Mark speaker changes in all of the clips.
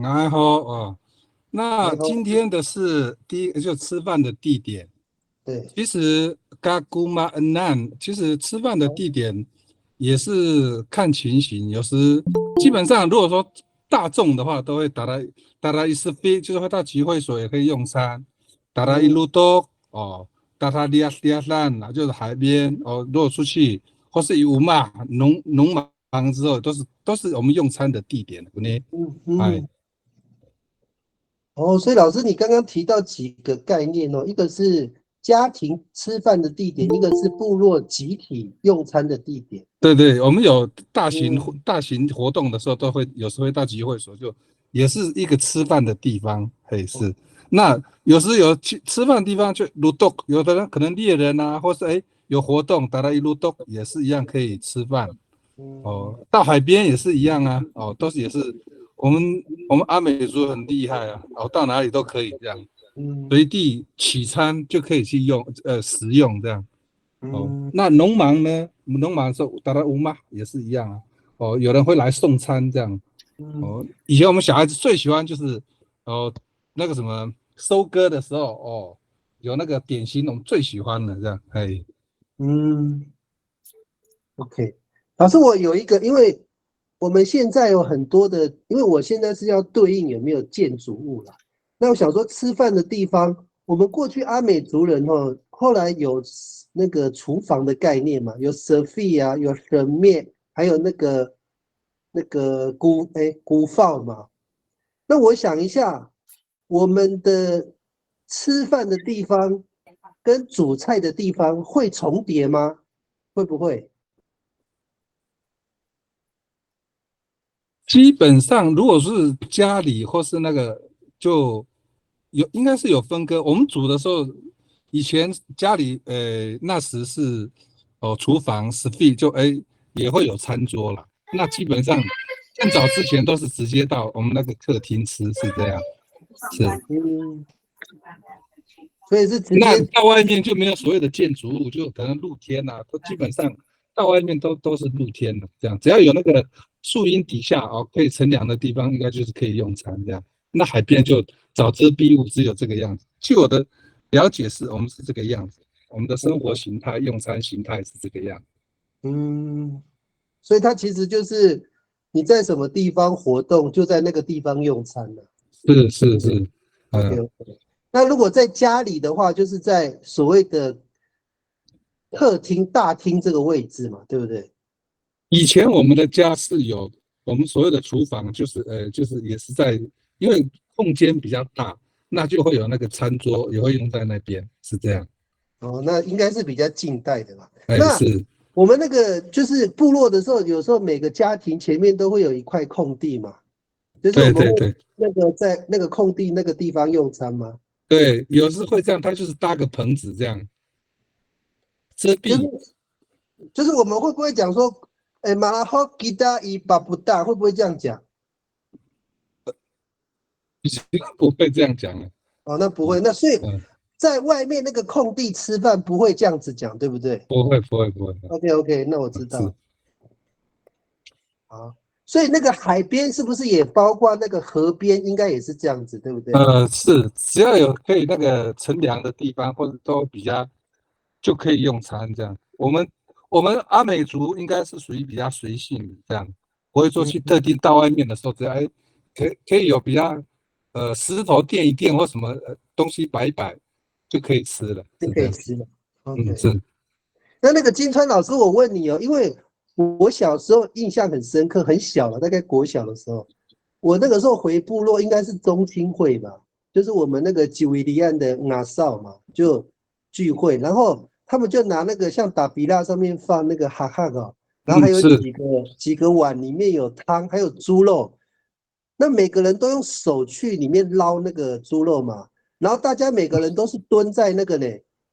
Speaker 1: 然后哦，那
Speaker 2: 然后
Speaker 1: 今天的是第一个就吃饭的地点。
Speaker 2: 对，
Speaker 1: 其实嘎姑妈恩难，其实吃饭的地点也是看情形，有时基本上如果说大众的话，都会达到一次飞，就是会到集会所也可以用餐，达到一
Speaker 2: 嗯
Speaker 1: 路多哦，达到利亚兰啊，就是海边哦，如果出去或是有嘛农忙之后，都是我们用餐的地点，呢，哎。
Speaker 2: 嗯嗯。哦，所以老师，你刚刚提到几个概念哦，一个是家庭吃饭的地点，一个是部落集体用餐的地点。
Speaker 1: 对对，我们有
Speaker 2: 嗯
Speaker 1: 大型活动的时候，有时候会到集会所，就也是一个吃饭的地方，嘿是。那有时有去吃饭的地方就路洞，有的人可能猎人啊，或是有活动，打到一路洞也是一样可以吃饭。
Speaker 2: 嗯
Speaker 1: 哦，到海边也是一样啊，哦，都是也是我们阿美族很厉害啊，哦，到哪里都可以这样，
Speaker 2: 嗯
Speaker 1: 随地取餐就可以去食用这样。哦，
Speaker 2: 嗯
Speaker 1: 那农忙呢？农忙的时候，达达乌嘛也是一样啊。哦，有人会来送餐这样。
Speaker 2: 嗯
Speaker 1: 哦，以前我们小孩子最喜欢就是哦那个什么收割的时候哦，有那个点心，我们最喜欢的这样。哎，
Speaker 2: 嗯，OK。老师，我有一个，因为我们现在有很多的，因为我现在是要对应有没有建筑物啦。那我想说，吃饭的地方，我们过去阿美族人哦，后来有那个厨房的概念嘛，有 Sophia 有神面，还有那个古灶嘛。那我想一下，我们的吃饭的地方跟煮菜的地方会重叠吗？会不会？
Speaker 1: 基本上如果是家里或是那个就应该是有分割。我们煮的时候，以前家里那时是厨房 s p e 就也会有餐桌了。那基本上更早之前都是直接到我们那个客厅吃，是这样。是，
Speaker 2: 嗯，所以是直
Speaker 1: 那
Speaker 2: 接
Speaker 1: 到外面就没有所谓的建筑物，就可能露天啊，都基本上到外面都是露天的，这样只要有那个树荫底下哦，可以乘凉的地方，应该就是可以用餐这样。那海边就找遮蔽物，只有这个样子。据我的了解是，我们是这个样子，我们的生活形态、用餐形态是这个样子。
Speaker 2: 嗯，所以它其实就是你在什么地方活动，就在那个地方用餐了。
Speaker 1: 是是是，OK
Speaker 2: OK。那如果在家里的话，就是在所谓的客厅、大厅这个位置嘛，对不对？
Speaker 1: 以前我们的家是有我们所有的厨房，就是也是在，因为空间比较大，那就会有那个餐桌也会用在那边，是这样。
Speaker 2: 哦，那应该是比较近代的吧。
Speaker 1: 哎，
Speaker 2: 那
Speaker 1: 是，
Speaker 2: 我们那个就是部落的时候，有时候每个家庭前面都会有一块空地嘛，就是我们会
Speaker 1: 对对对
Speaker 2: 那个在那个空地那个地方用餐嘛，
Speaker 1: 对，有时会这样，他就是搭个棚子这样遮蔽。
Speaker 2: 就是就是我们会不会讲说，哎，马拉好吉达伊巴不大，会不会这样讲？
Speaker 1: 不会这样讲的。
Speaker 2: 哦，那不会，
Speaker 1: 嗯
Speaker 2: 那所以
Speaker 1: 嗯，
Speaker 2: 在外面那个空地吃饭不会这样子讲，对不对
Speaker 1: 不会不会不会，？OK
Speaker 2: OK，那我知
Speaker 1: 是。
Speaker 2: 道。好，所以那个海边是不是也包括那个河边？应该也是这样子，对不对？
Speaker 1: 是，只要有可以那个乘凉的地方，或者都比较就可以用餐这样。我们阿美族应该是属于比较随性的这样，不会说去
Speaker 2: 嗯，
Speaker 1: 特定到外面的时候，只要可以有比较石头垫一垫或什么东西摆一摆就可以吃了，
Speaker 2: 就
Speaker 1: 是这样。
Speaker 2: 可以吃了。
Speaker 1: 嗯，OK，是。
Speaker 2: 那个金川老师，我问你哦，因为我小时候印象很深刻，很小了，大概国小的时候，我那个时候回部落应该是中青会吧，就是我们那个吉维利安的阿少嘛，就聚会，然后他们就拿那个像打比拉上面放那个哈哈哦，然后还
Speaker 1: 嗯，
Speaker 2: 有
Speaker 1: 是。
Speaker 2: 几个碗，里面有汤，还有猪肉，那每个人都用手去里面捞那个猪肉嘛，然后大家每个人都是蹲在那个呢，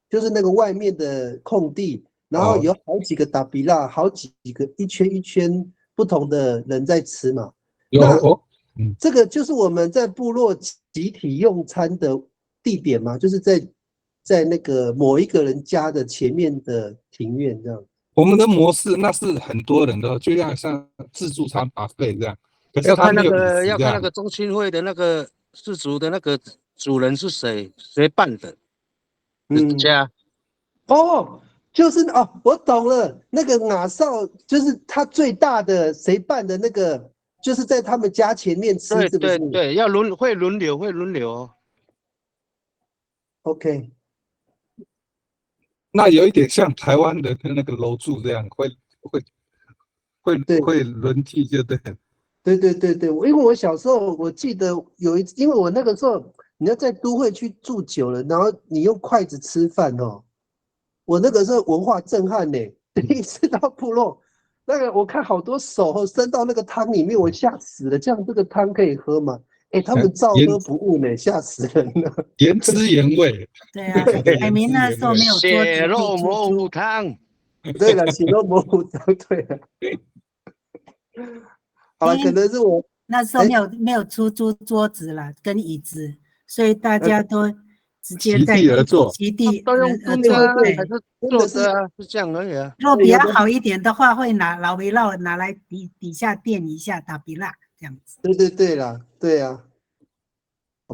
Speaker 2: 就是那个外面的空地。然后
Speaker 1: 哦，
Speaker 2: 有好几个打比拉，好几个一圈一圈不同的人在吃嘛。那
Speaker 1: 有哦。嗯，
Speaker 2: 这个就是我们在部落集体用餐的地点嘛，就是在那个某一个人家的前面的庭院这样。
Speaker 1: 我们的模式那是很多人的，就像自助餐 buffet 这样。可是他没有饮食
Speaker 3: 要看那
Speaker 1: 这样。
Speaker 3: 个中青会的那个氏族的那个主人是谁办的家。
Speaker 2: 哦，就是哦，我懂了，那个哪少就是他最大的谁办的那个，就是在他们家前面吃，
Speaker 3: 对
Speaker 2: 是不是？
Speaker 3: 对对，会轮流哦。
Speaker 2: OK，
Speaker 1: 那有一点像台湾的那个楼柱这样，
Speaker 2: 对
Speaker 1: 会轮替，就对。
Speaker 2: 对，因为我小时候我记得因为我那个时候你要在都会区住久了，然后你用筷子吃饭哦，我那个时候文化震撼呢，第一次到部落，那个我看好多手伸到那个汤里面，我吓死了，这样这个汤可以喝吗？哎，他们照喝不误呢，吓死人了。
Speaker 1: 原汁原味。
Speaker 4: 对啊，海明那时候没有桌子
Speaker 3: 血肉
Speaker 4: 可以
Speaker 3: 模糊
Speaker 4: 出租，
Speaker 3: 汤。
Speaker 2: 对了，血肉模糊汤，对了。好了，可能是我
Speaker 4: 那时候没有出租桌子啦，跟椅子，所以大家都直接在
Speaker 1: 席地而坐，
Speaker 4: 席地
Speaker 3: 都用
Speaker 4: 而坐。
Speaker 3: 蹲的啊，
Speaker 4: 对
Speaker 3: 还，是坐着啊，是这样而已啊。
Speaker 4: 如果比较好一点的话，会拿老围绕拿来底下垫一下打比蜡这样子。
Speaker 2: 对啦，对啊。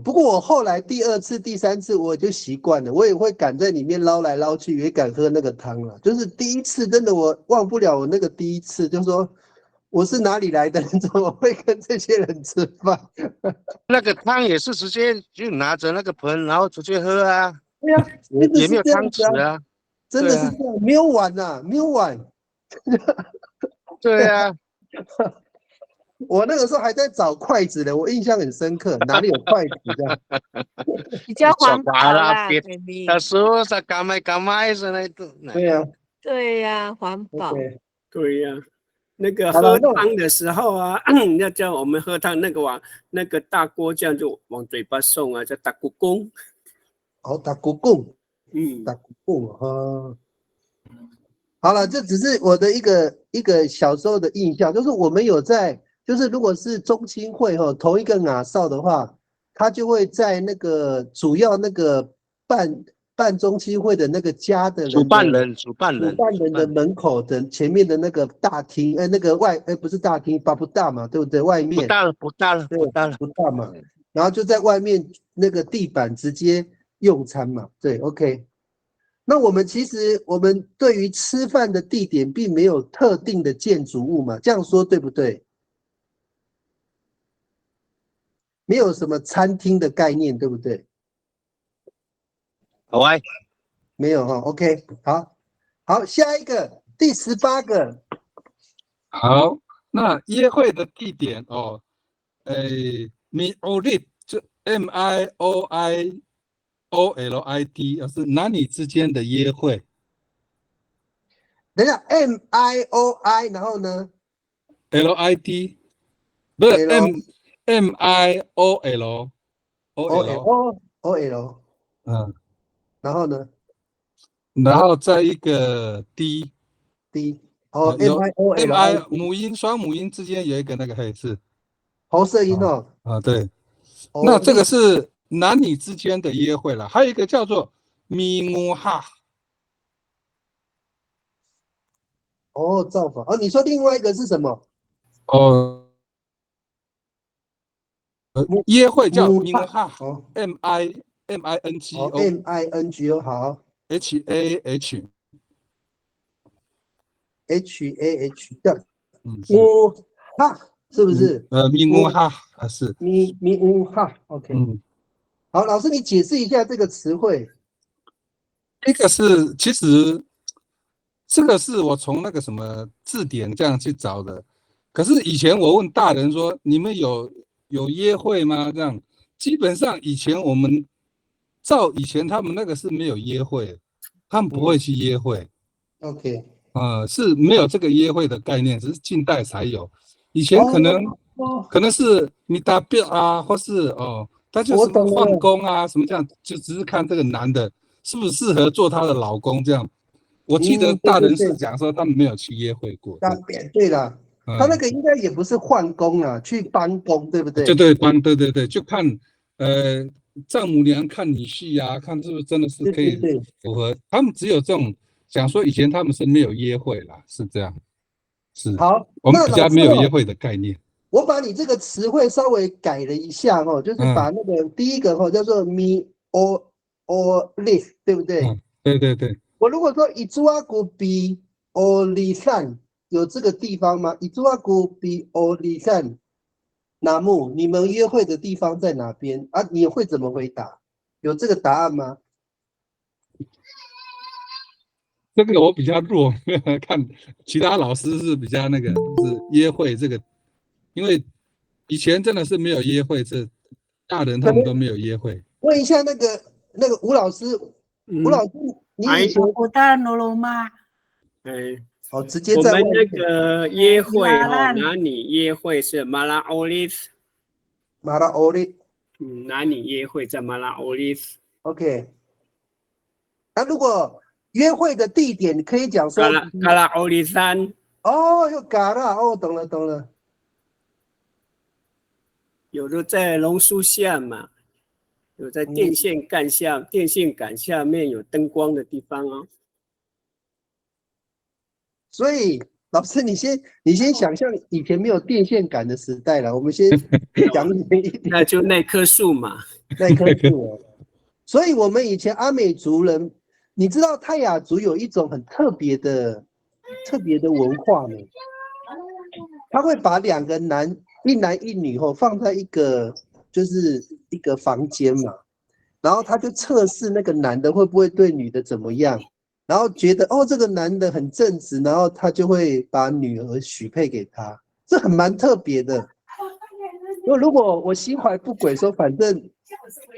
Speaker 2: 不过我后来第2次、第3次我就习惯了，我也会敢在里面捞来捞去，也敢喝那个汤了。就是第1次真的我忘不了我那个第1次，就说我是哪里来的人，怎么会跟这些人吃饭？
Speaker 3: 那个汤也是直接就拿着那个盆，然后直接喝啊。
Speaker 2: 对啊，
Speaker 3: 也没有汤匙啊。
Speaker 2: 真的是这样，没有碗呐，没有碗。
Speaker 3: 对啊。
Speaker 2: 我那个时候还在找筷子呢，我印象很深刻，哪里有筷子这样？
Speaker 5: 比较环保啦，
Speaker 3: 别
Speaker 5: baby。
Speaker 3: 那时候是干麦是那种。
Speaker 2: 对呀，
Speaker 5: 对呀，环保。
Speaker 6: 对呀，那个喝汤的时候啊，要叫我们喝汤，往那个大锅这样就往嘴巴送啊，叫打咕公。
Speaker 2: 哦，打咕公，
Speaker 6: 嗯，
Speaker 2: 打咕公啊。好了，这只是我的一个小时候的印象，就是我们有在。就是如果是中青会同一个雅少的话，他就会在那个主要那个办中青会的那个家的人
Speaker 3: 主办人
Speaker 2: 的门口的前面的那个大厅，那个不是大厅，不大嘛，对不对？外面
Speaker 3: 不大了
Speaker 2: 嘛，然后就在外面那个地板直接用餐嘛，对 ，OK。那我们其实对于吃饭的地点并没有特定的建筑物嘛，这样说对不对？没有什么餐厅的概念，对不对？
Speaker 3: 好哎，
Speaker 2: 没有哈 ，OK， 好，下一个第18个。
Speaker 1: 好，那约会的地点哦，Miolit 就 MIOIOLIT，是男女之间的约会。
Speaker 2: 等一下 ，MIOI， 然后呢
Speaker 1: LIT 不是 MIOL，
Speaker 2: OL， 然后呢？
Speaker 1: 然后再一个 D，
Speaker 2: 哦，MIOL，
Speaker 1: 母音双母音之间有一个那个黑字，
Speaker 2: 喉舌音哦。
Speaker 1: 对，那这个是男女之间的约会了，还有一个叫做咪姆哈。
Speaker 2: 哦，造访哦，你说另外一个是什么？
Speaker 1: 约会叫咪姆哈，MINGO，
Speaker 2: MINGO 好
Speaker 1: HAH
Speaker 2: 的姆哈是不是？
Speaker 1: 咪姆哈是
Speaker 2: 咪姆哈 ，OK。好，老师你解释一下这个词汇。
Speaker 1: 这个是其实这个是我从那个什么字典这样去找的，可是以前我问大人说你们有约会吗？这样基本上以前我们照以前他们那个是没有约会，他们不会去约会。
Speaker 2: OK，
Speaker 1: 是没有这个约会的概念，只是近代才有。以前可能是你达标啊，或是他就是换工啊什么这样，就只是看这个男的是不是适合做他的老公这样。我记得大人是讲说他们没有去约会过。
Speaker 2: 对啦，他那个应该也不是换工啊，去帮工，对不对？
Speaker 1: 对，对，就看丈母娘看女婿啊，看是不是真的是可以符合。他们只有这种讲说以前他们是没有约会啦，是这样。是。
Speaker 2: 好，
Speaker 1: 我们比较没有约会的概念。
Speaker 2: 我把你这个词汇稍微改了一下哦，就是把那个第一个哦叫做 mi or live， 对不对？
Speaker 1: 对对对。
Speaker 2: 我如果说伊朱阿古比奥里散有这个地方吗？伊朱阿古比奥里散纳木，你们约会的地方在哪边啊？你会怎么回答？有这个答案吗？
Speaker 1: 这个我比较弱，看其他老师是比较那个，是约会这个，因为以前真的是没有约会，这大人他们都没有约会。
Speaker 2: 问一下那个吴老师，吴老师，你以前
Speaker 4: 我大罗罗吗？
Speaker 2: 好，直接
Speaker 6: 我们
Speaker 2: 在问
Speaker 6: 那个约会哈，哪里约会是马拉奥利斯，
Speaker 2: 马拉奥利，
Speaker 6: 哪里约会在马拉奥利斯
Speaker 2: OK。那如果约会的地点，你可以讲说
Speaker 6: 嘎拉奥利山。
Speaker 2: 哦，又嘎啦，哦，懂了懂了。
Speaker 6: 有的在榕树下嘛，有在电线杆下，电线杆下面有灯光的地方哦。
Speaker 2: 所以老师，你先想象以前没有电线杆的时代了，我们先讲远一点。
Speaker 6: 那就那棵树嘛，
Speaker 2: 那棵树。所以我们以前阿美族人，你知道泰雅族有一种很特别的文化呢，他会把两个一男一女放在一个房间嘛，然后他就测试那个男的会不会对女的怎么样，然后觉得这个男的很正直，然后他就会把女儿许配给他，这很蛮特别的。如果我心怀不轨说反正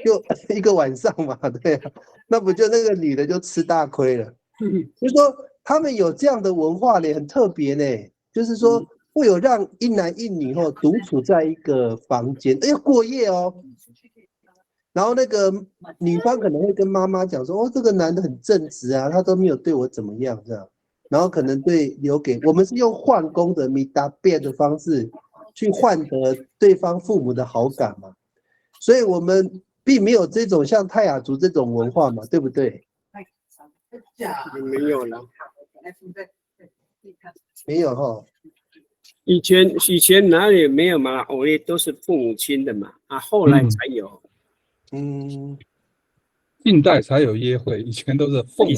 Speaker 2: 就一个晚上嘛，对啊，那不就那个女的就吃大亏了。就是说他们有这样的文化呢，很特别呢，就是说会有让一男一女独处在一个房间，过夜哦。然后那个女方可能会跟妈妈讲说，这个男的很正直啊，他都没有对我怎么样这样。然后可能留给我们是用换工的米达变的方式去换得对方父母的好感嘛，所以我们并没有这种像泰雅族这种文化嘛，对不对？
Speaker 6: 没有了，
Speaker 2: 没有哈。
Speaker 6: 以前哪里没有嘛？我也都是父母亲的嘛，后来才有。
Speaker 1: 近代才有约会，以前都是父母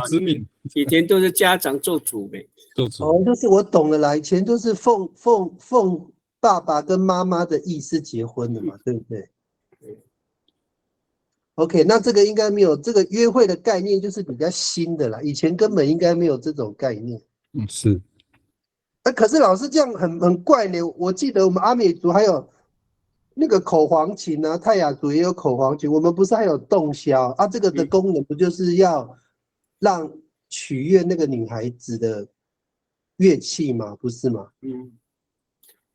Speaker 1: 之命，
Speaker 6: 以前都是家长做主呗。
Speaker 1: 做主。
Speaker 2: 就是我懂了啦，以前都是奉爸爸跟妈妈的意思结婚的嘛，对不对？OK， 那这个应该没有这个约会的概念，就是比较新的啦，以前根本应该没有这种概念。
Speaker 1: 是。
Speaker 2: 可是老师这样很怪呢。我记得我们阿美族还有那个口簧琴啊，泰雅族也有口簧琴，我们不是还有洞箫啊？这个的功能不就是要让取悦那个女孩子的乐器吗？不是吗？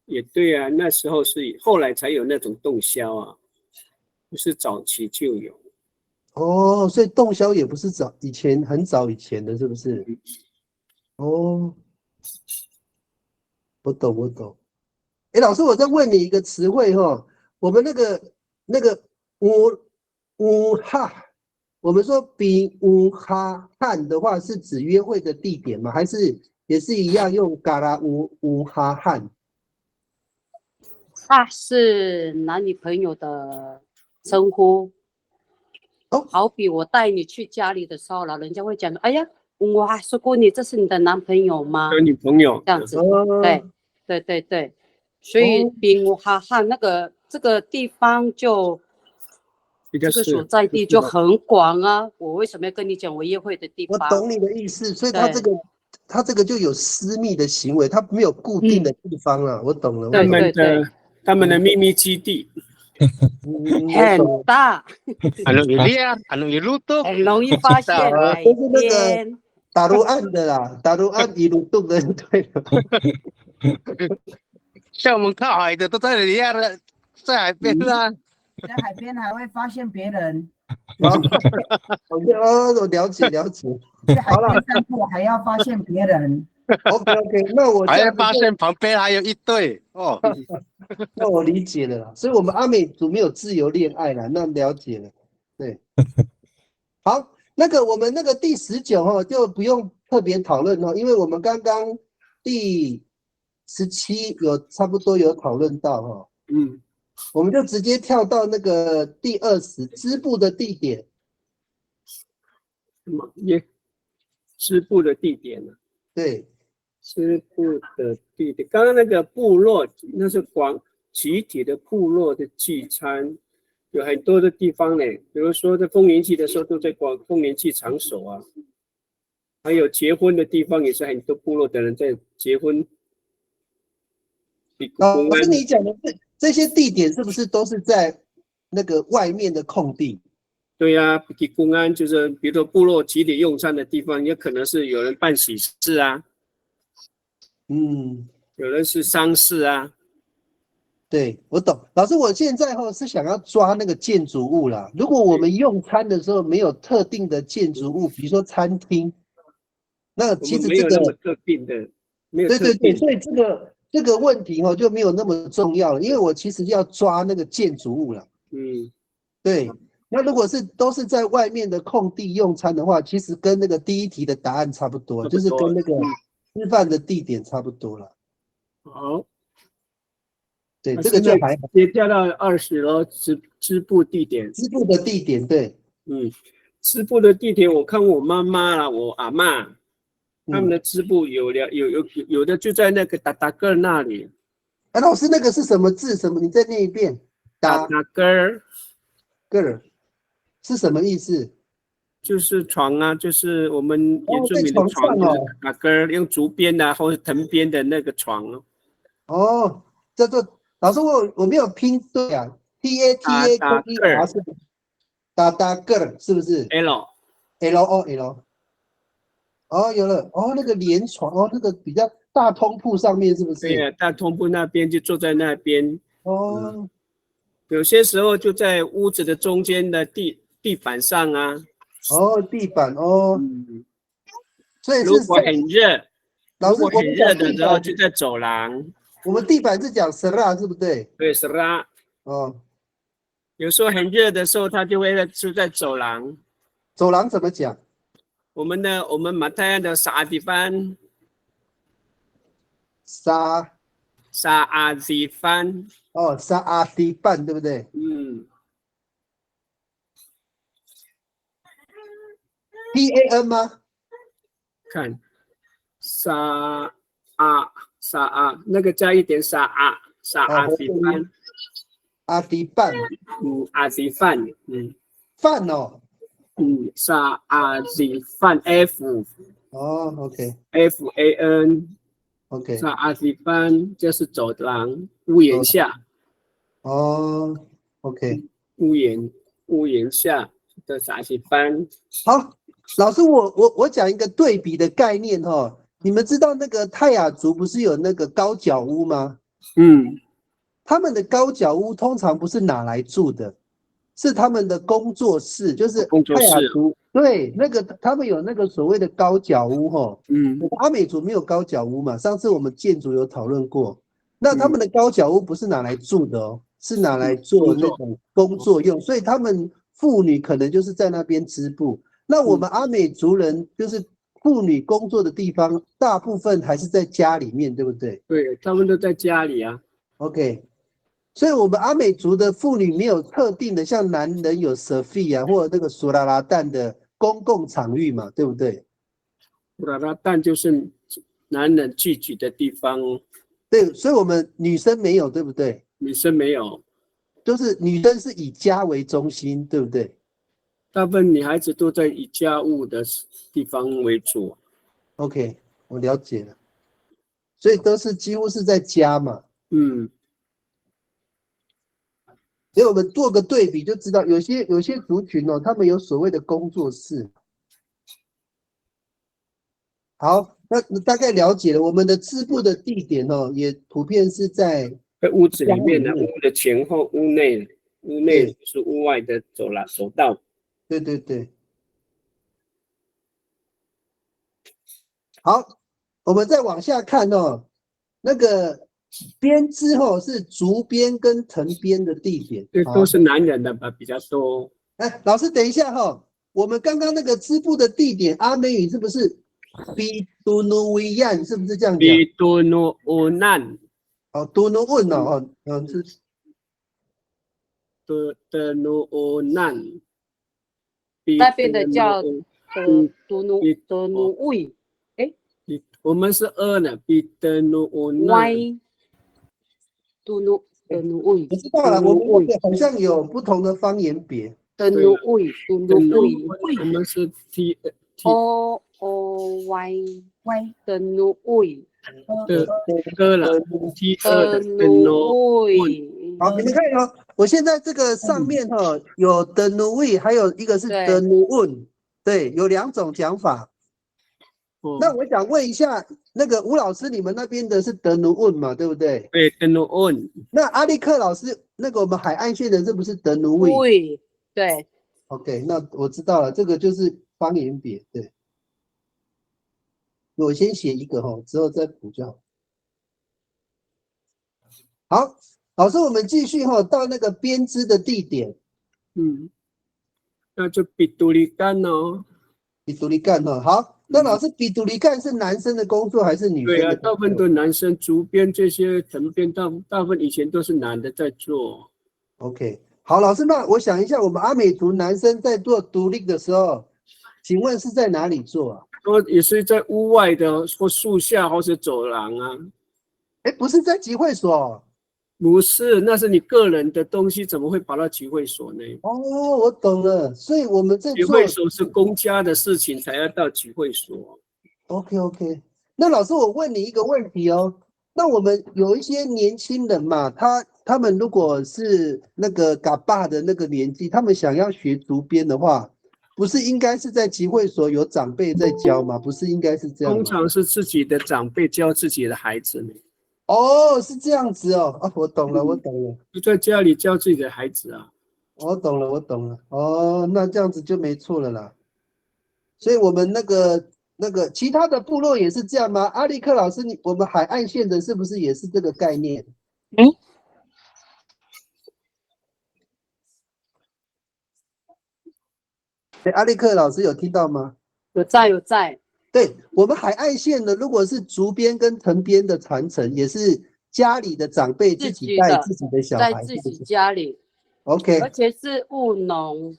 Speaker 6: 也对啊，那时候是后来才有那种洞箫啊，不是早期就有。
Speaker 2: 所以洞箫也不是很早以前的，是不是？我懂。老师，我再问你一个词汇我们那个乌哈，我们说比乌哈汉的话是指约会的地点吗？还是也是一样用嘎拉乌哈汉？
Speaker 7: 他是男女朋友的称呼。好比我带你去家里的时候，老人家会讲：“哎呀，我还说过你，这是你的男朋友吗？”
Speaker 6: 男女朋友
Speaker 7: 这样子，对。所以比乌哈汉这个地方就这个所在地就很广啊。我为什么要跟你讲我约会的地方？
Speaker 2: 我懂你的意思，所以他这个就有私密的行为，他没有固定的地方了。我懂了。
Speaker 6: 他们的秘密基地
Speaker 7: 很大，
Speaker 3: 很
Speaker 7: 容易发现。
Speaker 2: 就是那个打入岸的啦，打入岸一路动的，对了。
Speaker 3: 像我们靠海的都在里亚的，在海边啊，
Speaker 4: 在海边还会发现别人。
Speaker 2: 我了解。
Speaker 4: 在海边散步还要发现别人。
Speaker 2: OK， 那我
Speaker 3: 还要发现旁边还有一对
Speaker 2: 那我理解了啦，所以我们阿美族没有自由恋爱啦，那了解了。对，好，我们那个第19就不用特别讨论因为我们刚刚第17差不多有讨论到哈。我们就直接跳到那个第20支部的地点。
Speaker 6: 什么？支部的地点呢？
Speaker 2: 对，
Speaker 6: 支部的地点。刚刚那个部落，那是集体的部落的聚餐，有很多的地方呢。比如说在丰年祭的时候，都在丰年祭场所啊。还有结婚的地方，也是很多部落的人在结婚。
Speaker 2: 老师，你讲的这些地点是不是都是在那个外面的空地？
Speaker 6: 对呀，给公安就是比如说部落集体用餐的地方，也可能是有人办喜事啊，有人是丧事啊。
Speaker 2: 对，我懂。老师，我现在是想要抓那个建筑物啦。如果我们用餐的时候没有特定的建筑物，比如说餐厅，那其实这个
Speaker 6: 没有那么特定的，没有特定的。
Speaker 2: 对，所以这个问题就没有那么重要了，因为我其实要抓那个建筑物了。对。那如果都是在外面的空地用餐的话，其实跟那个第一题的答案差不多，就是跟那个吃饭的地点差不多了。
Speaker 6: 好，
Speaker 2: 对，这个就还好。
Speaker 6: 也跳到20咯，支部地点。
Speaker 2: 支部的地点，对，
Speaker 6: 支部的地点，我看我妈妈啦，我阿嬷，他们的支部有的就在那个达达哥那里。
Speaker 2: 老师，那个是什么字？什么？你再念一遍。
Speaker 6: 达达哥
Speaker 2: 是什么意思？
Speaker 6: 就是床啊，就是我们原住民的床，打根用竹编的或者藤编的那个床哦。
Speaker 2: 叫做老师，我没有拼对啊 ，TATAKER 是达达个是不是
Speaker 6: ？L。
Speaker 2: 有了那个连床那个比较大通铺上面是不是？
Speaker 6: 对啊，大通铺那边就坐在那边有些时候就在屋子的中间的地板上啊。
Speaker 2: 地板所以
Speaker 6: 如果很热，如果很热的时候就在走廊。
Speaker 2: 我们地板是讲 sera 是不对？
Speaker 6: 对 sera。有时候很热的时候，他就会住在走廊。
Speaker 2: 走廊怎么讲？
Speaker 6: 我们马太安的沙地班。
Speaker 2: 沙
Speaker 6: 阿地班。
Speaker 2: 沙阿地班对不对？PAN 吗？
Speaker 6: 看沙阿那个加一点沙阿地班。
Speaker 2: 阿地班。
Speaker 6: 阿地饭。
Speaker 2: 饭哦。
Speaker 6: 沙阿地饭 F。
Speaker 2: OK。
Speaker 6: FAN。
Speaker 2: OK。
Speaker 6: 沙阿地班就是走廊屋檐下。
Speaker 2: OK。
Speaker 6: 屋檐下的沙地班。
Speaker 2: 好。老师，我讲一个对比的概念你们知道那个泰雅族不是有那个高脚屋吗？他们的高脚屋通常不是拿来住的，是他们的工作室，就是泰雅族对那个他们有那个所谓的高脚屋阿美族没有高脚屋嘛，上次我们建筑有讨论过，那他们的高脚屋不是拿来住的是拿来做那种工作用，所以他们妇女可能就是在那边织布。那我们阿美族人就是妇女工作的地方，大部分还是在家里面，对不对？
Speaker 6: 对，他们都在家里啊。
Speaker 2: OK， 所以我们阿美族的妇女没有特定的像男人有 Sophia 或者那个苏拉拉蛋的公共场域嘛，对不对？
Speaker 6: 苏拉拉蛋就是男人聚集的地方。
Speaker 2: 对，所以我们女生没有，对不对？
Speaker 6: 女生没有，
Speaker 2: 就是女生是以家为中心，对不对？
Speaker 6: 大部分女孩子都在以家务的地方为主。
Speaker 2: OK， 我了解了，所以都是几乎是在家嘛。所以我们做个对比就知道，有些族群他们有所谓的工作室。好，那大概了解了我们的织布的地点也普遍是在
Speaker 6: 屋子里面的，屋的前后，屋内是屋外的走道。
Speaker 2: 对。好，我们再往下看那个编织是竹编跟藤编的地点，
Speaker 6: 对，都是男人的吧，比较多。
Speaker 2: 老师等一下我们刚刚那个织布的地点阿美语是不是比都努维亚是不是这样讲？
Speaker 6: 比多诺乌难
Speaker 2: 哦，都努问哦，是
Speaker 6: 的努乌难，
Speaker 7: 那边的叫德努卫，
Speaker 6: 我们是呢，比的努乌难。
Speaker 7: 歪德努卫，
Speaker 2: 我知道了，我们那个好像有不同的方言别。
Speaker 7: 德努卫，
Speaker 6: 我们是 T
Speaker 7: Y 德努卫，
Speaker 6: 的了 T
Speaker 7: 德努卫。
Speaker 2: 好，你们看哦，我现在这个上面有的努卫，还有一个是的努问，对，有2种讲法。那我想问一下，那个吴老师，你们那边的是德努问嘛，对不对？
Speaker 6: 对，德努问。
Speaker 2: 那阿力克老师，那个我们海岸线的是不是德努卫？
Speaker 7: 对。
Speaker 2: OK， 那我知道了，这个就是方言别，对。我先写一个之后再补就好。好，老师，我们继续到那个编织的地点。
Speaker 6: 那就比杜里干哦。
Speaker 2: 比杜里干好。那老师，比杜里干是男生的工作还是女生的工作？
Speaker 6: 对啊，大部分都男生，竹编这些藤编大部分以前都是男的在做。
Speaker 2: OK， 好，老师，那我想一下，我们阿美族男生在做独立的时候，请问是在哪里做啊？
Speaker 6: 也是在屋外的，或树下，或是走廊啊。
Speaker 2: 不是在集会所。
Speaker 6: 不是，那是你个人的东西，怎么会跑到集会所呢？
Speaker 2: 哦，我懂了，所以我们在
Speaker 6: 集会所是公家的事情，才要到集会所。
Speaker 2: OK， 那老师，我问你一个问题哦。那我们有一些年轻人嘛，他们如果是那个嘎爸的那个年纪，他们想要学竹编的话，不是应该是在集会所有长辈在教吗？不是应该是这样吗？
Speaker 6: 通常是自己的长辈教自己的孩子呢。
Speaker 2: 哦，是这样子哦。我懂了，
Speaker 6: 就在家里教自己的孩子啊。
Speaker 2: 我懂了。哦，那这样子就没错了啦。所以我们那个其他的部落也是这样吗？阿力克老师，我们海岸线的是不是也是这个概念？阿力克老师有听到吗？
Speaker 7: 有在。
Speaker 2: 对，我们海岸线的，如果是竹编跟藤编的传承，也是家里的长辈自己带自己的小孩，
Speaker 7: 在自己家里。
Speaker 2: OK，
Speaker 7: 而且是务农，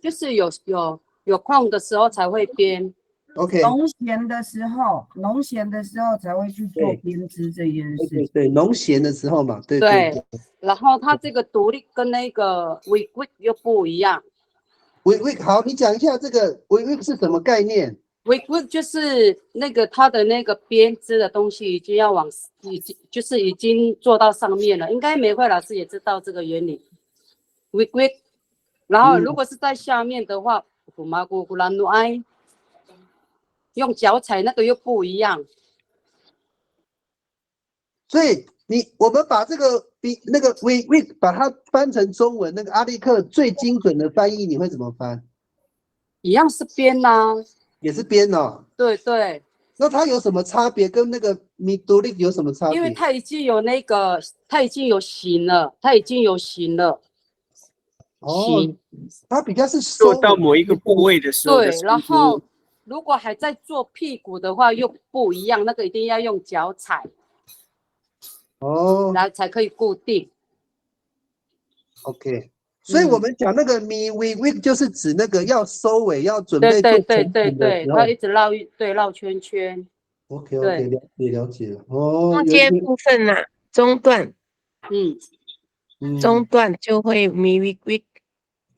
Speaker 7: 就是有空的时候才会编。
Speaker 2: OK，
Speaker 4: 农闲的时候才会去做编织这件事。
Speaker 2: 对，农闲的时候嘛，对。
Speaker 7: 然后它这个独立跟那个维又不一样。
Speaker 2: 好，你讲一下这个维是什么概念？
Speaker 7: 维就是那个它的那个编织的东西已经已经做到上面了，应该美惠老师也知道这个原理。维，然后如果是在下面的话，用脚踩那个又不一样。
Speaker 2: 所以我们把这个那个维把它翻成中文，那个阿力克最精准的翻译，你会怎么翻？
Speaker 7: 一样是编呐。
Speaker 2: 也是编哦。
Speaker 7: 对。
Speaker 2: 那它有什么差别？跟那个米独立有什么差别？
Speaker 7: 因为它已经有形了，
Speaker 2: 它比较是
Speaker 6: 做到某一个部位的时候。
Speaker 7: 对，然后如果还在做屁股的话，又不一样，那个一定要用脚踩。然后才可以固定。
Speaker 2: OK。所以我们讲那个咪维就是指那个要收尾，要准备做成品的时候，
Speaker 7: 它一直绕圈圈。
Speaker 2: OK， 了解了。
Speaker 5: 中间部分啊，中段，中段就会咪维。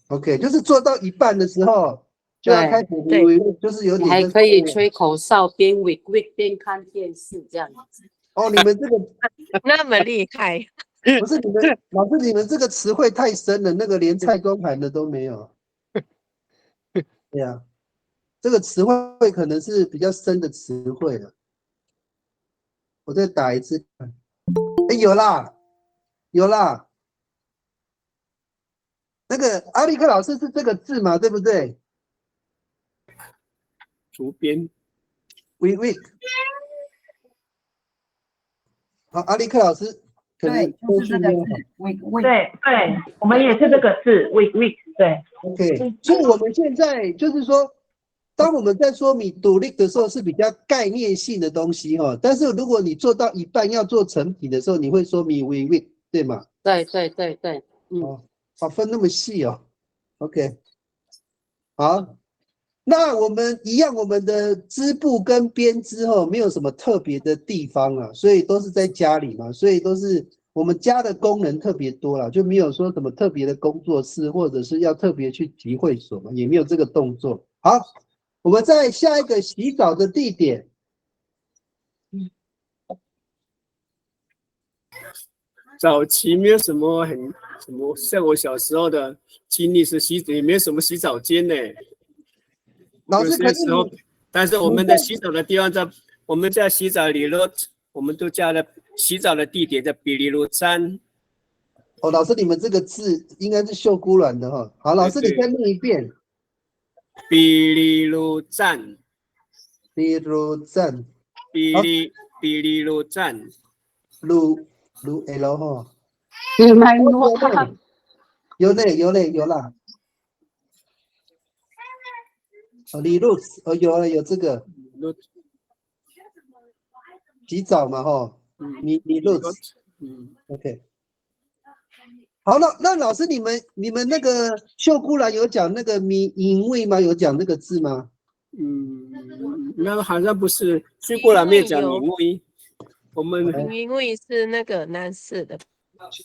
Speaker 2: OK， 就是做到一半的时候就要开始咪维，就是有点。
Speaker 7: 还可以吹口哨，边维边看电视这样子。
Speaker 2: 哦，你们这个
Speaker 5: 那么厉害。
Speaker 2: 不是你们老师，你们这个词汇太深了，那个连蔡公盘的都没有。对啊，这个词汇可能是比较深的词汇了。我再打一次。有啦。那个阿力克老师是这个字嘛，对不对？
Speaker 6: 竹编。
Speaker 2: 维。好，阿力克老师。
Speaker 4: 对，就是这个字，
Speaker 8: 对，我们也是这个字，week， 对。
Speaker 2: OK， 所以我们现在就是说，当我们在说米独立的时候是比较概念性的东西哈，但是如果你做到一半要做成品的时候，你会说米微微，对吗？
Speaker 7: 对，
Speaker 2: 哦，分那么细哦。OK， 好，那我们一样，我们的织布跟编织没有什么特别的地方啊，所以都是在家里嘛，所以都是我们家的功能特别多啦，就没有说什么特别的工作室，或者是要特别去集会所嘛，也没有这个动作。好，我们在下一个洗澡的地点。
Speaker 6: 早期没有什么像我小时候的经历是也没有什么洗澡间呢。
Speaker 2: 老师，可是
Speaker 6: 但是我们的洗澡的地方我们在洗澡里头，我们都加了洗澡的地点在比利路站。
Speaker 2: 哦，老师，你们这个字应该是秀姑峦的哈。好，老师你再念一遍。
Speaker 6: 比利路站。
Speaker 2: 比利站。
Speaker 6: 比利路站。
Speaker 2: 路 L 哈。有啦。哦，李路有这个。洗澡嘛哈。李路。OK。好了，那老师你们那个秀姑峦有讲那个淫味吗？有讲那个字吗？
Speaker 6: 那个好像不是，秀姑峦没有讲淫味。我们
Speaker 5: 淫味是那个男士的，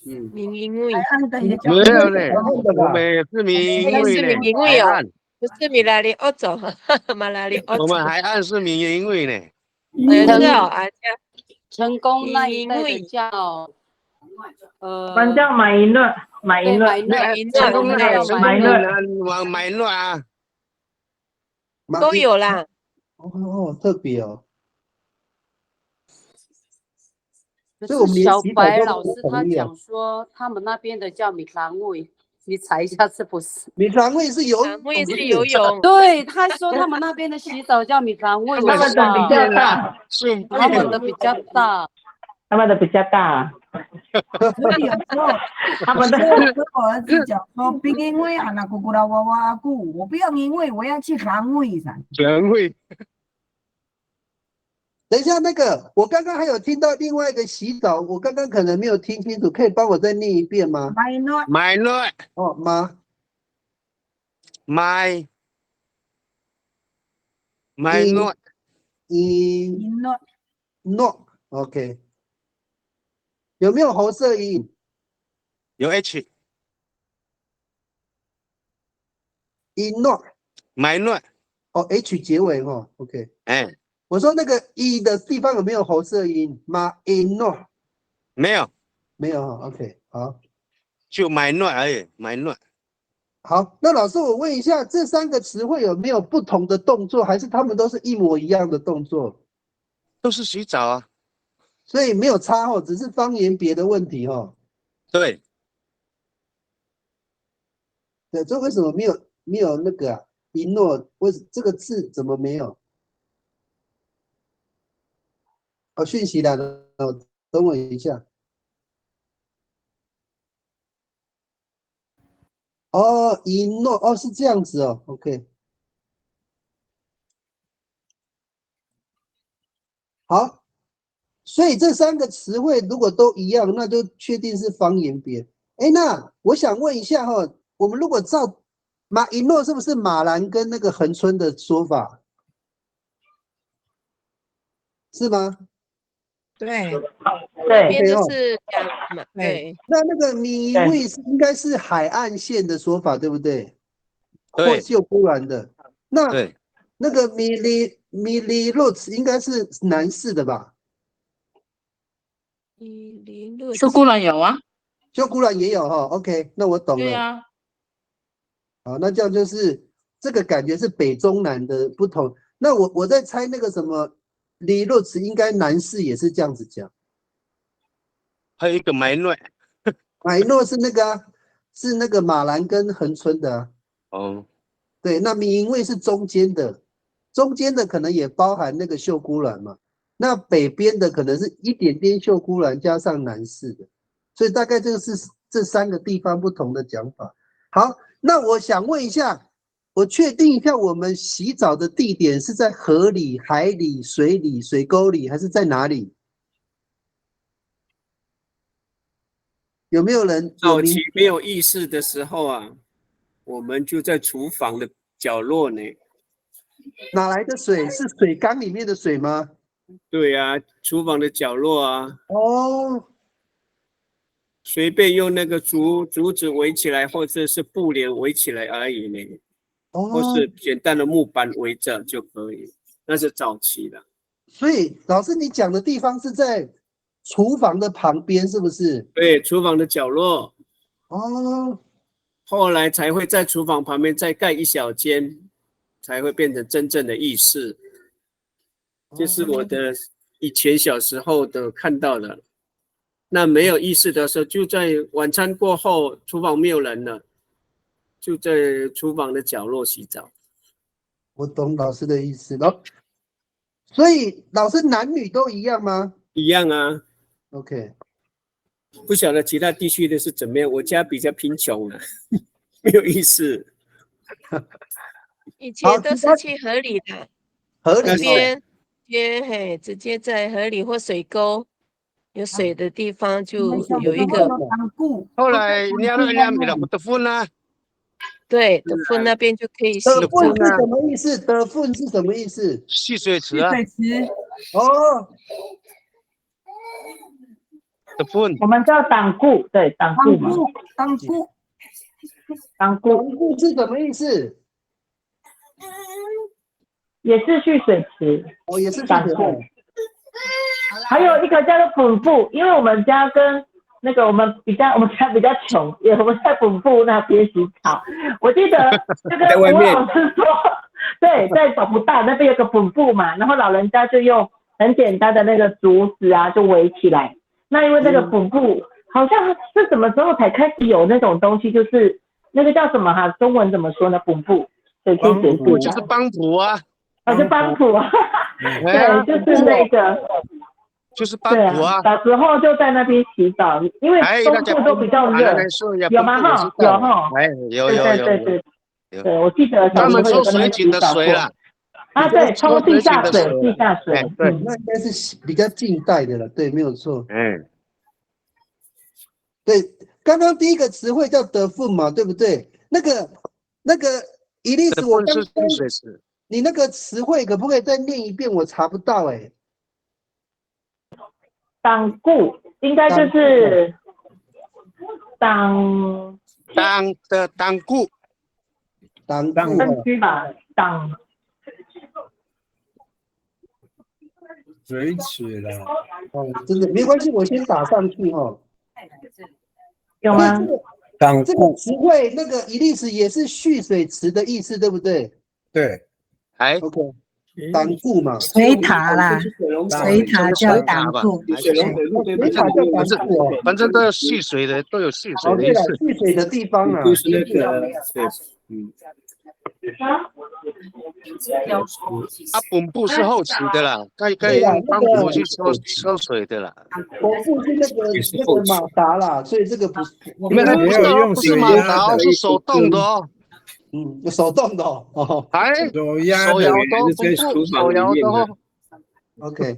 Speaker 5: 淫味
Speaker 3: 没有嘞，我们也是淫味呢，海岸
Speaker 5: 不是米拉里欧洲，马拉里欧洲。
Speaker 3: 我们海岸是淫味呢。
Speaker 5: 是哦，
Speaker 7: 成功那一带的叫
Speaker 8: 我们叫买乐，
Speaker 3: 成功那买乐啊，
Speaker 5: 都有啦。
Speaker 2: 哦，特别哦。
Speaker 7: 可是小白老师他讲说，他们那边的叫米兰味，你猜一下是不是？
Speaker 2: 米兰味是游
Speaker 5: 泳。
Speaker 7: 对，他说他们那边的洗澡叫米兰味，
Speaker 8: 他们的比较大，
Speaker 7: 他们的比较大。
Speaker 8: 他们的比较大，
Speaker 4: 所以有时候他们的跟我儿子讲说，别因为啊那姑姑啦娃娃姑，我不要因为我要去韩味噻。
Speaker 3: 韩味。
Speaker 2: 等一下，那个我刚刚还有听到另外一个洗澡，我刚刚可能没有听清楚，可以帮我再念一遍吗？
Speaker 3: 买乐。
Speaker 2: 哦，妈。
Speaker 3: 买乐。
Speaker 2: 诺 OK。有没有喉塞音？
Speaker 3: 有 H。
Speaker 2: 诺。
Speaker 3: 买乐。
Speaker 2: 哦 ，H 结尾哈 ，OK。
Speaker 3: 哎。
Speaker 2: 我说那个 E 的地方有没有喉塞音？马因诺
Speaker 3: 没有
Speaker 2: ，OK， 好，
Speaker 3: 就买诺而已，买诺。
Speaker 2: 好，那老师我问一下，这三个词汇有没有不同的动作，还是他们都是一模一样的动作？
Speaker 3: 都是洗澡啊，
Speaker 2: 所以没有差哦，只是方言别的问题哦。
Speaker 3: 对，
Speaker 2: 这为什么没有那个啊？因诺这个字怎么没有？哦，讯息来了，等我一下。哦，因诺，哦，是这样子哦 ，OK。好，所以这三个词汇如果都一样，那就确定是方言别。哎，那我想问一下哈，我们如果照马因诺是不是马兰跟那个恒春的说法？是吗？
Speaker 5: 对，
Speaker 8: 对，
Speaker 5: 边就是讲嘛，对。
Speaker 2: 那个米味应该是海岸线的说法，对不对？
Speaker 3: 对，
Speaker 2: 或秀姑峦的。那个米利路茨应该是南势的吧？
Speaker 9: 秀姑峦有啊，
Speaker 2: 秀姑峦也有哈。OK， 那我懂了。
Speaker 9: 对啊。
Speaker 2: 好，那这样就是这个感觉是北中南的不同。那我在猜那个什么利路茨应该南势也是这样子讲。
Speaker 3: 还有一个买诺，
Speaker 2: 买诺是那个啊，是那个马兰跟恒春的啊。
Speaker 3: 哦，
Speaker 2: 对，那米因卫是中间的，中间的可能也包含那个秀姑峦嘛。那北边的可能是一点点秀姑峦加上南势的，所以大概这个是这三个地方不同的讲法。好，那我想问一下，我确定一下，我们洗澡的地点是在河里、海里、水里、水沟里，还是在哪里？有没有人有
Speaker 6: 早期没有意识的时候啊，我们就在厨房的角落呢。
Speaker 2: 哪来的水？是水缸里面的水吗？
Speaker 6: 对啊，厨房的角落啊。
Speaker 2: 哦，
Speaker 6: 随便用那个竹子围起来，或者是布帘围起来而已呢，或是简单的木板围着就可以。那是早期的。
Speaker 2: 所以老师你讲的地方是在厨房的旁边，是不是？
Speaker 6: 对，厨房的角落。
Speaker 2: 哦，
Speaker 6: 后来才会在厨房旁边再盖一小间，才会变成真正的浴室。这是我的以前小时候的看到的。那没有意识的时候，就在晚餐过后，厨房没有人了，就在厨房的角落洗澡。
Speaker 2: 我懂老师的意思了。所以老师男女都一样吗？
Speaker 6: 一样啊。
Speaker 2: OK。
Speaker 6: 不晓得其他地区的是怎么样，我家比较贫穷啊，没有意思。
Speaker 5: 以前都是去河里的，
Speaker 2: 河里
Speaker 5: 边直接在河里或水沟有水的地方就有一个。
Speaker 3: 后来人家没了，德芬啊，
Speaker 5: 对，德芬那边就可以洗澡。
Speaker 2: 德芬是什么意思？德芬是什么意思？
Speaker 3: 蓄水池啊。
Speaker 4: 蓄水池。
Speaker 2: 哦。
Speaker 3: 德芬。
Speaker 8: 我们叫党固，对，党固嘛。党固
Speaker 2: 是什么意思？
Speaker 8: 也是蓄水池。
Speaker 2: 哦，也是
Speaker 8: 党固。还有一个叫做本部，因为我们家跟那个我们家比较穷，也我们在本部那边洗澡。我记得这个吴老师说，对，在找不到那边有个本部嘛，然后老人家就用很简单的那个竹子啊，就围起来。那因为那个本部好像是什么时候才开始有那种东西，就是那个叫什么哈？中文怎么说呢？本部，对，可以解释一下。
Speaker 3: 就是帮浦啊。
Speaker 8: 就帮浦啊。对，就是那个。
Speaker 3: 就是帮浦啊，
Speaker 8: 小时候就在那边洗澡，因为东部都比较热，有吗？哈，有哈，
Speaker 3: 有，
Speaker 8: 对，我记得小时候有跟他们洗澡过。啊，对，冲地下水，
Speaker 2: 对，那应该是比较近代的了，对，没有错。对，刚刚第一个词汇叫德芬嘛，对不对？那个伊丽丝，我刚刚你那个词汇可不可以再念一遍？我查不到哎。
Speaker 8: 党固应该就是党
Speaker 3: 固
Speaker 8: 分区吧，党
Speaker 1: 水池了。
Speaker 2: 哦，真的没关系，我先打上去哦。
Speaker 8: 有吗？
Speaker 2: 这个词汇那个伊丽丝也是蓄水池的意思，对不对？
Speaker 1: 对。
Speaker 2: OK。党固嘛，
Speaker 4: 水塔啦，水塔叫党固，
Speaker 2: 水塔叫党固，
Speaker 3: 反正都有蓄水的，都有蓄水的意思。
Speaker 2: 蓄水的地方啊，
Speaker 6: 就是那个，对，
Speaker 3: 本部是后期的啦，可以用帮浦去收水的啦。
Speaker 2: 本部是那个马达啦，所以这个不是，
Speaker 3: 没有不是马达，是手动的哦。
Speaker 2: 手动的哦，
Speaker 3: 手摇的哦。
Speaker 2: OK，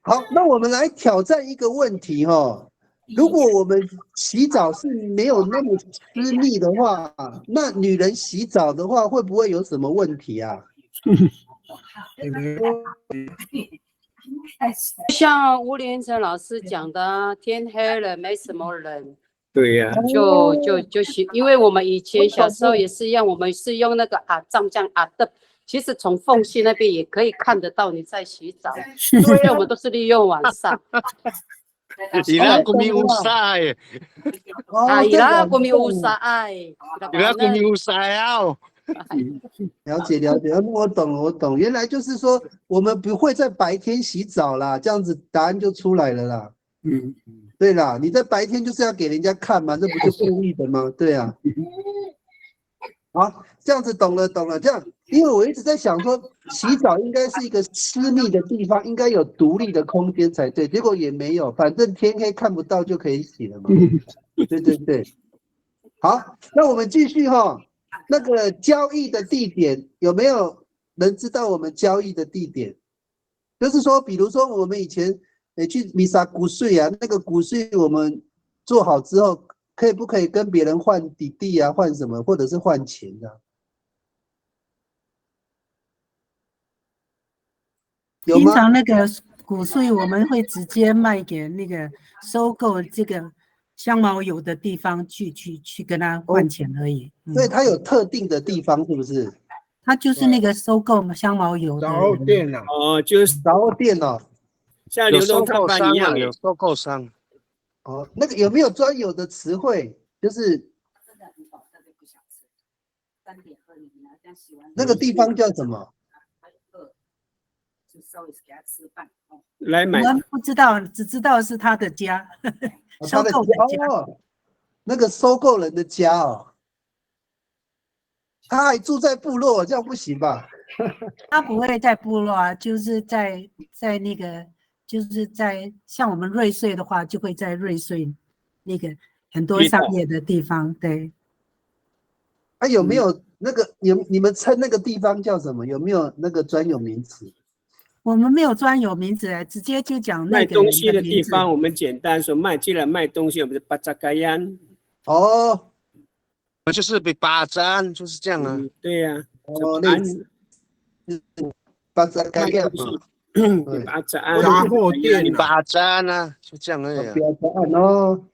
Speaker 2: 好，那我们来挑战一个问题哈。如果我们洗澡是没有那么私密的话，那女人洗澡的话会不会有什么问题啊？
Speaker 7: 像吴连成老师讲的，天黑了没什么人。
Speaker 6: 对呀，
Speaker 7: 就洗，因为我们以前小时候也是一样，我们是用那个藏酱的，其实从缝隙那边也可以看得到你在洗澡，因为我们都是利用晚上。
Speaker 3: 伊拉古米乌塞，
Speaker 7: 伊拉古米乌塞，
Speaker 3: 伊拉古米乌塞啊！
Speaker 2: 了解，我懂，原来就是说我们不会在白天洗澡啦，这样子答案就出来了啦。对啦，你在白天就是要给人家看嘛，这不是故意的吗？对啊。好，这样子懂了。这样，因为我一直在想说，洗澡应该是一个私密的地方，应该有独立的空间才对，结果也没有，反正天黑看不到就可以洗了嘛。对。好，那我们继续哈。那个交易的地点有没有人知道我们交易的地点？就是说，比如说我们以前去米萨股税啊，那个股税我们做好之后，不可以跟别人换底地啊，换什么，或者是换钱啊？有吗？
Speaker 10: 平常那个股税我们会直接卖给那个收购这个香茅油的地方去跟他换钱而已。
Speaker 2: 所以它有特定的地方，是不是？
Speaker 10: 它就是那个收购香茅油的
Speaker 11: 杂货店啊。
Speaker 6: 哦，就是
Speaker 2: 杂货店哦，
Speaker 6: 像流动摊贩一样，
Speaker 3: 有收购商。
Speaker 2: 哦，那个有没有专有的词汇？就是那个地方叫什么？
Speaker 6: 来买。
Speaker 10: 我们不知道，只知道是他的家，收购的家。
Speaker 2: 哦，那个收购人的家哦，他还住在部落，这样不行吧？
Speaker 10: 他不会在部落啊，就是在那个，就是在像我们瑞穗的话，就会在瑞穗那个很多商业的地方。对。
Speaker 2: 啊，有没有那个你们称那个地方叫什么？有没有那个专有名词？
Speaker 10: 我们没有专有名字，直接就讲那个
Speaker 6: 卖东西的地方，我们简单说既然卖东西，我们是巴扎嘎yan。
Speaker 2: 哦，
Speaker 3: 就是被霸占，就是这样啊。
Speaker 6: 对呀。
Speaker 2: 哦，那巴扎嘎yan嘛。
Speaker 6: 巴扎
Speaker 11: 杂货店
Speaker 3: 霸占啊，就这样而已。
Speaker 2: 不要答案哦。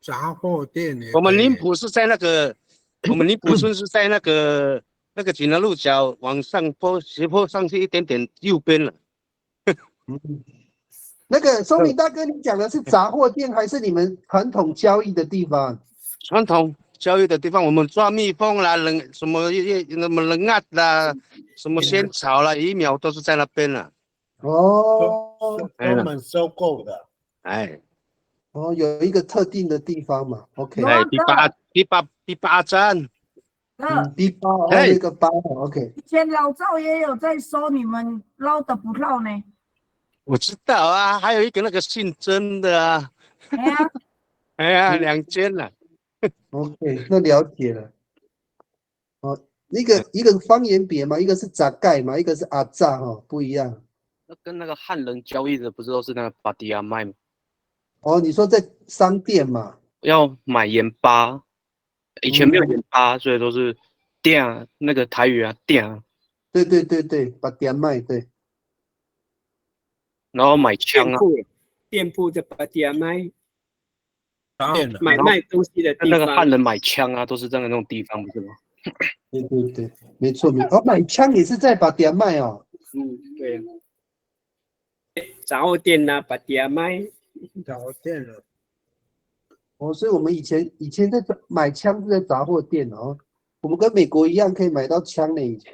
Speaker 11: 杂货店。
Speaker 3: 我们宁浦是在那个，我们宁浦村是在那个锦南路角往上坡斜坡上去一点点右边了。
Speaker 2: 那个松明大哥，你讲的是杂货店还是你们传统交易的地方？
Speaker 3: 传统交易的地方，我们抓蜜蜂啦，什么冷鸭啦，什么仙草啦，鱼苗都是在那边了。
Speaker 2: 哦，
Speaker 11: 专门收购的。
Speaker 3: 哎。
Speaker 2: 哦，有一个特定的地方嘛 ，OK。
Speaker 3: 哎，第八站。
Speaker 2: 第八哦，那个8 ，OK。
Speaker 4: 以前老赵也有在说你们捞的不捞呢。
Speaker 3: 我知道啊，还有一个那个姓曾的啊。
Speaker 4: 哎呀，
Speaker 3: 哎呀，2间了。
Speaker 2: OK， 那了解了。哦，一个方言别嘛，一个是杂盖嘛，一个是阿扎哈，不一样。
Speaker 12: 那跟那个汉人交易的不是都是那个巴迪亚麦吗？
Speaker 2: 哦，你说在商店嘛？
Speaker 12: 要买盐巴，以前没有盐巴，所以都是店那个台语啊店。
Speaker 2: 对，巴迪亚麦对。
Speaker 12: 然后买枪啊，
Speaker 6: 店铺的巴迪亚麦。
Speaker 12: 买
Speaker 6: 卖东西的地方，
Speaker 12: 那个汉人买枪啊，都是这样的那种地方，不是吗？
Speaker 2: 对，没错。哦，买枪也是在巴迪亚麦哦。
Speaker 6: 对。杂货店呐，巴迪亚麦。
Speaker 11: 杂货店了。
Speaker 2: 哦，所以我们以前在买枪是在杂货店哦。我们跟美国一样可以买到枪呢，以前。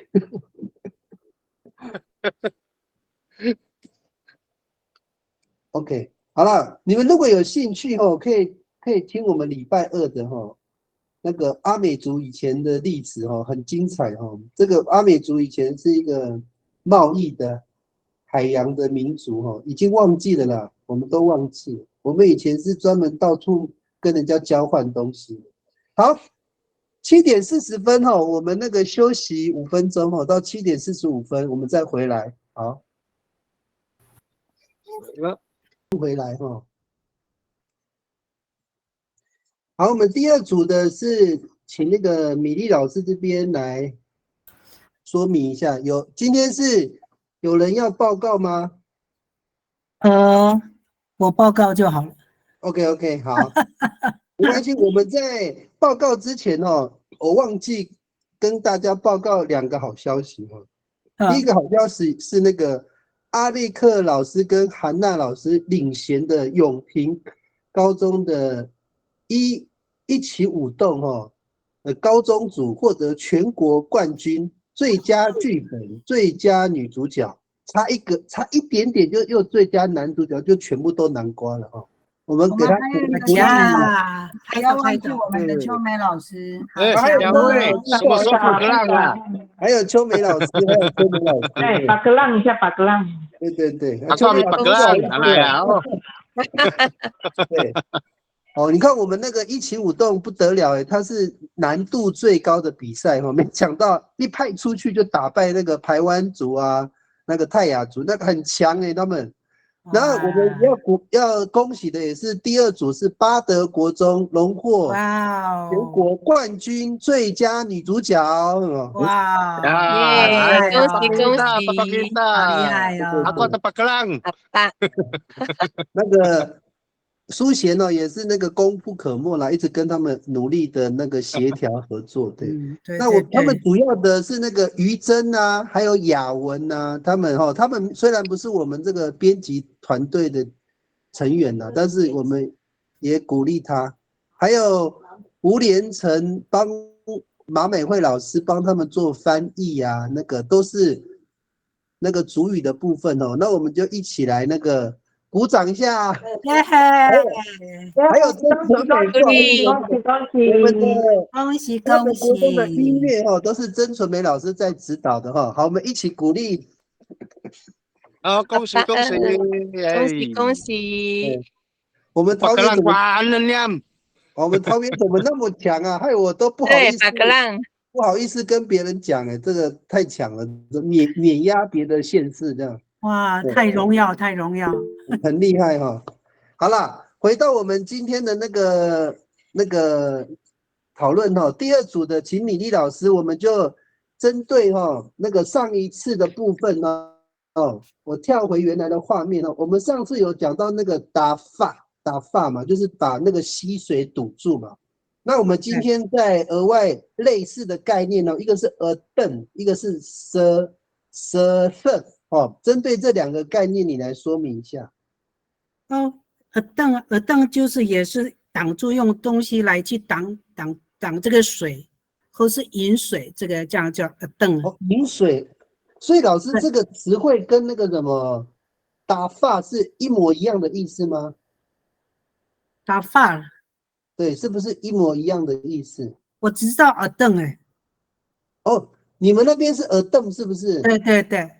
Speaker 2: OK， 好了，你们如果有兴趣哦，可以听我们礼拜2的哈，那个阿美族以前的历史哈，很精彩哈。这个阿美族以前是一个贸易的海洋的民族哈，已经忘记了啦，我们都忘记了。我们以前是专门到处跟人家交换东西。好，7点40分哈，我们那个休息5分钟哈，到7点45分我们再回来。好。回来哈，好，我们第2组的是请那个米粒老师这边来说明一下，今天是有人要报告吗？
Speaker 10: 我报告就好了。
Speaker 2: OK， 好，没关系。我们在报告之前哦，我忘记跟大家报告2个好消息哦。第一个好消息是那个阿列克老师跟韩娜老师领衔的永平高中的一起舞动高中组获得全国冠军，最佳剧本、最佳女主角，差一点点就又最佳男主角，就全部都南瓜了哈。我们给他
Speaker 4: 不要忘记我们的秋梅老师，
Speaker 3: 还有2位，什么时候巴格浪啊？
Speaker 2: 还有秋梅老师，
Speaker 8: 哎，巴格浪一下，巴格浪。
Speaker 2: 对，
Speaker 3: 秋梅巴格浪来啊！
Speaker 2: 对，哦，你看我们那个一起舞动不得了它是难度最高的比赛没想到一派出去就打败那个排湾族啊，那个泰雅族，那个很强他们。然后我们要恭喜的也是第2组是巴德国中荣获全国冠军最佳女主角。
Speaker 5: 哇，
Speaker 3: 耶！
Speaker 5: 恭喜恭喜，
Speaker 3: 好
Speaker 10: 厉害哦！Aku
Speaker 3: ada Pagelang。
Speaker 2: 那个苏贤也是那个功不可没啦，一直跟他们努力的那个协调合作。对，那他们主要的是那个于真啊，还有雅文啊，他们虽然不是我们这个编辑团队的成员啦，但是我们也鼓励他。还有吴连成帮马美惠老师帮他们做翻译啊，那个都是那个族语的部分那我们就一起来那个鼓掌一下。还有真纯美，我们的
Speaker 10: 恭喜
Speaker 2: 恭喜！国中的音乐都是曾纯美老师在指导的好，我们一起鼓励。
Speaker 3: 好，恭喜恭喜，
Speaker 5: 恭喜恭喜！
Speaker 2: 我们桃园怎么？
Speaker 3: 我
Speaker 2: 们桃园怎么那么强啊？害我都不好意思跟别人讲这个太强了，碾压别的县市这样。
Speaker 10: 哇，太荣耀，太荣耀，
Speaker 2: 很厉害好啦，回到我们今天的那个讨论第2组的请米粒老师，我们就针对那个上一次的部分呢我跳回原来的画面我们上次有讲到那个打发嘛，就是把那个溪水堵住嘛。那我们今天再额外类似的概念一个是登，一个是蛇分针对这2个概念你来说明一下。
Speaker 10: 登就是也是挡住，用东西来去挡这个水，或是引水，这个这样叫登。
Speaker 2: 引水，所以老师这个词汇跟那个什么打发是一模一样的意思吗？
Speaker 10: 打发，
Speaker 2: 对，是不是一模一样的意思？
Speaker 10: 我只知道登
Speaker 2: 你们那边是登是不是？
Speaker 10: 对对对。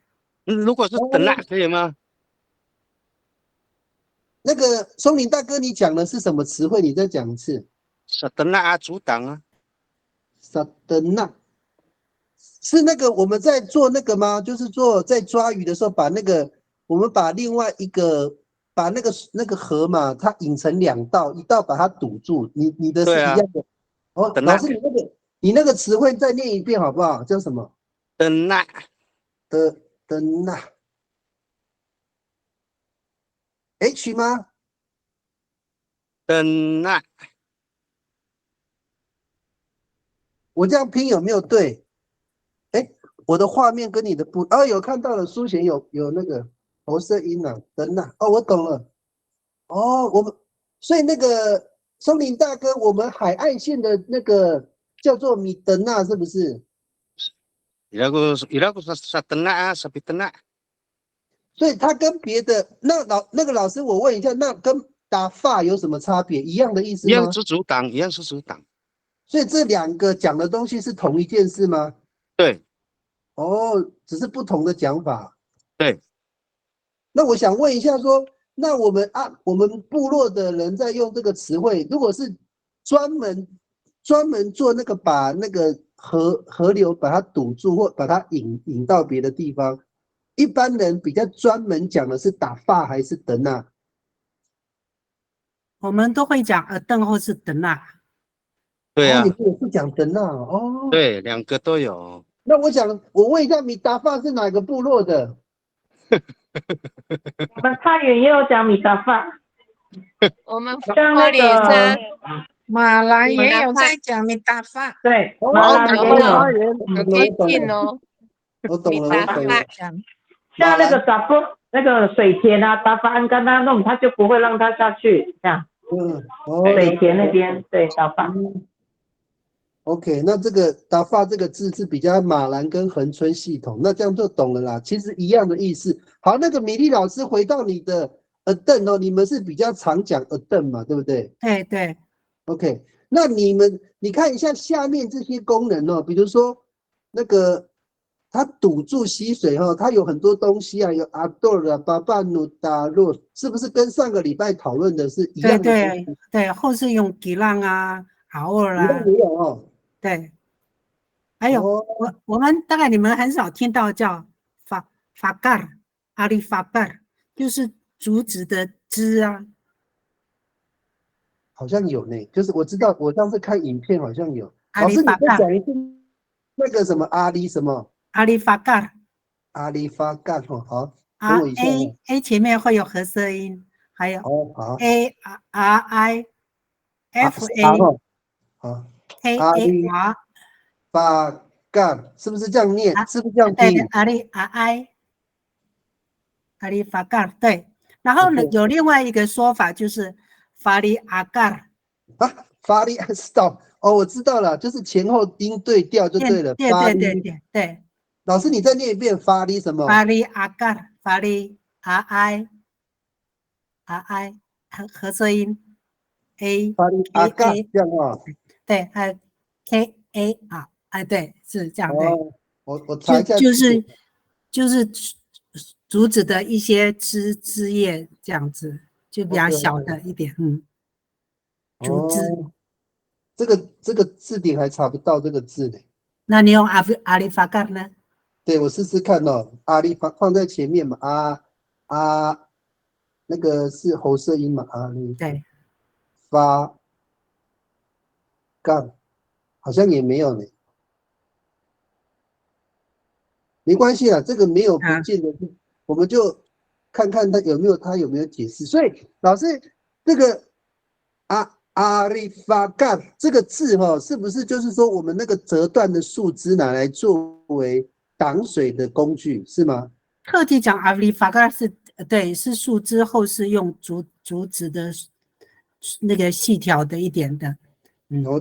Speaker 3: 如果是等那可以吗？
Speaker 2: 那个松林大哥，你讲的是什么词汇？你再讲一次。
Speaker 3: 萨德纳阻挡啊。
Speaker 2: 萨德纳是那个我们在做那个吗？就是在抓鱼的时候，我们把另外一个把那个河嘛，它引成2道，一道把它堵住。你的是一样的。老师，你那个词汇再念一遍好不好？叫什么？
Speaker 3: 等那
Speaker 2: 等那 H 吗？
Speaker 3: 等那，
Speaker 2: 我这样拼有没有对？我的画面跟你的不有看到了，书写有那个投射音啊，等那我懂了。我们所以那个松林大哥，我们海岸线的那个叫做米德纳是不是？
Speaker 3: 伊拉个萨德纳啊，萨比德纳。
Speaker 2: 所以他跟别的那个老师，我问一下，那跟打发有什么差别？一样的意思吗？
Speaker 3: 一样是阻挡，一样是阻挡。
Speaker 2: 所以这2个讲的东西是同一件事吗？
Speaker 3: 对。
Speaker 2: 只是不同的讲法。
Speaker 3: 对。
Speaker 2: 那我想问一下说，那我们部落的人在用这个词汇，如果是专门做那个把那个河流把它堵住，或把它引到别的地方，一般人比较专门讲的是打发还是等啊？
Speaker 10: 我们都会讲登或是等啊。
Speaker 3: 对啊。
Speaker 2: 你也是讲等啊？
Speaker 3: 对，2个都有。
Speaker 2: 那我问一下，米达发是哪个部落的？
Speaker 8: 我们太原也有讲米达发。
Speaker 5: 我们
Speaker 8: 像那个
Speaker 9: 马来也有在讲米达发。
Speaker 8: 对，马来也有。
Speaker 5: 很接近
Speaker 2: 我懂了。
Speaker 8: 像那个达布那个水田啊，达发安跟他弄，他就不会让他下去这样。水田那边对达发。
Speaker 2: OK， 那这个打发这个字是比较马兰跟恒春系统，那这样就懂了啦。其实一样的意思。好，那个米粒老师回到你的登你们是比较常讲登嘛，对不对？
Speaker 10: 对对。
Speaker 2: OK， 那你看一下下面这些功能比如说那个它堵住溪水哈，它有很多东西啊，有阿多尔啊、巴巴努达洛，是不是跟上个礼拜讨论的是一样的？
Speaker 10: 对，或是用吉浪啊、豪尔啊，
Speaker 2: 也有哦。
Speaker 10: 对，还有我们大概你们很少听到叫法盖尔、阿里法盖尔，就是竹子的枝啊。
Speaker 2: 好像有呢，就是我知道，我上次看影片好像有。老师，你再讲一次那个什么阿里什么？
Speaker 10: 阿里法盖尔。
Speaker 2: 阿里法盖尔，好，等我一下。
Speaker 10: A 前面会有合色音，还有 A R I F A
Speaker 2: 好
Speaker 10: K A R
Speaker 2: 法盖尔，是不是这样念？是不是这样拼？
Speaker 10: 对，阿里法盖尔，对。然后呢，有另外一个说法就是法里阿盖尔
Speaker 2: 啊，法里 stop 哦，我知道了，就是前后音对调就对了。
Speaker 10: 对。
Speaker 2: 老师，你再念一遍法里什么？
Speaker 10: 法里阿盖尔，法里 R I 合色音 A
Speaker 2: 法里阿盖这样啊？
Speaker 10: 对，K A R 哎，对，是这样对。
Speaker 2: 我查一下，
Speaker 10: 就是竹子的一些枝叶这样子，就比较小的一点，竹枝。
Speaker 2: 这个字典还查不到这个字呢。
Speaker 10: 那你用阿里法盖呢？
Speaker 2: 对，我试试看哦。阿里放在前面嘛，那个是喉舌音嘛，阿里
Speaker 10: 对，
Speaker 2: 发盖好像也没有呢。没关系啦，这个没有不见得，我们就看看他有没有解释。所以老师，这个阿里法盖这个字是不是就是说我们那个折断的树枝拿来作为挡水的工具是吗？
Speaker 10: 特地讲阿里法盖是树枝后是用竹子的那个细条的一点的，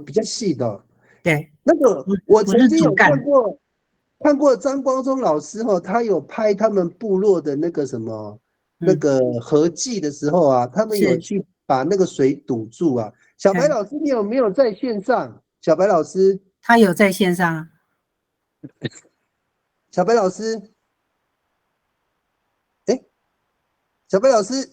Speaker 2: 比较细的。
Speaker 10: 对，
Speaker 2: 那个我曾经有看过张光忠老师他有拍他们部落的那个什么那个合祭的时候啊，他们有去把那个水堵住啊。小白老师，你有没有在线上？小白老师，
Speaker 10: 他有在线上。
Speaker 2: 小白老师，小白老师，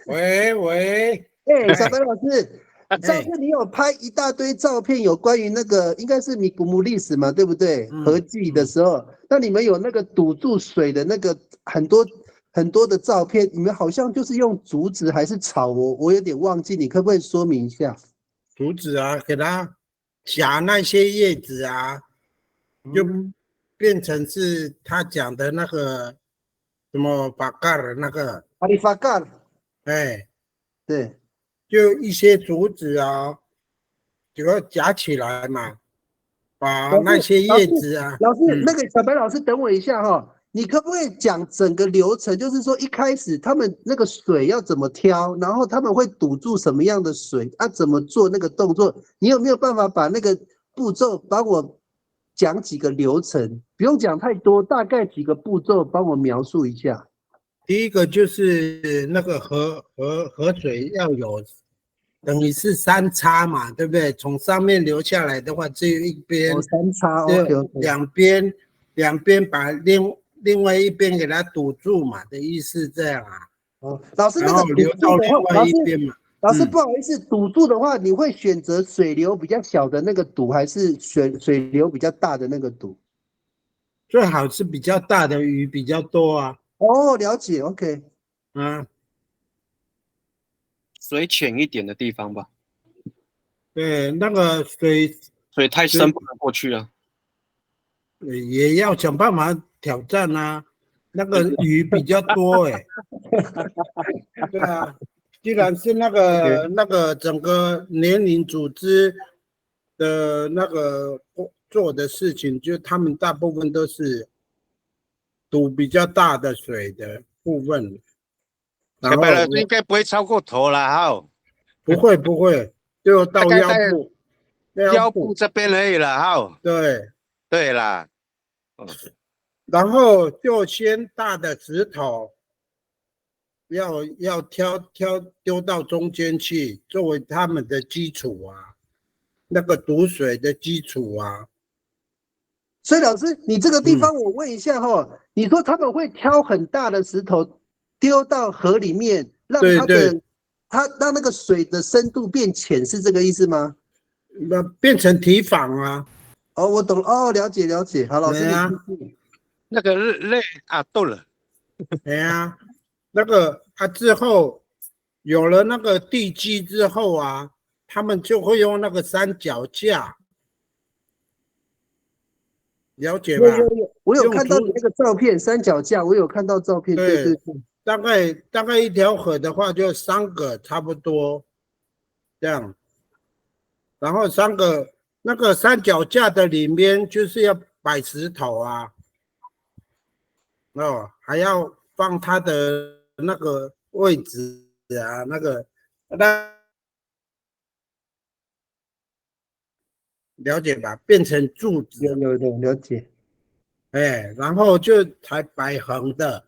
Speaker 11: 喂，
Speaker 2: 小白老师，上次你有拍一大堆照片，有关于那个应该是米古姆历史嘛，对不对？合祭的时候，那你们有那个堵住水的那个很多的照片，你们好像就是用竹子还是草，我有点忘记，你可不可以说明一下？
Speaker 11: 竹子啊，给它夹那些叶子啊，就变成是他讲的那个什么法盖尔那个
Speaker 2: 阿里法盖尔，对，
Speaker 11: 就一些竹子啊，就要夹起来嘛，把那些叶子啊。
Speaker 2: 老师，那个小白老师，等我一下你可不可以讲整个流程？就是说一开始他们那个水要怎么挑，然后他们会堵住什么样的水怎么做那个动作？你有没有办法把那个步骤帮我讲几个流程？不用讲太多，大概几个步骤帮我描述一下。
Speaker 11: 第一个就是那个河水要有，等于是三叉嘛，对不对？从上面流下来的话，只有一边，
Speaker 2: 三叉，
Speaker 11: 两边把另外一边给它堵住嘛的意思，这样啊。
Speaker 2: 老师，那个
Speaker 11: 流到另外一边嘛。
Speaker 2: 老师，不好意思，堵住的话，你会选择水流比较小的那个堵，还是水流比较大的那个堵？
Speaker 11: 最好是比较大的，鱼比较多啊。
Speaker 2: 了解 ，OK。
Speaker 12: 水浅一点的地方吧。
Speaker 11: 对，那个水
Speaker 12: 太深不能过去啊。
Speaker 11: 也要想办法挑战啊，那个鱼比较多对啊，既然是那个整个年龄组织的那个做的事情，就他们大部分都是赌比较大的水的部分。
Speaker 3: 小白老师应该不会超过头了
Speaker 11: 不会，就到
Speaker 3: 腰部这边而已了对啦。
Speaker 11: 然后就先大的石头要挑丢到中间去，作为他们的基础啊，那个堵水的基础啊。
Speaker 2: 所以老师，你这个地方我问一下哈，你说他们会挑很大的石头丢到河里面，让它的让那个水的深度变浅，是这个意思吗？
Speaker 11: 那变成堤防啊。
Speaker 2: 哦，我懂哦，了解了解。好，老师你继续。
Speaker 3: 那个累啊，懂了。
Speaker 11: 对啊，那个之后有了那个地基之后啊，他们就会用那个三脚架，了解吧？
Speaker 2: 有，我有看到你那个照片，三脚架，我有看到照片。对对对。
Speaker 11: 大概一条河的话，就3个差不多这样。然后3个那个三脚架的里面就是要摆石头啊，哦，还要放它的那个位置啊，了解吧？变成柱子。
Speaker 2: 有了解。
Speaker 11: 哎，然后就才摆横的，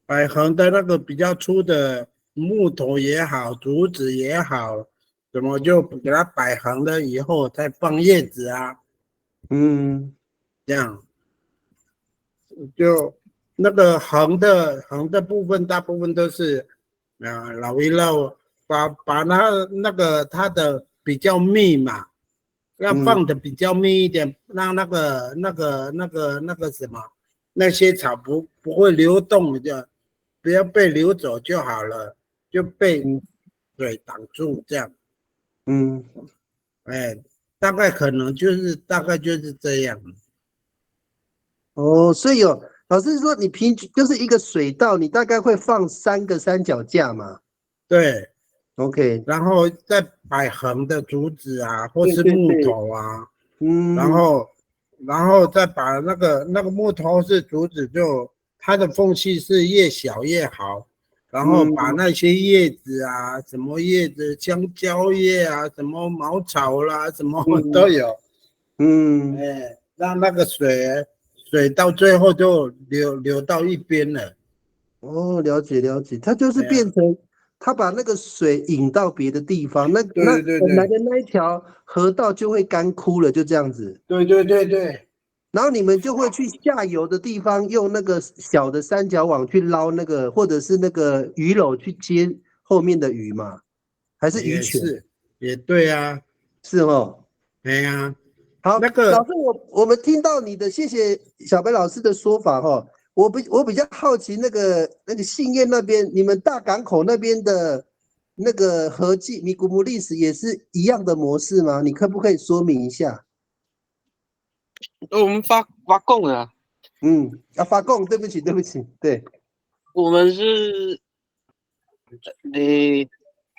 Speaker 11: 摆横的那个比较粗的木头也好，竹子也好，怎么就给它摆横了以后再放叶子啊，这样，就那个横的部分大部分都是，老一漏把那个它的比较密嘛。要放的比较密一点，让那个什么那些草不会流动，就不要被流走就好了，就被水挡住这样。哎，大概就是这样。
Speaker 2: 哦，所以老师说你平均就是一个水道，你大概会放3个三脚架嘛？
Speaker 11: 对。
Speaker 2: OK，
Speaker 11: 然后再摆横的竹子啊，或是木头啊，然后再把那个木头是竹子，就它的缝隙是越小越好，然后把那些叶子啊，什么叶子，香蕉叶啊，什么茅草啦，什么都有，让那个水到最后就流到一边了。
Speaker 2: 哦，了解，它就是变成。他把那个水引到别的地方，那本来的那一条河道就会干枯了，就这样子。
Speaker 11: 对。
Speaker 2: 然后你们就会去下游的地方用那个小的三角网去捞那个，或者是那个鱼篓去接后面的鱼嘛？还是鱼群？
Speaker 11: 也对啊，
Speaker 2: 是哦。
Speaker 11: 对啊。
Speaker 2: 好，老师，我们听到你的，谢谢小白老师的说法哈。我比较好奇那个信燕那边，你们大港口那边的那个合计米古姆历史也是一样的模式吗？你可不可以说明一下？
Speaker 12: 我们发供了。
Speaker 2: 发供，对不起，对。
Speaker 12: 我们是，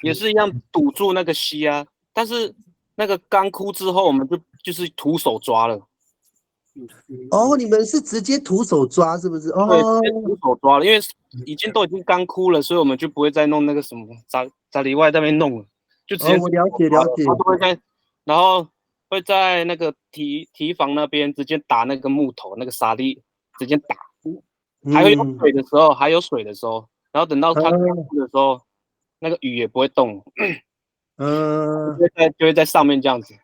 Speaker 12: 也是一样堵住那个溪啊，但是那个干枯之后，我们就是徒手抓了。
Speaker 2: 哦，你们是直接徒手抓是不是？哦，
Speaker 12: 对，直接徒手抓了，因为已经干枯了，所以我们就不会再弄那个什么杂里外那边弄了，就直接。
Speaker 2: 我了解。
Speaker 12: 然后会在那个堤防那边直接打那个木头那个沙粒，直接打。还有水的时候，然后等到它干枯的时候，那个鱼也不会动。就会在上面这样子。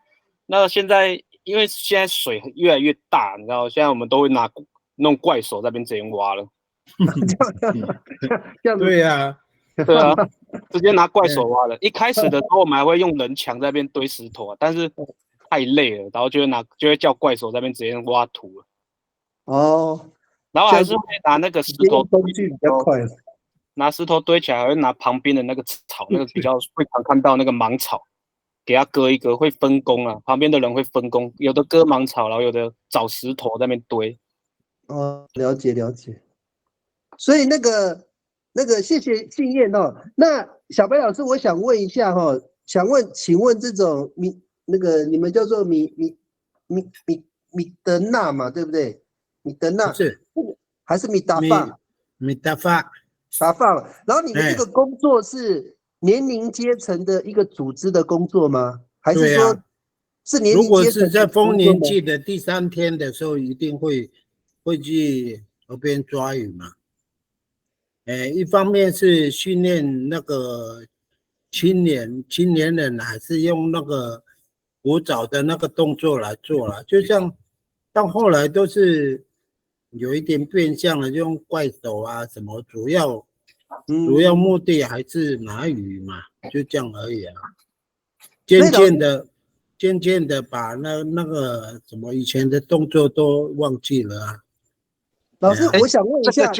Speaker 12: 那现在。因为现在水越来越大，你知道，现在我们都会弄怪手在那边直接挖了。
Speaker 11: 对呀，
Speaker 12: 对啊，直接拿怪手挖了。一开始的时候，我们还会用人墙在那边堆石头，但是太累了，然后就会叫怪手在那边直接挖土了。
Speaker 2: 哦，
Speaker 12: 然后还是会拿那个石头
Speaker 2: 工具比较快，
Speaker 12: 拿石头堆起来，还会拿旁边的那个草，那个比较会常看到那个芒草。给它割一割，会分工啊，旁边的人会分工，有的割芒草，然后有的找石头在那边堆。
Speaker 2: 哦，了解。所以那个，谢谢信燕哦。那小白老师，我想问一下哈，请问这种你们叫做米德纳嘛，对不对？米德纳
Speaker 11: 是
Speaker 2: 还是米达法？
Speaker 11: 米达法。
Speaker 2: 然后你们这个工作是年龄阶层的一个组织的工作吗？还是说是年龄阶层？
Speaker 11: 如果是在丰年祭的第3天的时候，一定会去河边抓鱼嘛。一方面是训练那个青年人，还是用那个古早的那个动作来做了。就像到后来都是有一点变相了，就用怪手啊什么，主要目的还是拿鱼嘛，就这样而已啊。渐渐的把那个什么以前的动作都忘记了啊。
Speaker 2: 老师，我想问一下，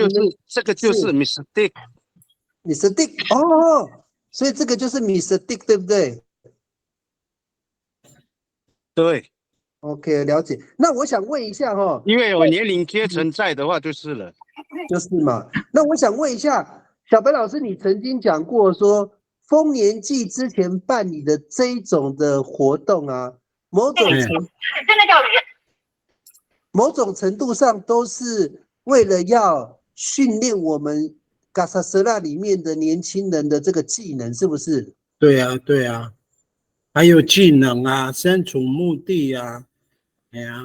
Speaker 3: 这个就是 Mr.
Speaker 2: Dick。Mr. Dick 哦，所以这个就是 Mr. Dick 对不对？
Speaker 3: 对。
Speaker 2: OK， 了解。那我想问一下哈，
Speaker 3: 因为有年龄阶层在的话就是了。
Speaker 2: 就是嘛。那我想问一下，小白老师，你曾经讲过说，丰年祭之前办理的这一种的活动啊，某种程度上都是为了要训练我们嘎萨瑟拉里面的年轻人的这个技能，是不是？
Speaker 11: 对啊，对啊，还有技能啊，身处墓地啊，哎呀。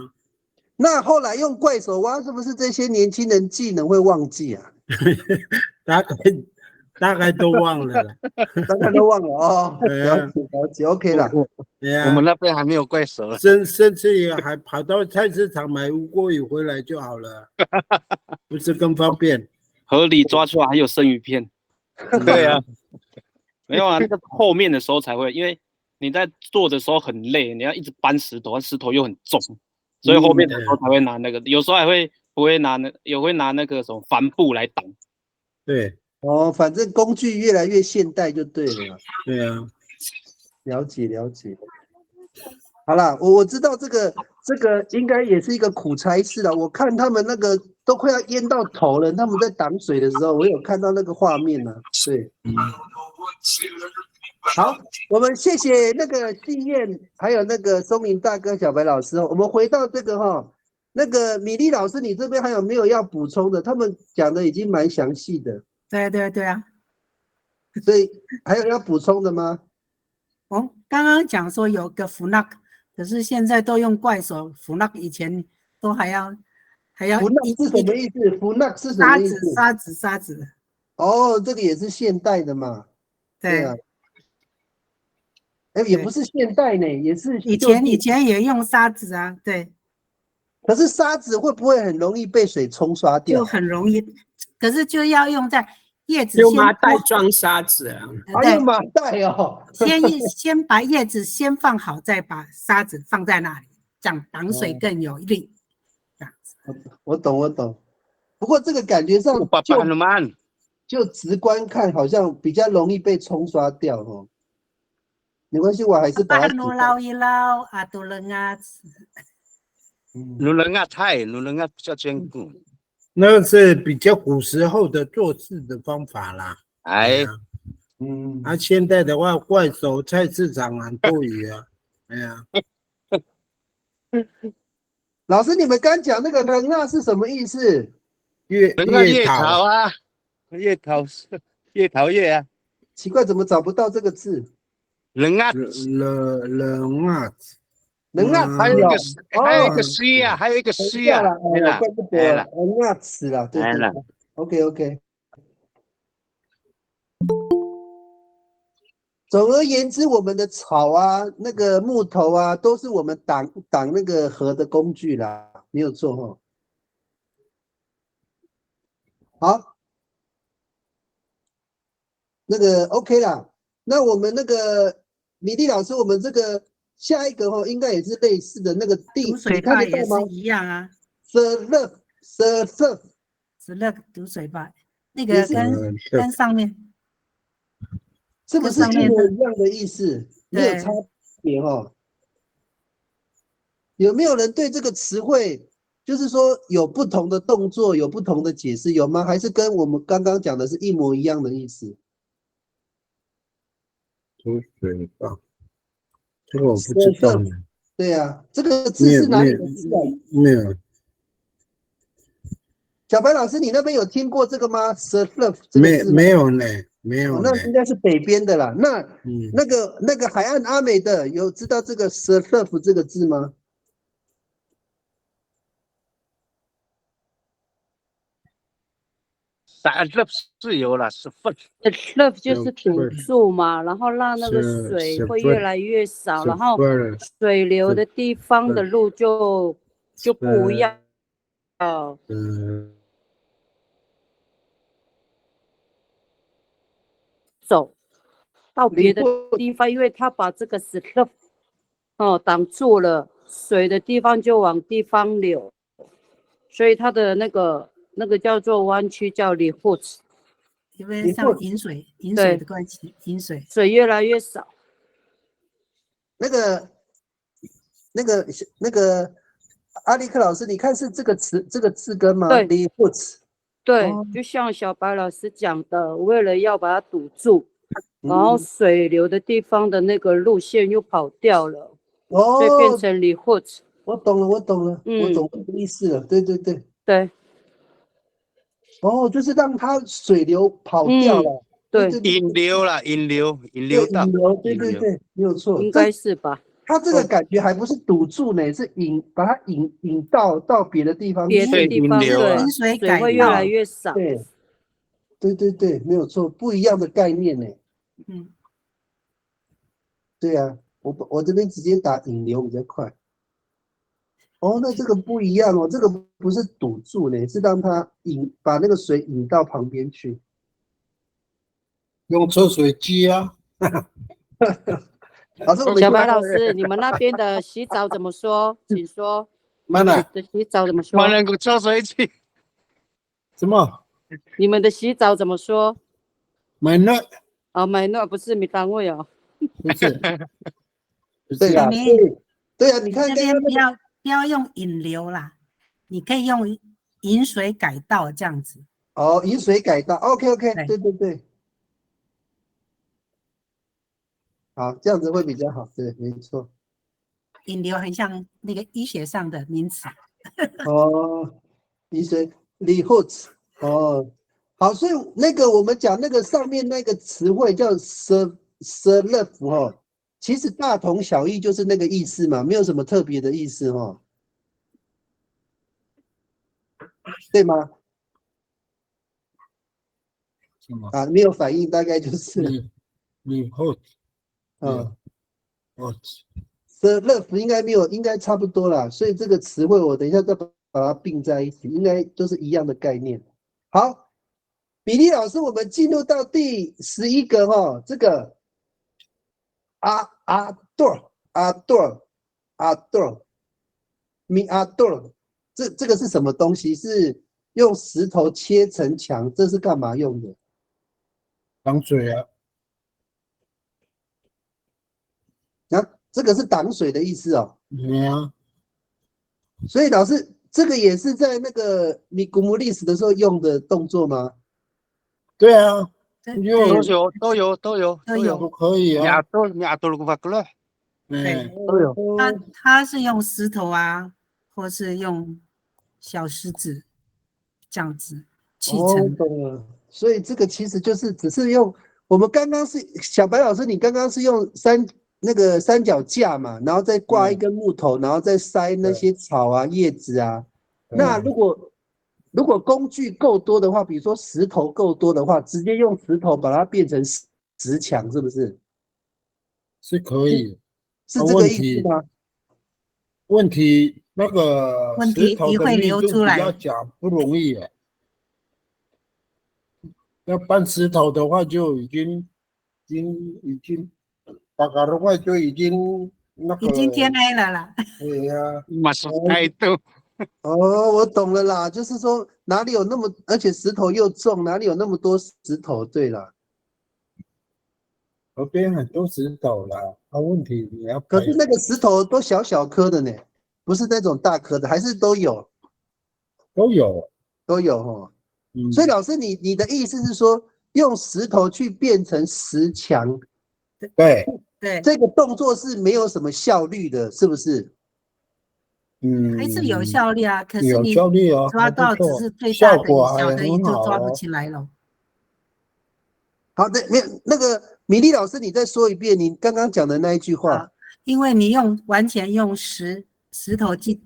Speaker 2: 那后来用怪手蛙，是不是这些年轻人技能会忘记啊？
Speaker 11: 大概都忘了啦，
Speaker 2: 大概都忘了哦。了解 ，OK 啦。
Speaker 3: 我们那边还没有怪手了，
Speaker 11: 甚至也还跑到菜市场买无锅鱼回来就好了，不是更方便？
Speaker 12: 河里抓出来还有生鱼片。
Speaker 3: 对啊，
Speaker 12: 没有啊，那个后面的时候才会，因为你在做的时候很累，你要一直搬石头，石头又很重，所以后面的时候才会拿那个，有时候还会不会拿也会拿那个什么帆布来挡。
Speaker 11: 对。
Speaker 2: 哦，反正工具越来越现代就对了。
Speaker 11: 对啊，
Speaker 2: 了解。好啦，我知道这个应该也是一个苦差事了。我看他们那个都快要淹到头了，他们在挡水的时候，我有看到那个画面呢。对，好，我们谢谢那个信燕，还有那个松林大哥、小白老师。我们回到这个那个米粒老师，你这边还有没有要补充的？他们讲的已经蛮详细的。
Speaker 10: 对啊，
Speaker 2: 所以还有要补充的吗？
Speaker 10: 刚刚讲说有个福纳，可是现在都用怪手，福纳以前都还要。
Speaker 2: 福纳是什么意思？福纳是什么意思？
Speaker 10: 沙子。
Speaker 2: 哦，这个也是现代的嘛。对啊。也不是现代呢，也是
Speaker 10: 以前也用沙子啊，对。
Speaker 2: 可是沙子会不会很容易被水冲刷掉？
Speaker 10: 就很容易，可是就要用在叶子
Speaker 6: 用麻袋装沙子啊。
Speaker 2: 用麻袋哦。
Speaker 10: 先把叶子先放好，再把沙子放在那里，这样挡水更有力。这样子。
Speaker 2: 我懂。不过这个感觉上就直观看，好像比较容易被冲刷掉哦。没关系，我还是把它
Speaker 10: 捞一捞啊，都能啊。
Speaker 3: 能啊太，能啊比较坚固。
Speaker 11: 那是比较古时候的做事的方法啦。现在的话，怪手菜市场很多鱼啊。哎呀，
Speaker 2: 老师，你们刚讲那个能啊是什么意思？
Speaker 3: 叶桃啊，叶桃叶啊。
Speaker 2: 奇怪，怎么找不到这个字？
Speaker 3: 能啊。
Speaker 2: 能啊，
Speaker 3: 还有一个 C 啊，还有一个 C 啊，
Speaker 2: 怪不得了，能啊词了，对。OK。总而言之，我们的草啊，那个木头啊，都是我们挡那个河的工具啦，没有错哈。好，那个 OK 啦。那我们那个米粒老师，我们这个。下一个应该也是类似的那个
Speaker 10: 毒水坝也是一样啊。
Speaker 2: Slurp
Speaker 10: 毒水坝，那个跟上面
Speaker 2: 是不是一模一样的意思？没有差别有没有人对这个词汇，就是说有不同的动作，有不同的解释，有吗？还是跟我们刚刚讲的是一模一样的意思？
Speaker 11: 毒水坝。这个我不知道呢。
Speaker 2: 对啊，这个字是哪里的字啊？
Speaker 11: 没有。
Speaker 2: 小白老师，你那边有听过这个吗 ？Surf
Speaker 11: 没有呢，没有。
Speaker 2: 那应该是北边的啦。那个海岸阿美的有知道这个 surf 这个字吗？
Speaker 3: 是有了，是粪。
Speaker 7: Surf 就是堵住嘛，然后让那个水会越来越少，然后水流的地方的路就就不要走到别的地方，因为他把这个石头挡住了，水的地方就往地方流，所以它的那个叫做弯曲叫里户子，
Speaker 10: 因为像饮水的关系，饮水
Speaker 7: 水越来越少。
Speaker 2: 那个阿力克老师，你看是这个字根吗？
Speaker 7: 对，
Speaker 2: 里户子。
Speaker 7: 对，就像小白老师讲的，为了要把它堵住，然后水流的地方的那个路线又跑掉了，所以变成里户子。
Speaker 2: 我懂了，我懂这个意思了。对。
Speaker 7: 对。
Speaker 2: 就是让它水流跑掉了。
Speaker 7: 对，
Speaker 3: 引流道。
Speaker 2: 对，没有错。
Speaker 7: 应该是吧？
Speaker 2: 它这个感觉还不是堵住呢，是把它引到别的地方去。
Speaker 7: 别的地方
Speaker 2: 引
Speaker 10: 水
Speaker 7: 水会越来越少。
Speaker 2: 对，没有错，不一样的概念呢。对啊，我这边直接打引流比较快。那这个不一样哦，这个不是堵住呢，是让它把那个水引到旁边去。
Speaker 11: 用抽水机啊。
Speaker 7: 小白老师，你们那边的洗澡怎么说？请说。的洗澡怎么说？
Speaker 3: 那个抽水机。
Speaker 11: 什么？
Speaker 7: 你们的洗澡怎么说？
Speaker 11: 买那。
Speaker 7: 买那不是米单位哦。
Speaker 11: 不是。
Speaker 2: 对啊，你看
Speaker 10: 这边不要用引流啦，你可以用引水改道这样子。
Speaker 2: 引水改道 ，OK， 对。好，这样子会比较好，对，没错。
Speaker 10: 引流很像那个医学上的名词。
Speaker 2: 引水里户子。好，所以我们讲那个上面那个词汇叫 serve 其实大同小异，就是那个意思嘛，没有什么特别的意思对吗？没有反应，大概就是
Speaker 11: 里户子。
Speaker 2: serve 应该差不多啦，所以这个词汇我等一下再把它并在一起，应该都是一样的概念。好，比利老师，我们进入到第11个这个阿多这个是什么东西？是用石头切成墙，这是干嘛用的？
Speaker 11: 挡水啊。
Speaker 2: 这个是挡水的意思哦。
Speaker 11: 对啊。
Speaker 2: 所以老师，这个也是在那个你古姆历史的时候用的动作吗？
Speaker 11: 对啊，
Speaker 3: 都有，
Speaker 11: 都可以啊。
Speaker 3: 都有。
Speaker 10: 它是用石头啊，或是用小石子这样子砌成。
Speaker 2: 懂了。所以这个其实就是只是用我们刚刚是小白老师，你刚刚是用三脚架嘛，然后再挂一根木头，然后再塞那些草啊、叶子啊。那如果工具够多的话，比如说石头够多的话，直接用石头把它变成石墙，是不是？
Speaker 11: 是可以。
Speaker 2: 是这个意思吗？
Speaker 11: 问题那个石头的密度比较小，不容易耶。要搬石头的话，就已经大概的话就已经
Speaker 10: 天黑了啦。
Speaker 2: 对呀，
Speaker 3: 马上态度。
Speaker 2: 我懂了啦，就是说哪里有而且石头又重，哪里有那么多石头？对啦，
Speaker 11: 河边很多石头啦，问题你要。
Speaker 2: 可是那个石头都小小颗的呢，不是那种大颗的，还是都有？
Speaker 11: 都有
Speaker 2: 所以老师，你的意思是说，用石头去变成石墙？
Speaker 11: 对，
Speaker 2: 这个动作是没有什么效率的，是不是？
Speaker 10: 还是有效率啊，可是
Speaker 11: 有
Speaker 10: 你
Speaker 11: 效率哦，
Speaker 10: 抓到只是最大的，小的你就抓不起来了。
Speaker 2: 好的，没有那个米莉老师，你再说一遍你刚刚讲的那一句话。
Speaker 10: 因为你完全用石头去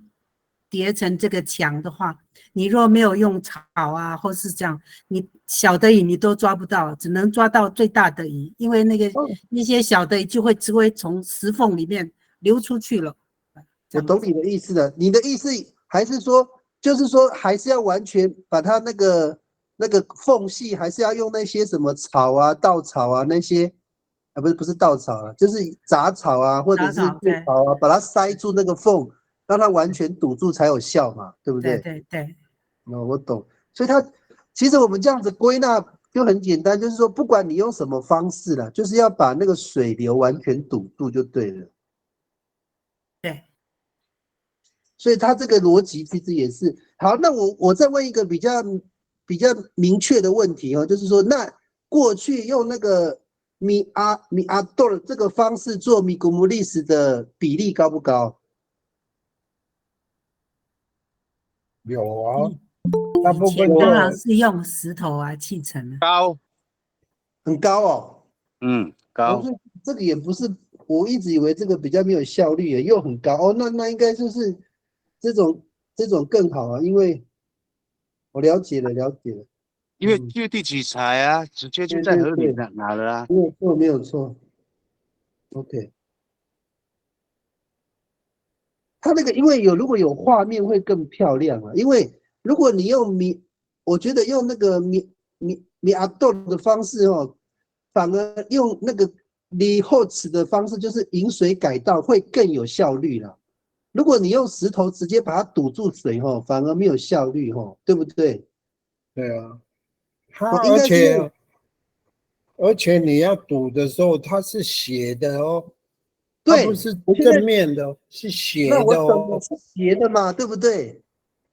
Speaker 10: 叠成这个墙的话，你若没有用草啊，或是这样，你小的鱼你都抓不到，只能抓到最大的鱼，因为那些小的鱼只会从石缝里面流出去了。
Speaker 2: 我懂你的意思了，你的意思还是说就是说还是要完全把它那个缝隙还是要用那些什么草啊、稻草啊那些啊不是稻草啊，就是杂草啊或者是cây草啊，把它塞住那个缝，让它完全堵住才有效嘛，对不对？
Speaker 10: 对。
Speaker 2: 我懂，所以其实我们这样子归纳就很简单，就是说不管你用什么方式啦，就是要把那个水流完全堵住就对了。
Speaker 10: 对，
Speaker 2: 所以它这个逻辑其实也是好。那我再问一个比较明确的问题哦，就是说，那过去用那个米阿多这个方式做米古姆利斯的比例高不高？
Speaker 11: 有啊，大部分
Speaker 10: 当然是用石头啊砌成的，
Speaker 3: 高，
Speaker 2: 很高哦。
Speaker 3: 高。
Speaker 2: 这个也不是，我一直以为这个比较没有效率耶，又很高哦。那应该就是这种更好啊，因为我了解了。
Speaker 3: 因为就地取材啊，直接就在河里拿了啊。
Speaker 2: 没有错。OK， 它那个因为如果有画面会更漂亮啊，因为如果你用我觉得用那个米阿豆的方式哦，反而用那个里后池的方式，就是引水改道会更有效率了。如果你用石头直接把它堵住水哦，反而没有效率哦，对不对？
Speaker 11: 对啊，而且你要堵的时候，它是斜的哦，它不是正面的，是斜的哦。
Speaker 2: 那我懂了，是斜的嘛，对不对？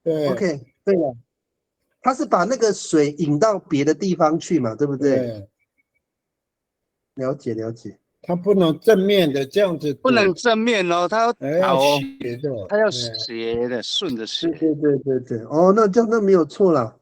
Speaker 11: 对
Speaker 2: ，OK， 对了，它是把那个水引到别的地方去嘛，对不对？
Speaker 11: 对，
Speaker 2: 了解。
Speaker 11: 它不能正面的这样子堵，
Speaker 3: 不能正面哦，它
Speaker 11: 要斜的，
Speaker 3: 它要斜的，顺着斜。
Speaker 2: 对，哦，那没有错啦。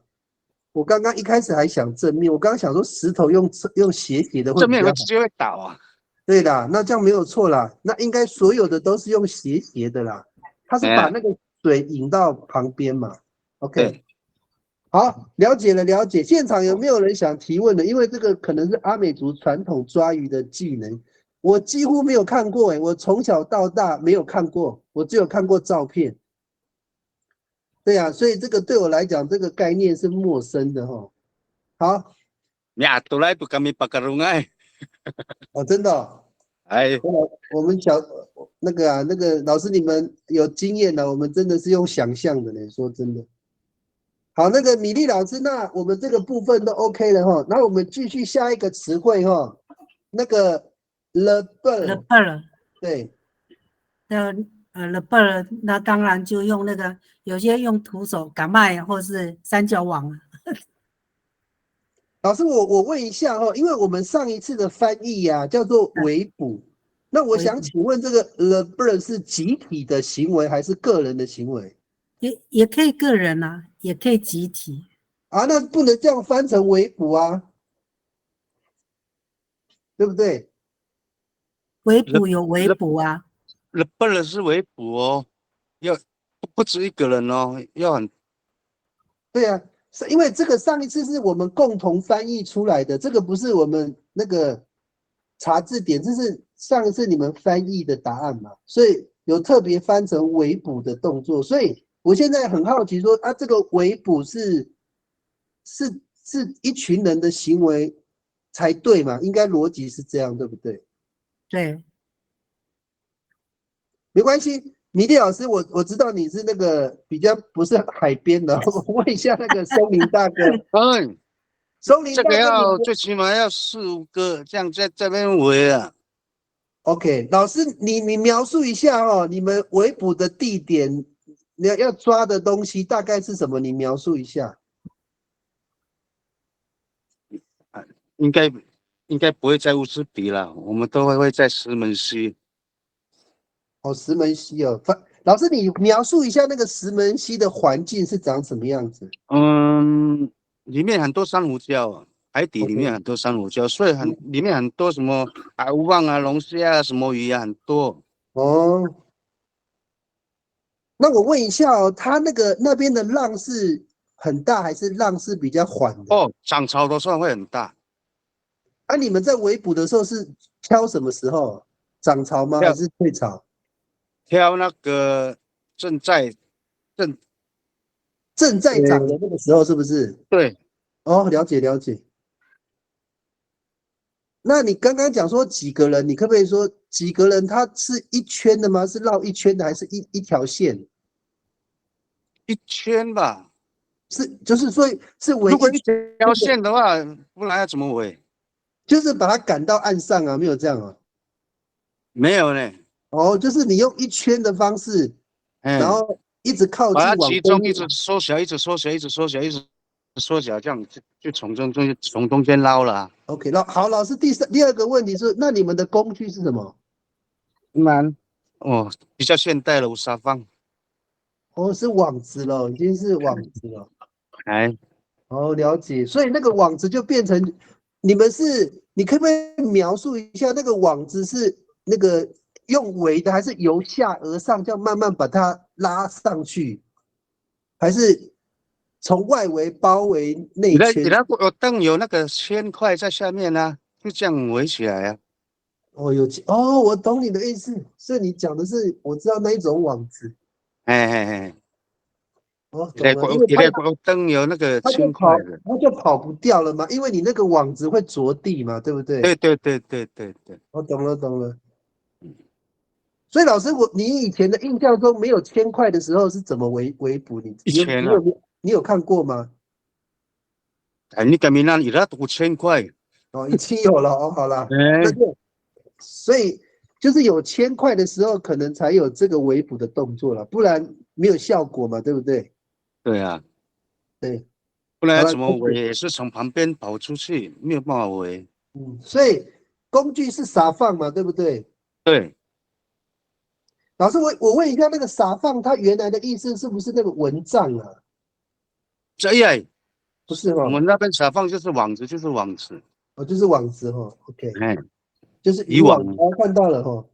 Speaker 2: 我刚刚一开始还想正面，我刚刚想说石头用斜的会
Speaker 3: 正
Speaker 2: 比较好，
Speaker 3: 面直接会倒啊。
Speaker 2: 对啦，那这样没有错啦。那应该所有的都是用斜的啦，它是把那个水引到旁边嘛。OK， 好，了解。现场有没有人想提问的？因为这个可能是阿美族传统抓鱼的技能，我几乎没有看过我从小到大没有看过，我只有看过照片。对啊，所以这个对我来讲，这个概念是陌生的哈。好，
Speaker 3: 呀，都来不kami pakarungai。
Speaker 2: 哦，真的哦。
Speaker 3: 哎，
Speaker 2: 我们那个老师，你们有经验的，我们真的是用想象的呢。说真的，好，那个米粒老师，那我们这个部分都 OK 了哈。然后我们继续下一个词汇哈，那个 the bird， 对
Speaker 10: ，the bird， 那当然就用那个有些用徒手赶麦或是三角网。
Speaker 2: 老师，我问一下哈，因为我们上一次的翻译啊叫做围捕，那我想请问这个 the bird 是集体的行为还是个人的行为？
Speaker 10: 也可以个人啊，也可以集体
Speaker 2: 啊，那不能这样翻成围捕啊，对不对？
Speaker 10: 围捕有围捕啊
Speaker 3: ，the bird 是围捕哦，要不止一个人哦，要很。
Speaker 2: 对啊。是因为这个上一次是我们共同翻译出来的，这个不是我们那个查字典，这是上一次你们翻译的答案嘛，所以有特别翻成围捕的动作，所以我现在很好奇说啊，这个围捕是一群人的行为才对嘛？应该逻辑是这样，对不对？
Speaker 10: 对，
Speaker 2: 没关系。米粒老师，我知道你是那个比较不是海边的，我问一下那个松林大哥。松林大哥，
Speaker 3: 这个要最起码要4、5个这样在这边围啊。
Speaker 2: OK， 老师，你描述一下哦，你们围捕的地点，你要抓的东西大概是什么？你描述一下。
Speaker 3: 应该不会在乌兹比了，我们都会在石门溪。
Speaker 2: 哦，石门溪哦，老师，你描述一下那个石门溪的环境是长什么样子？
Speaker 3: 里面很多珊瑚礁啊，海底里面很多珊瑚礁，所以里面很多什么海乌蚌啊、龙虾啊、什么鱼啊，很多。
Speaker 2: 哦，那我问一下哦，它那边的浪是很大，还是浪是比较缓的？
Speaker 3: 哦，涨潮的时候会很大。
Speaker 2: 啊，你们在围捕的时候是挑什么时候？涨潮吗？还是退潮？
Speaker 3: 挑那个正在
Speaker 2: 正在长的那个时候，是不是？
Speaker 3: 对。
Speaker 2: 哦，了解了解。那你刚刚讲说几个人，你可不可以说几个人？他是一圈的吗？是绕一圈的，还是一条线？
Speaker 3: 一圈吧。
Speaker 2: 是，就是说是围
Speaker 3: 如果一
Speaker 2: 圈
Speaker 3: 条线的话，不然要怎么围？
Speaker 2: 就是把它赶到岸上啊，没有这样啊？
Speaker 3: 没有呢。
Speaker 2: 哦，就是你用一圈的方式，然后一直靠近
Speaker 3: 把它
Speaker 2: 往
Speaker 3: 集中，一直缩小，一直缩小，一直缩小，一直缩小，这样就从中间捞了啊。
Speaker 2: OK， 好，老师，第二个问题是，那你们的工具是什么？
Speaker 3: 比较现代了，有沙放。
Speaker 2: 哦，是网子了，已经是网子了。
Speaker 3: 哎，
Speaker 2: 哦，了解。所以那个网子就变成，你可不可以描述一下那个网子是那个用围的，还是由下而上，这样慢慢把它拉上去，还是从外围包围内圈？
Speaker 3: 你那有灯有那个铅块在下面啊，就这样围起来啊。
Speaker 2: 哦，我懂你的意思，所以你讲的是我知道那一种网子。哦，懂了，因为
Speaker 3: 灯有那个铅块的，
Speaker 2: 它就跑不掉了嘛，因为你那个网子会着地嘛，对不对？
Speaker 3: 对。
Speaker 2: 我懂了。所以老师，你以前的印象中没有铅块的时候是怎么围捕？你有看过吗？
Speaker 3: 你敢明那有那5千块？
Speaker 2: 哦，已经有了哦，好了，那就所以就是有铅块的时候，可能才有这个围捕的动作了，不然没有效果嘛，对不对？
Speaker 3: 对啊，
Speaker 2: 对，
Speaker 3: 不然怎么围？也是从旁边跑出去，没有办法围。
Speaker 2: 所以工具是撒放嘛，对不对？
Speaker 3: 对。
Speaker 2: 老师，我问一下，那个撒放它原来的意思是不是那个蚊帐啊？不是
Speaker 3: 我们那边撒放就是网子，就是网子。
Speaker 2: 哦，就是网子哈。OK， 就是
Speaker 3: 渔网。
Speaker 2: 看到了哈。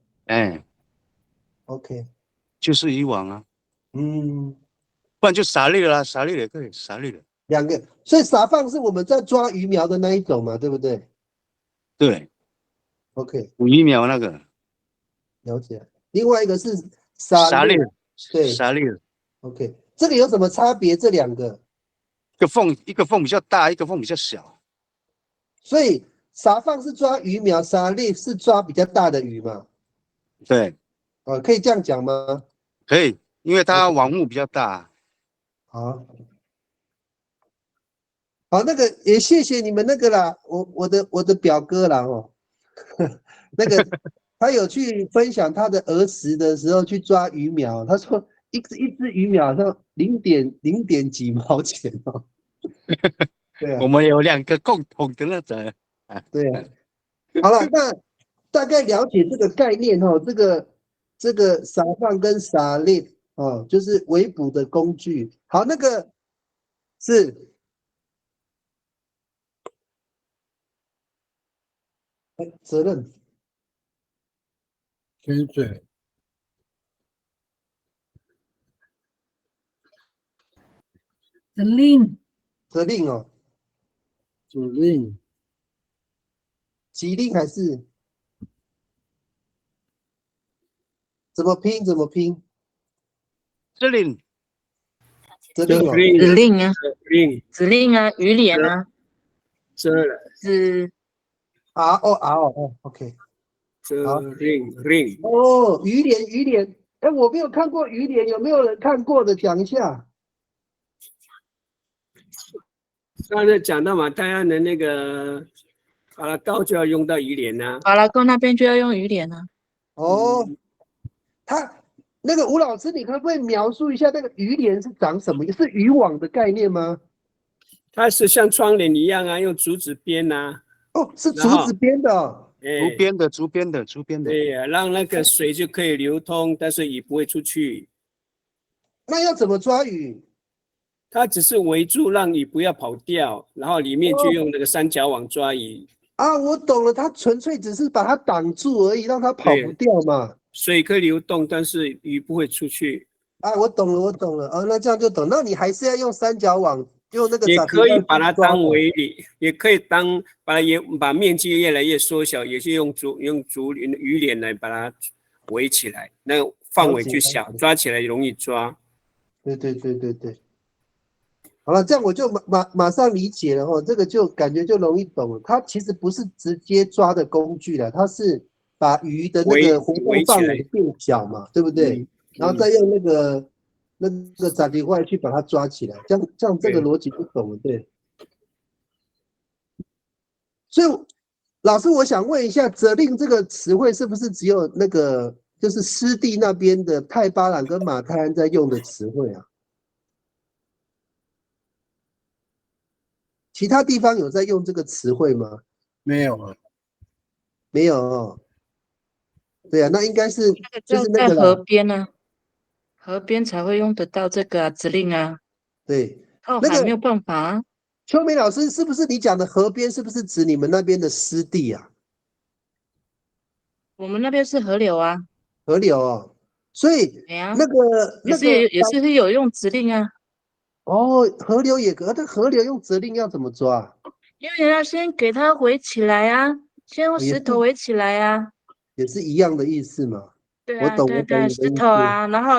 Speaker 2: OK，
Speaker 3: 就是渔网啊。
Speaker 2: 不
Speaker 3: 然就撒猎啦，撒猎也可以，撒猎的。
Speaker 2: 2个，所以撒放是我们在抓鱼苗的那一种嘛，对不对？
Speaker 3: 对。
Speaker 2: OK，
Speaker 3: 捕鱼苗那个。
Speaker 2: 了解。另外一个是
Speaker 3: 撒猎，
Speaker 2: 对，
Speaker 3: 撒猎。
Speaker 2: OK， 这个有什么差别？这2个？
Speaker 3: 一个缝比较大，一个缝比较小。
Speaker 2: 所以撒放是抓鱼苗，撒猎是抓比较大的鱼嘛？
Speaker 3: 对。
Speaker 2: 可以这样讲吗？
Speaker 3: 可以，因为它网目比较大。
Speaker 2: 好，那个也谢谢你们那个啦，我的表哥啦那个他有去分享他的儿时的时候去抓鱼苗，他说一只鱼苗上0.几毛钱哦。对啊，
Speaker 3: 我们有2个共同的那种。
Speaker 2: 对啊，好了，那大概了解这个概念哦，这个撒放跟撒猎哦，就是围捕的工具。好，那个是责任
Speaker 11: 潜水
Speaker 2: 责令哦，吉令还是怎么拼？
Speaker 3: 指令
Speaker 2: 哦，
Speaker 9: 指令啊，鱼脸啊，OK，
Speaker 6: 令
Speaker 2: 哦，鱼脸，哎，我没有看过鱼脸，有没有人看过的？讲一下。
Speaker 6: 刚才讲到嘛，泰安的那个法拉高就要用到鱼脸呐，
Speaker 9: 法拉高那边就要用鱼脸啊。
Speaker 2: 哦，他那个吴老师，你可不可以描述一下那个鱼帘是长什么？是渔网的概念吗？
Speaker 6: 它是像窗帘一样啊，用竹子编呐。
Speaker 2: 哦，是竹子编的哦。
Speaker 3: 竹编的。
Speaker 6: 对呀，让那个水就可以流通，但是鱼不会出去。
Speaker 2: 那要怎么抓鱼？
Speaker 6: 它只是围住，让鱼不要跑掉，然后里面就用那个三角网抓鱼。
Speaker 2: 啊，我懂了，它纯粹只是把它挡住而已，让它跑不掉嘛。
Speaker 6: 水可以流动，但是鱼不会出去。
Speaker 2: 啊，我懂了。哦，那这样就懂。那你还是要用三角网，用那个
Speaker 6: 也可以把它当围篱，也可以把面积越来越缩小，也是用鱼帘来把它围起来，那范围就小，抓起来容易抓。
Speaker 2: 对对对对对。好了，这样我就马上理解了哦，这个就感觉就容易懂了。它其实不是直接抓的工具了，它是把鱼的那个活动范围变小嘛，对不对？然后再用那个炸皮块去把它抓起来，这样这个逻辑就懂了，对。所以老师，我想问一下，责令这个词汇是不是只有那个就是湿地那边的泰巴朗跟马泰安在用的词汇啊？其他地方有在用这个词汇吗？
Speaker 11: 没有啊，
Speaker 2: 没有哦。对啊，那应该是就是那个
Speaker 13: 在河边呢，河边才会用得到这个指令啊。
Speaker 2: 对，
Speaker 13: 靠
Speaker 2: 那个
Speaker 13: 海没有办法啊。
Speaker 2: 秋梅老师，是不是你讲的河边，是不是指你们那边的湿地啊？
Speaker 13: 我们那边是河流啊。
Speaker 2: 河流哦，所以
Speaker 13: 对呀，
Speaker 2: 那个
Speaker 13: 也是有用指令啊。
Speaker 2: 哦，河流也可，但河流用指令要怎么抓？
Speaker 13: 因为你要先给它围起来啊，先用石头围起来啊。
Speaker 2: 也是一样的意思嘛。
Speaker 13: 对啊，
Speaker 2: 我懂
Speaker 13: 对对，石
Speaker 2: 你的意思。
Speaker 13: 头啊，然后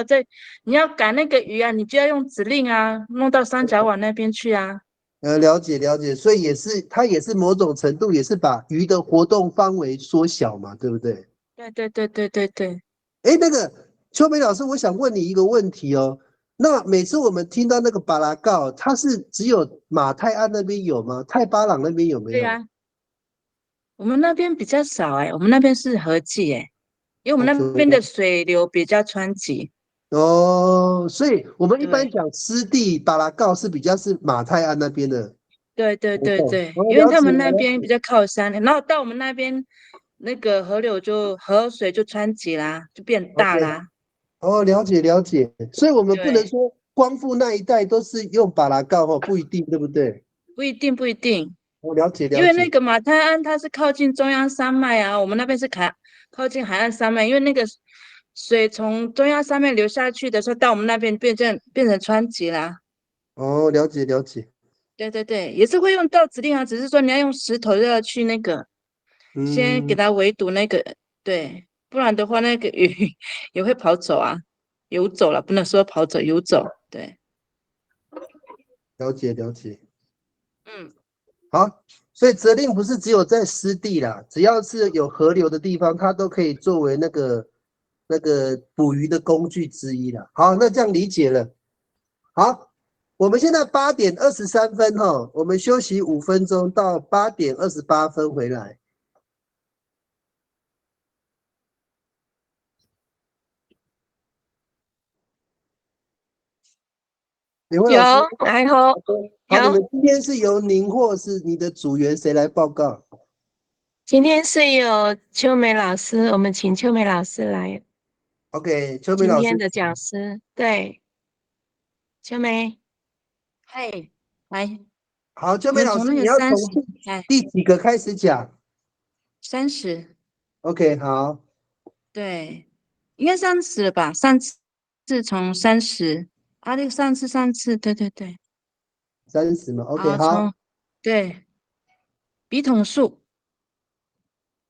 Speaker 13: 你要赶那个鱼啊，你就要用指令啊，弄到三角碗那边去啊。
Speaker 2: 了解了解，所以它也是某种程度也是把鱼的活动范围缩小嘛，对不对？
Speaker 13: 对对对对对对。
Speaker 2: 哎，那个秋梅老师，我想问你一个问题哦。那每次我们听到那个巴拉告，它是只有马泰安那边有吗？泰巴朗那边有没有？
Speaker 13: 对啊，我们那边比较少我们那边是河记因为我们那边的水流比较湍急。
Speaker 2: 哦，所以我们一般讲湿地巴拉告是比较是马泰安那边的。
Speaker 13: 对对对对，因为他们那边比较靠山，然后到我们那边那个河水就湍急啦，就变大啦。
Speaker 2: 哦，了解了解，所以我们不能说光复那一带都是用巴拉告不一定，对不对？
Speaker 13: 不一定不一定。
Speaker 2: 我了解了解。
Speaker 13: 因为那个马泰安它是靠近中央山脉啊，我们那边是靠近海岸山脉，因为那个水从中央山脉流下去的时候，到我们那边变成湍急啦。
Speaker 2: 哦，了解了解。
Speaker 13: 对对对，也是会用到指令啊，只是说你要用石头要去那个，先给它围堵那个，对，不然的话那个鱼也会跑走啊，游走了，不能说跑走，游走，对。
Speaker 2: 了解了解。好，所以责令不是只有在湿地啦，只要是有河流的地方，它都可以作为那个捕鱼的工具之一啦。好，那这样理解了。好，我们现在8点23分哈，我们休息5分钟到8点28分回来。
Speaker 5: 有，还好。
Speaker 2: 好，你们今天是由您或是你的组员谁来报告？
Speaker 5: 今天是有秋梅老师，我们请秋梅老师来。
Speaker 2: OK， 秋梅老师。
Speaker 5: 今天的讲师，对，秋梅，
Speaker 13: 嗨，来。
Speaker 2: 好，秋梅老师，你要从第几个开始讲
Speaker 13: ？30。
Speaker 2: OK， 好。
Speaker 13: 对，应该30了吧？上次是从30。啊，那个上次，对对对
Speaker 2: ，30嘛 ，OK， 好，
Speaker 13: 对，笔筒树，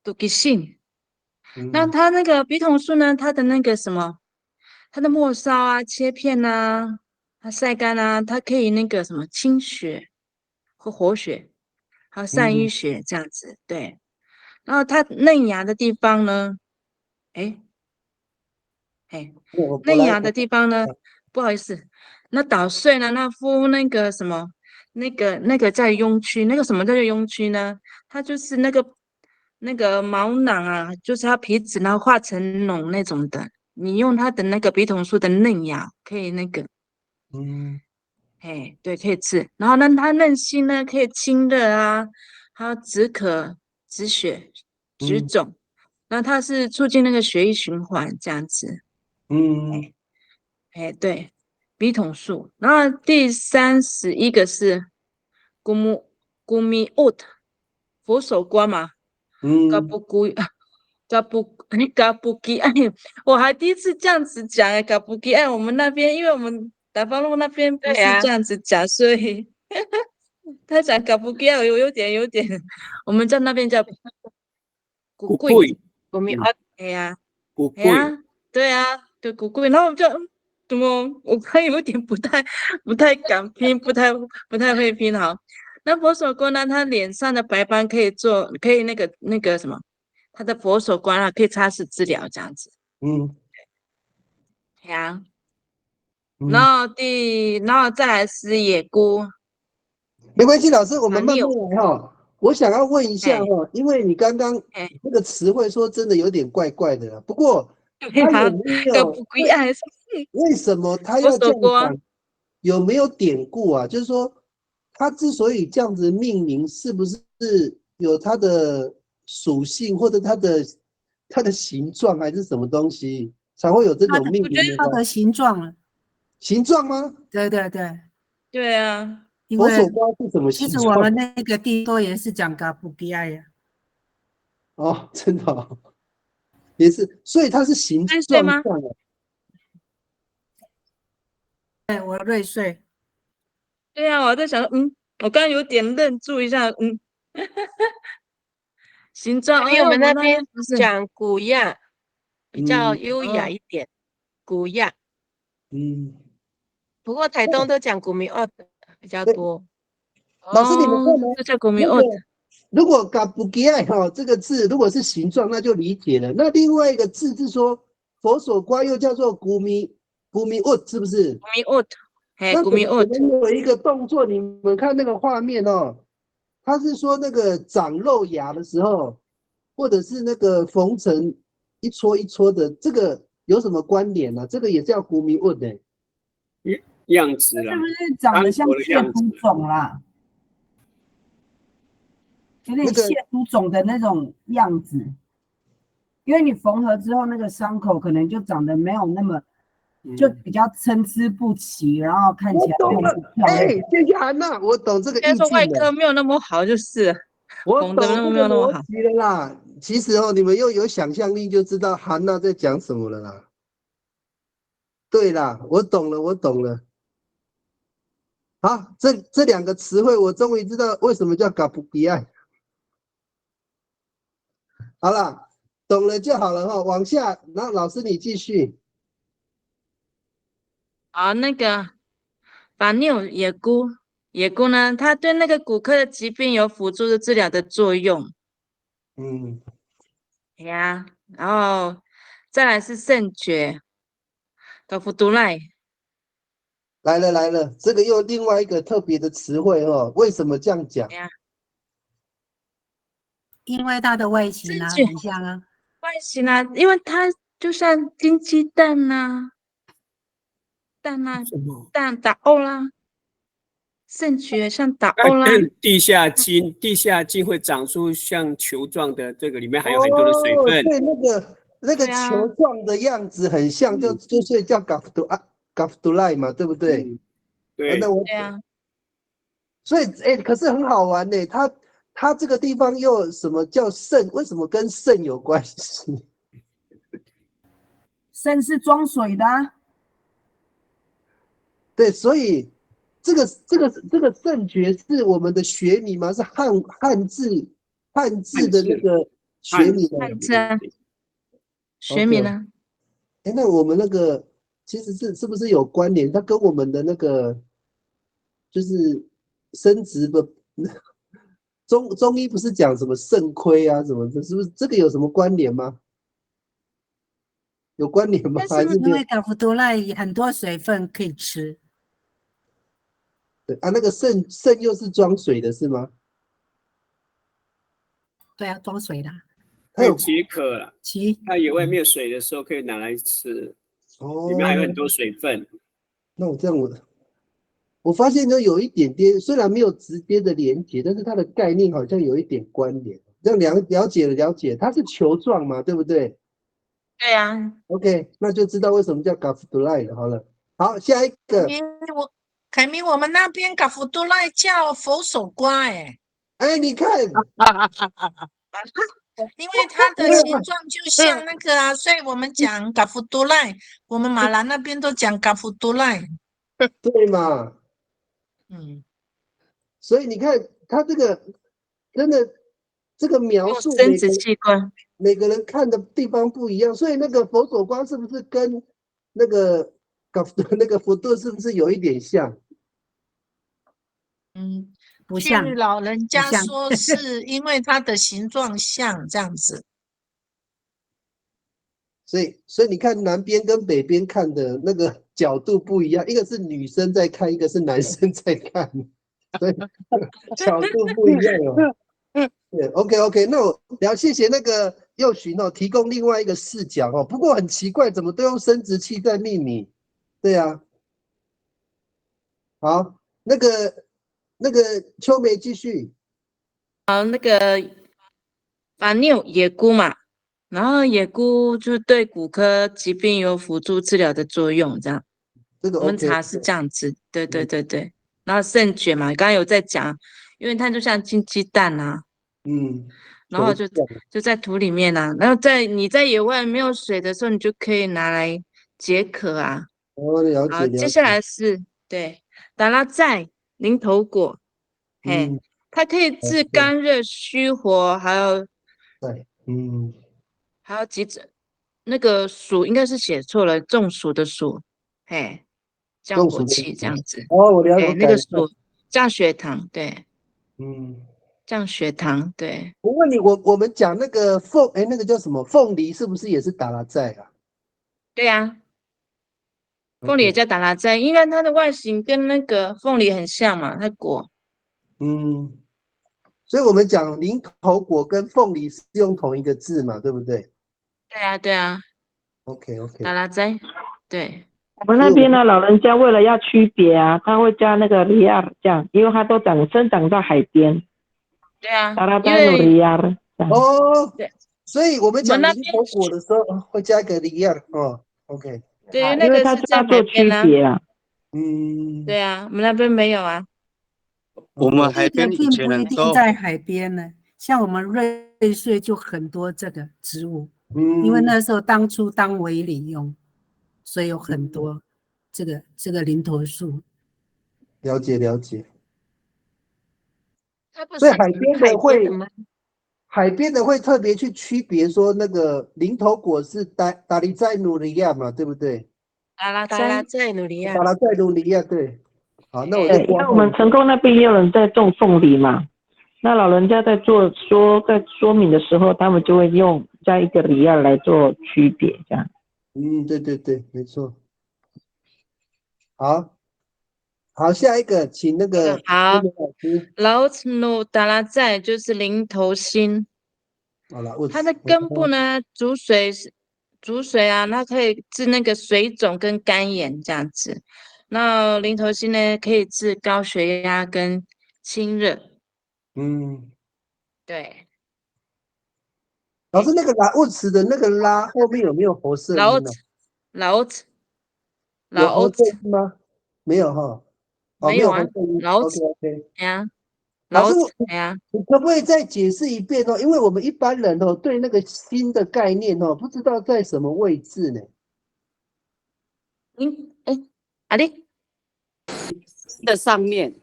Speaker 13: 都给信。那它那个笔筒树呢？它的那个什么，它的末梢啊，切片啊，它晒干啊，它可以那个什么清血和活血，还有散淤血这样子。对，然后它嫩芽的地方呢，嫩芽的地方呢，不好意思。那捣碎了，那敷那个什么，那个在痈区，那个什么叫做痈区呢？它就是那个毛囊啊，就是它皮脂，然后化成脓那种的。你用它的那个笔筒树的嫩芽，可以那个，对，可以吃。然后呢，它嫩心呢，可以清热啊，还有止渴、止血、止肿。然后它是促进那个血液循环这样子。对。笔筒树，然后第31个是古米 wood 佛手瓜嘛，嘎布吉哎，我还第一次这样子讲嘎布吉哎，我们那边因为我们打方路那边不是这样子讲，所以他讲嘎布吉哎，有点，我们在那边叫古贵，古米 wood 哎呀，
Speaker 6: 古贵，
Speaker 13: 对啊，对古贵，然后我们就。怎么我还有点不太敢拼，不太会拼好。那佛手瓜呢？它脸上的白斑可以那个什么，它的佛手瓜可以擦拭治疗这样子。呀，然后再来是野菇。
Speaker 2: 没关系，老师，我们慢慢来哈。我想要问一下哈，因为你刚刚那个词汇说真的有点怪怪的啦。不过他有没有为什么他要这样讲？有没有典故啊？就是说他之所以这样子命名，是不是有它的属性或者它的形状还是什么东西才会有这种命名的？
Speaker 10: 它的形状，
Speaker 2: 形状吗？
Speaker 10: 对对对，
Speaker 13: 对啊。
Speaker 2: 佛手瓜是什么形状？
Speaker 10: 其实我们那个地多也是讲嘎布吉爱呀。
Speaker 2: 哦，真的哦，也是，所以它是形状上的。
Speaker 10: 对，我瑞穗。
Speaker 13: 对啊，我在想，我刚刚有点愣住一下，形状。
Speaker 5: 因为我们那边
Speaker 13: 不是
Speaker 5: 讲古亚，比较优雅一点，古亚。不过台东都讲古名二比较多。
Speaker 2: 老师，你们看吗？
Speaker 13: 这叫古名二。
Speaker 2: 如果嘎布吉爱哈这个字如果是形状，那就理解了。那另外一个字是说佛手瓜又叫做古米沃，是不是？
Speaker 13: 古米沃，
Speaker 2: 那古米沃。有一个动作，你们看那个画面哦，他是说那个长肉芽的时候，或者是那个缝成一撮一撮的，这个有什么关联呢？这个也叫古米沃的
Speaker 6: 样子啦，
Speaker 4: 是不是长得像蟹足肿啦？有点蟹足肿的那种样子，因为你缝合之后，那个伤口可能就长得没有那么，就比较参差不齐，然后看起来没有那么漂亮。
Speaker 2: 谢谢韩娜，我懂这个意境了。
Speaker 13: 说外科没有那么好就是了，
Speaker 2: 我懂这个逻辑了啦。其实哦，你们又有想象力，就知道韩娜在讲什么了啦。对啦，我懂了。好，这两个词汇，我终于知道为什么叫嘎布比爱。好了，懂了就好了哈。往下，然后老师你继续。
Speaker 13: 那个法纽野菇呢，它对那个骨科的疾病有辅助的治疗的作用。呀，然后再来是圣蕨，高夫杜赖。
Speaker 2: 来了，这个又另外一个特别的词汇哦。为什么这样讲？
Speaker 10: 因为它的外形啊，很像啊。
Speaker 13: 外形啊，因为它就像金鸡蛋呐，蛋打欧啦，圣蕨像打欧啦。
Speaker 6: 地下茎会长出像球状的，这个里面还有很多的水分。
Speaker 2: 对，那个球状的样子很像，就是叫嘎夫杜赖嘛，对不对？
Speaker 6: 对。
Speaker 2: 那我所以可是很好玩呢，它这个地方又什么叫肾？为什么跟肾有关系？
Speaker 4: 肾是装水的啊。
Speaker 2: 对，所以这个圣蕨是我们的学名吗？是汉字的那个学名吗？
Speaker 13: 汉字啊，学名啊。
Speaker 2: 那我们那个其实是不是有关联？它跟我们的那个就是生殖的中医不是讲什么肾亏啊什么的，是不是这个有什么关联吗？有关联吗？
Speaker 10: 但是因为嘎夫多赖很多水分可以吃。
Speaker 2: 对啊，那个肾又是装水的是吗？
Speaker 10: 对啊，装水的。
Speaker 6: 它有解渴了，
Speaker 10: 其
Speaker 6: 它野外没有水的时候可以拿来吃，里面还有很多水分。
Speaker 2: 那我这样我发现就有一点点，虽然没有直接的连接，但是它的概念好像有一点关联。这样了解，它是球状嘛，对不对？
Speaker 13: 对啊。
Speaker 2: OK， 那就知道为什么叫嘎夫杜赖了。好了，好，下一个。
Speaker 9: 凯明，我们那边嘎夫杜赖叫佛手瓜，
Speaker 2: 你看，
Speaker 9: 因为它的形状就像那个啊，所以我们讲嘎夫杜赖，我们马兰那边都讲嘎夫杜赖，
Speaker 2: 对嘛？所以你看他这个真的这个描述
Speaker 13: 生殖器官，
Speaker 2: 每个人看的地方不一样，所以那个佛手瓜是不是跟那个那个幅度是不是有一点像？
Speaker 9: 嗯，据
Speaker 10: 不像
Speaker 9: 老人家
Speaker 10: 像
Speaker 9: 说是因为它的形状像这样子。
Speaker 2: 所以你看南边跟北边看的那个角度不一样，一个是女生在看，一个是男生在看，所以角度不一样哦。对，OK， 那我谢谢那个佑寻哦，提供另外一个视角哦。不过很奇怪，怎么都用生殖器在命名？对啊，好，那个秋梅继续。
Speaker 13: 法妞野菇嘛，然后野菇就对骨科疾病有辅助治疗的作用，这样。
Speaker 2: 这个
Speaker 13: 我们
Speaker 2: OK
Speaker 13: 查是这样子，对对对对。然后肾卷嘛，刚刚有在讲，因为它就像金鸡蛋啊，然后就在土里面啊，然后你在野外没有水的时候，你就可以拿来解渴啊。
Speaker 2: 哦，了
Speaker 13: 好，
Speaker 2: 解。
Speaker 13: 接下来是对达拉寨零头果，嘿，它可以治肝热虚火，还有
Speaker 2: 对，
Speaker 13: 还有急诊，那个暑应该是写错了，中暑的暑，嘿，降火气这样子。
Speaker 2: 哦，我了解。
Speaker 13: 那个暑降血糖，对，
Speaker 2: 嗯，
Speaker 13: 降血糖，对。
Speaker 2: 我问你，我们讲那个那个叫什么凤梨，是不是也是达拉寨啊？
Speaker 13: 对呀，凤梨也叫达拉寨，因为它的外形跟那个凤梨很像嘛，它果。
Speaker 2: 所以我们讲零头果跟凤梨是用同一个字嘛，对不对？
Speaker 13: 对啊，对啊。
Speaker 2: OK，
Speaker 13: 达拉寨，对。
Speaker 8: 我们那边呢，老人家为了要区别啊，他会加那个里亚酱，因为它都生长在海边。
Speaker 13: 对啊，
Speaker 8: 达拉寨努里亚
Speaker 2: 哦，
Speaker 13: 对，
Speaker 2: 所以我们讲零头果的时候会加一个里亚哦。OK，
Speaker 13: 对，那个是在海边啊。对啊，我们那边没有啊。
Speaker 3: 我们海边以
Speaker 10: 并
Speaker 3: 前
Speaker 10: 不一定在海边呢，像我们瑞穗就很多这个植物，因为那时候当初当围篱用，所以有很多这个林头树。
Speaker 2: 了解。
Speaker 5: 它不
Speaker 2: 所以
Speaker 5: 是
Speaker 2: 海边的会特别去区别说那个零头果是达利在努里亚嘛，对不对？
Speaker 13: 达拉
Speaker 5: 在努里亚。
Speaker 2: 达拉在努里亚，对。好，那我就
Speaker 8: 因为我们成功那边也有人在种凤梨嘛，那老人家在说明的时候，他们就会加一个里亚来做区别，这样。
Speaker 2: 对，没错。好，下一个，请那个
Speaker 13: 好，老努达拉寨就是零头心，它的根部呢煮水啊，它可以治那个水肿跟干眼这样子。那零头心呢可以治高血压跟清热。对。
Speaker 2: 老师，那个拉沃茨的那个拉后面有没有活色音呢？
Speaker 13: 老
Speaker 2: 有活色音吗？没有哈。
Speaker 13: 没有啊。
Speaker 2: OK。
Speaker 13: 呀，
Speaker 2: 老师，
Speaker 13: 呀，
Speaker 2: 你可不可以再解释一遍哦？因为我们一般人哦对那个心的概念哦不知道在什么位置呢？
Speaker 13: 阿丽
Speaker 7: 的上面。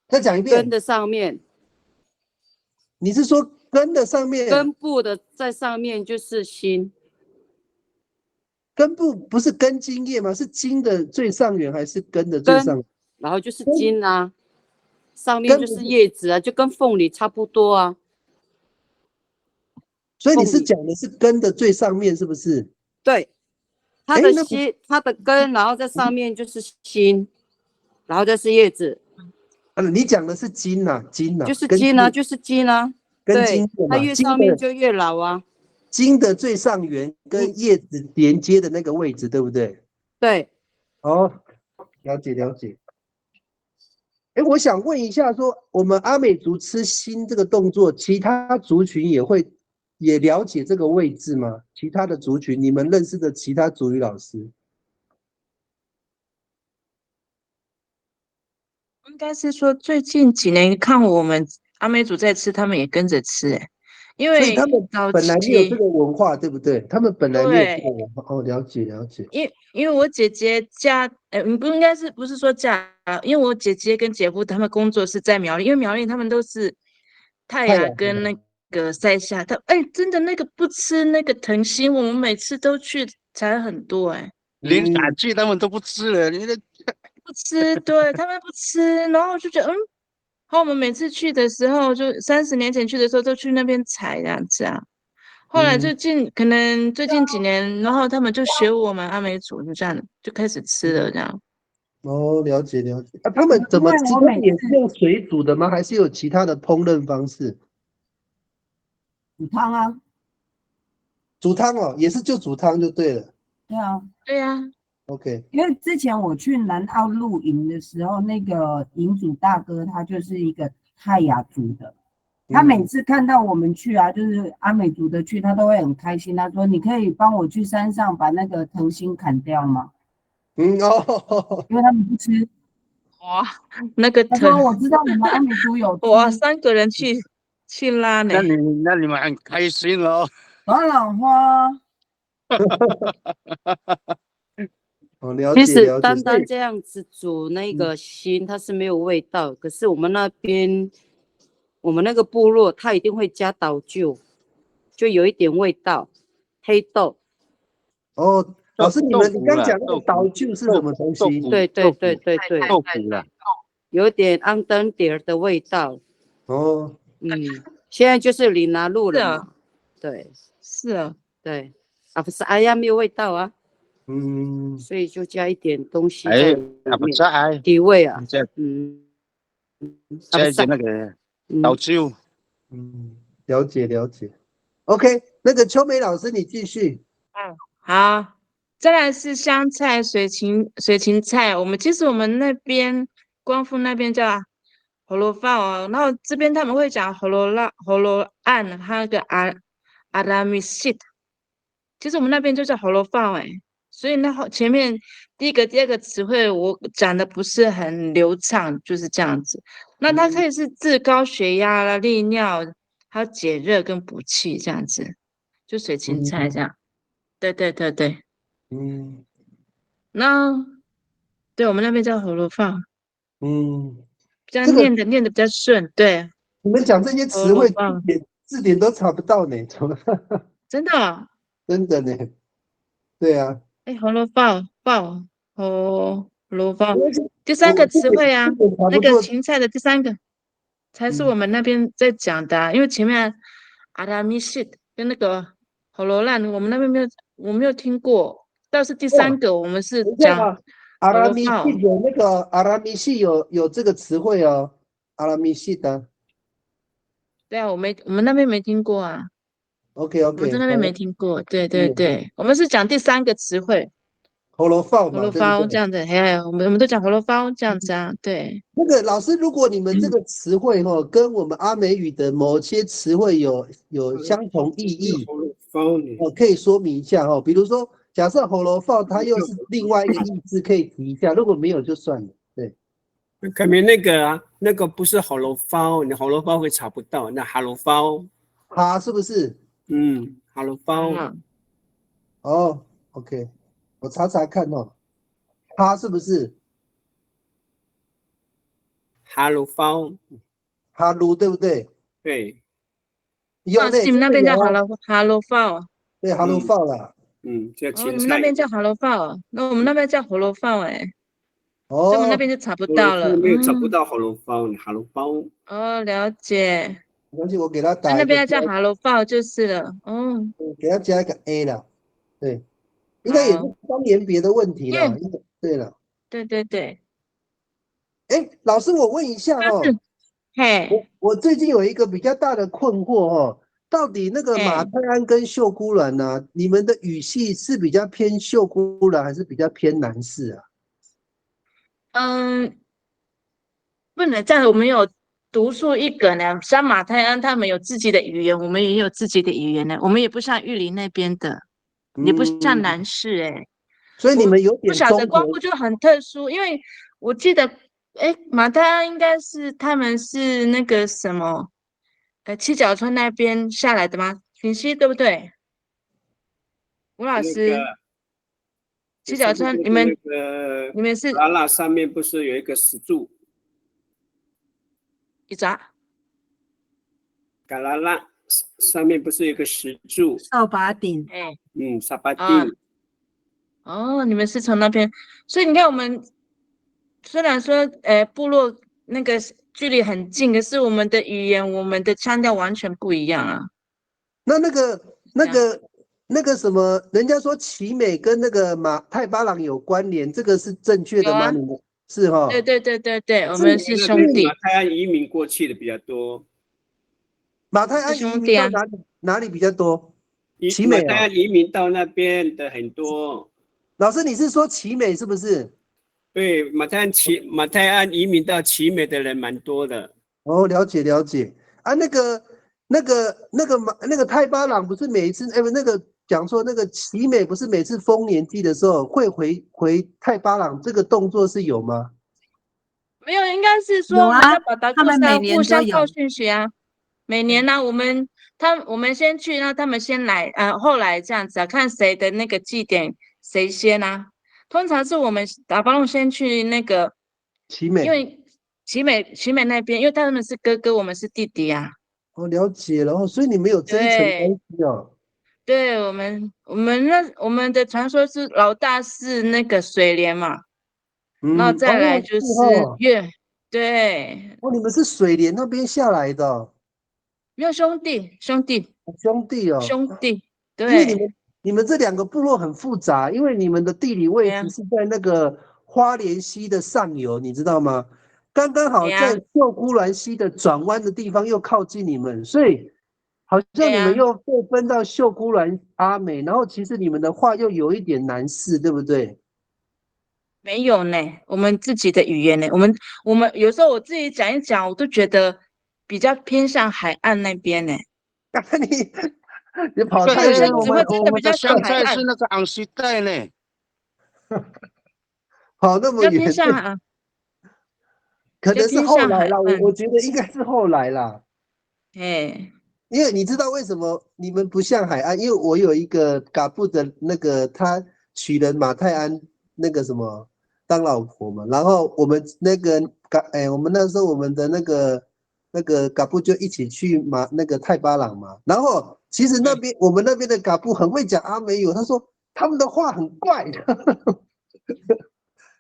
Speaker 2: 再讲一遍。
Speaker 7: 根的上面。
Speaker 2: 你是说根的上面？
Speaker 7: 根部的在上面就是心。
Speaker 2: 根部不是根茎叶吗？是茎的最上缘还是根的最上缘？
Speaker 7: 然后就是茎啊，上面就是叶子啊，就跟凤梨差不多啊。
Speaker 2: 所以你是讲的是根的最上面，是不是？
Speaker 7: 对，它的它的根，然后在上面就是心，然后再是叶子。
Speaker 2: 你讲的是茎啊，
Speaker 7: 就是茎啊，就是茎啊。对，它越上面就越老啊。
Speaker 2: 茎的最上缘跟叶子连接的那个位置，对不对？
Speaker 7: 对。
Speaker 2: 哦，了解。我想问一下说我们阿美族吃心这个动作，其他族群也了解这个位置吗？其他的族群，你们认识的其他族语老师？
Speaker 13: 应该是说最近几年看我们阿美族在吃，他们也跟着吃，因为
Speaker 2: 所以他们本来没有这个文化，对不对？他们本来没有这个文化。哦，了解。
Speaker 13: 因为我姐姐家，不是说家，因为我姐姐跟姐夫他们工作是在苗栗，因为苗栗他们都是泰雅跟那个塞夏，真的那个不吃那个藤心，我们每次都去采很多
Speaker 3: 连赶去他们都不吃了，你的
Speaker 13: 不吃，对他们不吃，然后就觉得然后我们每次去的时候，就30年前去的时候，都去那边采这样子啊。后来可能最近几年，然后他们就学我们阿美族，就这样就开始吃了这样。
Speaker 2: 哦，了解。啊，他们怎么吃？他们也是用水煮的吗？还是有其他的烹饪方式？
Speaker 4: 煮汤啊。
Speaker 2: 煮汤哦，也是就煮汤就对了。
Speaker 4: 对啊，
Speaker 13: 对啊。
Speaker 2: OK。
Speaker 4: 因为之前我去南澳露营的时候，那个营主大哥他就是一个泰雅族的，他每次看到我们去啊，就是阿美族的去，他都会很开心。他说：“你可以帮我去山上把那个藤心砍掉吗？”因为他们不吃。
Speaker 13: 哇，那个
Speaker 4: 他说：“我知道你们阿美族有吃。”
Speaker 13: 哇，3个人去拉呢。
Speaker 3: 那你们很开心哦。
Speaker 4: 爽朗花。
Speaker 7: 其实单单这样子煮那个心，它是没有味道。可是我们那个部落，它一定会加倒酒，就有一点味道。黑豆。
Speaker 2: 哦，老师，你刚讲那个倒酒是什么东西？
Speaker 7: 对，
Speaker 3: 豆腐啦，
Speaker 7: 有点安登点的味道。
Speaker 2: 哦，
Speaker 7: 现在就是里拿路了嘛。对，
Speaker 13: 是啊，
Speaker 7: 对，不是哎呀，没有味道啊。所以就加一点东西在里面，提味啊。
Speaker 3: 加一点那个倒酒。
Speaker 2: 了解。OK， 那个秋梅老师你继续。
Speaker 13: 好，再来是香菜、水芹菜。其实我们那边光复那边叫火罗饭哦，然后这边他们会讲火罗案，还有那个阿拉米西。其实我们那边就叫火罗饭所以前面第一个、第二个词汇我讲的不是很流畅，就是这样子。那它可以是治高血压啦、利尿，还有解热跟补气这样子，就水芹菜这样。对。那对我们那边叫火罗饭。这样念的比较顺。对，
Speaker 2: 你们讲这些词汇字典都查不到呢，
Speaker 13: 真的？
Speaker 2: 真的呢。对啊。
Speaker 13: 火罗饭，火罗饭，第3个词汇啊，那个芹菜的第3个才是我们那边在讲的因为前面阿拉米西跟那个火罗烂，我们那边我没有听过，倒是第3个我们是讲
Speaker 2: 阿拉米西有那个阿拉米西有这个词汇哦，阿拉米西的。
Speaker 13: 对啊，我们那边没听过啊。
Speaker 2: OK，
Speaker 13: 我们在那边没听过。对，我们是讲第3个词汇。
Speaker 2: 火罗饭
Speaker 13: 嘛，这样子，我们都讲火罗饭这样子啊。对。
Speaker 2: 那个老师，如果你们这个词汇跟我们阿美语的某些词汇有相同意义，可以说明一下比如说，假设火罗饭它又是另外一个意思，可以提一下。如果没有就算了。对。
Speaker 6: 可明那个不是火罗饭，你火罗饭会查不到，那哈罗饭。
Speaker 2: 是不是？
Speaker 6: 哈罗饭。
Speaker 2: OK。我查查看它是不是
Speaker 6: 哈鲁方？
Speaker 2: 哈鲁对不对？
Speaker 6: 对。
Speaker 13: 你们那边叫哈罗饭。
Speaker 2: 对，哈罗饭啦。
Speaker 6: 叫芹菜。
Speaker 13: 你们那边叫哈罗饭那我们那边叫火罗饭所以我们那边就查不到了。
Speaker 6: 没有查不到火罗饭，哈罗饭。
Speaker 13: 了解。
Speaker 2: 而且我给他打
Speaker 13: 那边叫哈罗饭就是了。
Speaker 2: 给他加一个 A 了。对。应该也是方言别的问题啦。对了。
Speaker 13: 对。
Speaker 2: 老师，我问一下我最近有一个比较大的困惑到底那个马泰安跟秀姑峦呢，你们的语系是比较偏秀姑峦还是比较偏南势啊？
Speaker 13: 不能这样，我们有独树一格呢。像马泰安他们有自己的语言，我们也有自己的语言呢。我们也不像玉林那边的。也不像南势
Speaker 2: 所以你们有点
Speaker 13: 不晓得光复就很特殊，因为我记得马泰安应该是他们是那个什么七角川那边下来的吗？平溪对不对？吴老师，七角川你们是
Speaker 6: 那上面不是有一个石柱？
Speaker 13: 一咋？
Speaker 6: 嘎拉拉上面不是有个石柱？
Speaker 10: 扫把顶。
Speaker 6: 扫把顶。
Speaker 13: 哦，你们是从那边，所以你看我们虽然说部落那个距离很近，可是我们的语言、我们的腔调完全不一样啊。
Speaker 2: 那个什么，人家说奇美跟那个泰巴朗有关联，这个是正确的吗？
Speaker 13: 有啊，
Speaker 2: 你们是哈？
Speaker 13: 对，我们是兄弟
Speaker 6: 马。泰安移民过去的比较多。
Speaker 2: 马泰安移民到哪里比较多？奇美
Speaker 6: 马泰安移民到那边的很多。
Speaker 2: 老师，你是说奇美是不是？
Speaker 6: 对，马泰安移民到奇美的人蛮多的。
Speaker 2: 哦，了解啊，那个泰巴朗不是每一次那个讲说那个奇美不是每次丰年祭的时候会回泰巴朗，这个动作是有吗？
Speaker 13: 没有，应该是说
Speaker 10: 有啊，他们每年
Speaker 13: 互相
Speaker 10: 都有
Speaker 13: 报讯息啊。每年呢、我们先去，那他们先来，后来这样子啊，看谁的那个祭典谁先啊。通常是我们打巴龙先去那个
Speaker 2: 奇美，
Speaker 13: 因为奇美那边，因为他们是哥哥，我们是弟弟啊。
Speaker 2: 哦，了解了哦，所以你们有这一层关系哦。
Speaker 13: 对，我们的传说是老大是那个水莲嘛，然后再来就是月，对。
Speaker 2: 哦，你们是水莲那边下来的哦。
Speaker 13: 没有兄弟
Speaker 2: 哦，
Speaker 13: 兄弟，对，
Speaker 2: 因为你们这两个部落很复杂，因为你们的地理位置是在那个花莲溪的上游，你知道吗？刚刚好在秀姑峦溪的转弯的地方又靠近你们，所以好像你们又被分到秀姑峦阿美，然后其实你们的话又有一点南势，对不对？
Speaker 13: 没有呢，我们自己的语言呢，我们有时候我自己讲一讲，我都觉得比较偏向海岸那边呢。
Speaker 2: 你跑
Speaker 3: 太
Speaker 13: 远了，
Speaker 3: 我们的乡菜是那个昂西带呢。
Speaker 2: 跑那么远，
Speaker 13: 偏向啊，
Speaker 2: 可能是后来啦，我觉得应该是后来啦。因为你知道为什么你们不像海岸？因为我有一个嘎布的那个，他娶了马泰安那个什么当老婆嘛，然后我们那个我们那时候我们的那个嘎布就一起去那个泰巴朗嘛，然后其实我们那边的嘎布很会讲阿美语，他说他们的话很怪的，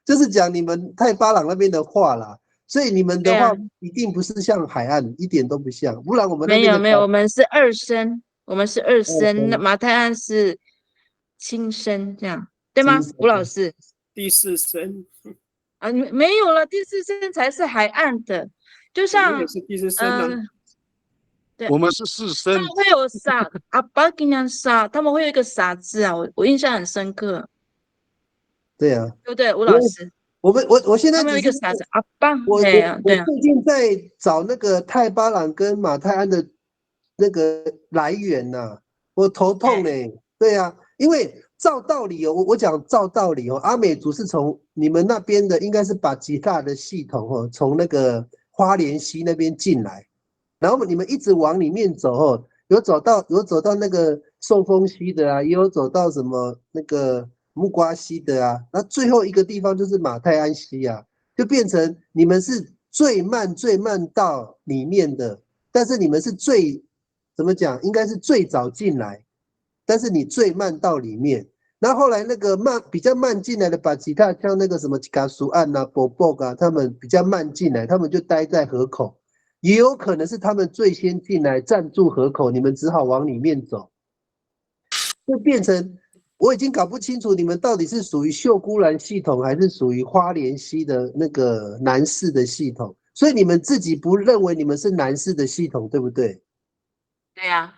Speaker 2: 就是讲你们泰巴朗那边的话啦。所以你们的话一定不是像海岸，一点都不像，不然我们那边
Speaker 13: 没有，我们是二声，那马泰安是轻声，这样对吗？吴老师，
Speaker 6: 第四声
Speaker 13: 啊，没有了，第四声才是海岸的，就像
Speaker 6: 是第四声
Speaker 13: 对，
Speaker 3: 我们是四声，
Speaker 13: 会有傻阿巴跟人傻，他们会有一个傻字啊，我印象很深刻。
Speaker 2: 对啊，
Speaker 13: 对不对，吴老师？
Speaker 2: 我现在只是我最近在找那个泰巴朗跟马泰安的那个来源呐，我头痛嘞。对啊，因为照道理哦，我讲照道理哦，阿美族是从你们那边的，应该是把吉他的系统哦，从那个花莲溪那边进来，然后你们一直往里面走哦，有走到那个寿丰溪的啊，也有走到什么那个木瓜溪的啊，那最后一个地方就是马泰安溪啊，就变成你们是最慢到里面的，但是你们是怎么讲？应该是最早进来，但是你最慢到里面。然后后来那个比较慢进来的把吉他，像那个什么嘎苏岸啊、波波啊，他们比较慢进来，他们就待在河口，也有可能是他们最先进来站住河口，你们只好往里面走，就变成。我已经搞不清楚你们到底是属于秀姑峦系统，还是属于花莲溪的那个南势的系统，所以你们自己不认为你们是南势的系统，对不对？
Speaker 13: 对呀，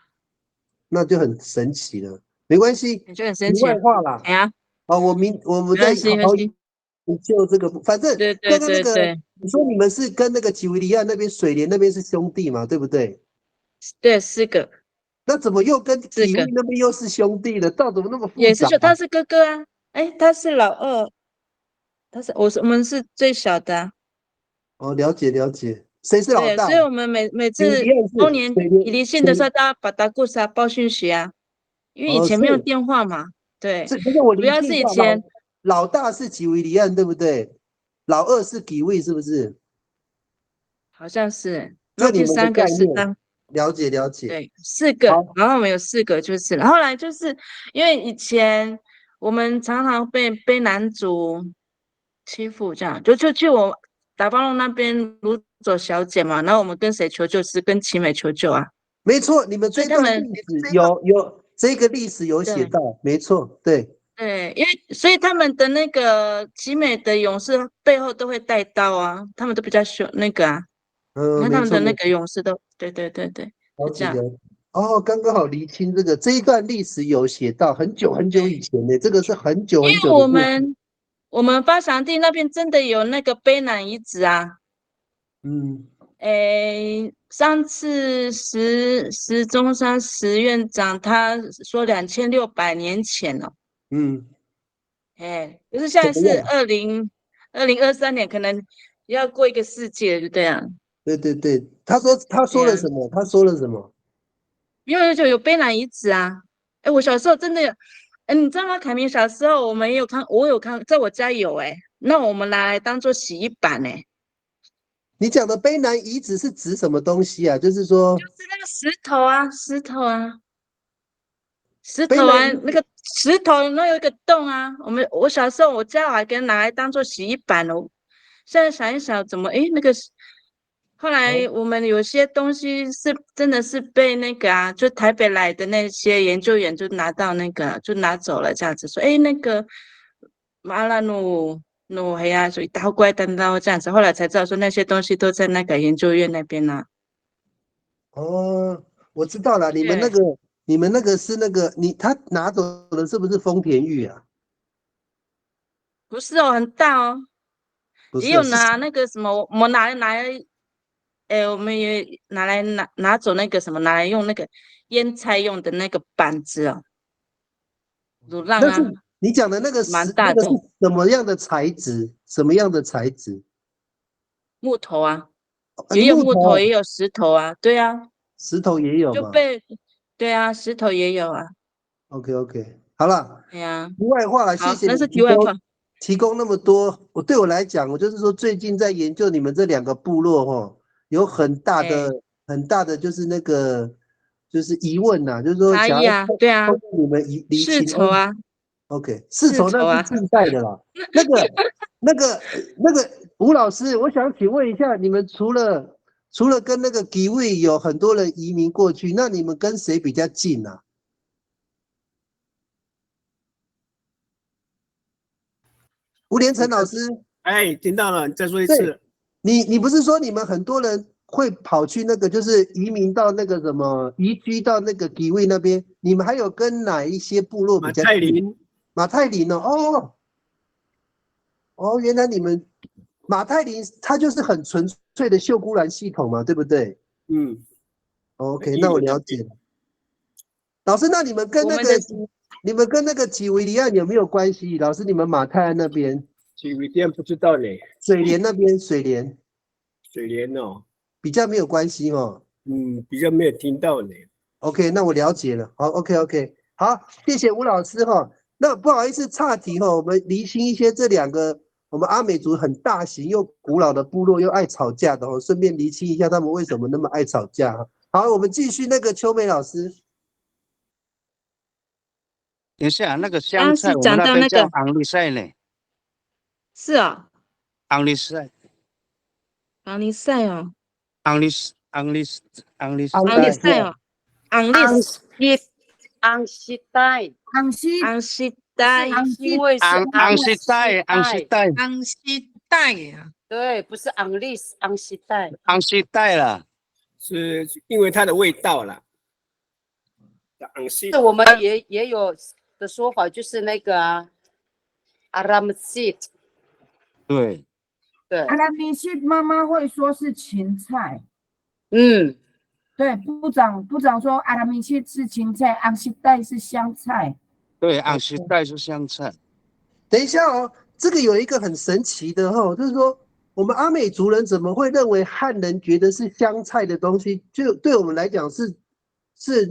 Speaker 2: 那就很神奇了。没关系，
Speaker 13: 就很神奇。
Speaker 2: 题外话啦。
Speaker 13: 哎呀，
Speaker 2: 我们再好好研究这个，反正刚刚那个你说你们是跟那个吉维利亚那边水莲那边是兄弟嘛，对不对？
Speaker 13: 对，4个。
Speaker 2: 那怎么又跟体育那边又是兄弟了？到怎么那么复杂？
Speaker 13: 也是说他是哥哥啊，哎，他是老二，我们是最小的啊。
Speaker 2: 哦，了解，谁是老大？
Speaker 13: 所以我们每次周年以离性的时候，大家把达故事报讯息啊，因为以前没有电话嘛，对。主要是以前
Speaker 2: 老大是吉维里安，对不对？老二是几位，是不是？
Speaker 13: 好像是。那第3个是当。
Speaker 2: 了解，
Speaker 13: 对，4个，然后我们有4个就是，后来就是因为以前我们常常被卑南族欺负，这样就去我打包弄那边掳走小姐嘛，然后我们跟谁求救？是跟奇美求救啊。
Speaker 2: 没错，你们这段历史有这个历史有写到，没错，对。
Speaker 13: 对，因为所以他们的那个奇美的勇士背后都会带刀啊，他们都比较凶那个啊。你看他们的那个勇士都，对，
Speaker 2: 了
Speaker 13: 这样。
Speaker 2: 哦，刚刚好厘清这一段历史有写到很久很久以前呢，这个是很久很久的。
Speaker 13: 因为我们八祥地那边真的有那个卑南遗址啊。上次石中山石院长他说2600年前了。可是现在是2023年，可能要过一个世纪了，就这样。
Speaker 2: 对，他说了什么？他说了什么？
Speaker 13: 因为就有卑南遗址啊。我小时候真的有，你知道吗？凯明小时候我们也有看，我有看，在我家有那我们拿来当做洗衣板
Speaker 2: 你讲的卑南遗址是指什么东西啊？就是说，
Speaker 13: 就是那个石头啊，那个石头那有一个洞啊。我小时候我家还给拿来当做洗衣板哦。现在想一想，怎么那个后来我们有些东西是真的是被那个啊，就台北来的那些研究员就拿到那个就拿走了，这样子说，那个马拉努黑啊，所以大怪单刀这样子，后来才知道说那些东西都在那个研究院那边呢。
Speaker 2: 我知道了，你们那个是那个他拿走的是不是丰田玉啊？
Speaker 13: 不是哦，很大哦。也有拿那个什么，我们拿来，我们也拿走那个什么，拿来用那个腌菜用的那个板子哦，乳浪啊。
Speaker 2: 你讲的那个
Speaker 13: 蛮大的，
Speaker 2: 是什么样的材质？什么样的材质？
Speaker 13: 木头啊，也有木头，也有石头啊，对啊，
Speaker 2: 石头也有嘛？
Speaker 13: 对啊，石头也有啊。
Speaker 2: OK， 好了。
Speaker 13: 对啊。
Speaker 2: 题外话了，谢谢你。
Speaker 13: 那是题外话。
Speaker 2: 提供那么多，对我来讲，我就是说最近在研究你们这2个部落有很大的就是那个就是疑问呐，就是说想要
Speaker 13: 对啊，
Speaker 2: 你们厘清。
Speaker 13: 世仇啊。
Speaker 2: OK， 世仇那是近代的啦。那个吴老师，我想请问一下，你们除了跟那个吉卫有很多人移民过去，那你们跟谁比较近啊？吴连成老师，
Speaker 6: 听到了，你再说一次。
Speaker 2: 你不是说你们很多人会跑去那个，就是移民到那个什么，移居到那个吉卫那边？你们还有跟哪一些部落比较近？马太林哦，原来你们马太林它就是很纯粹的秀姑峦系统嘛，对不对？OK， 那我了解了。老师，那你们跟那个吉维里岸有没有关系？老师，你们马太安那边？
Speaker 6: 吉维里岸不知道呢。
Speaker 2: 水莲那边，水莲
Speaker 6: 哦，
Speaker 2: 比较没有关系哦。
Speaker 6: 比较没有听到呢。
Speaker 2: OK， 那我了解了。好 ，OK， 好，谢谢吴老师哈。那不好意思岔题哈，我们厘清一些这2个我们阿美族很大型又古老的部落又爱吵架的哦，顺便厘清一下他们为什么那么爱吵架哈。好，我们继续那个秋梅老师。
Speaker 3: 等一下，那个香菜我们那边叫昂利赛呢。
Speaker 13: 是啊。
Speaker 3: 昂利赛。
Speaker 13: 昂利赛哦。
Speaker 3: 昂利赛
Speaker 13: 哦。
Speaker 7: 昂西带，因为是
Speaker 3: 昂西带
Speaker 9: 呀。
Speaker 7: 对，不是昂利斯，昂西带。
Speaker 3: 昂西带了，
Speaker 6: 是因为它的味道啦。昂西。
Speaker 7: 我们也有的说法，就是那个阿拉姆西。
Speaker 3: 对。
Speaker 4: 阿拉米西妈妈会说是芹菜。对，部长说阿拉米西是芹菜，昂西带是香菜。
Speaker 3: 对，昂西带是香菜。
Speaker 2: 等一下哦，这个有一个很神奇的就是说我们阿美族人怎么会认为汉人觉得是香菜的东西，就对我们来讲是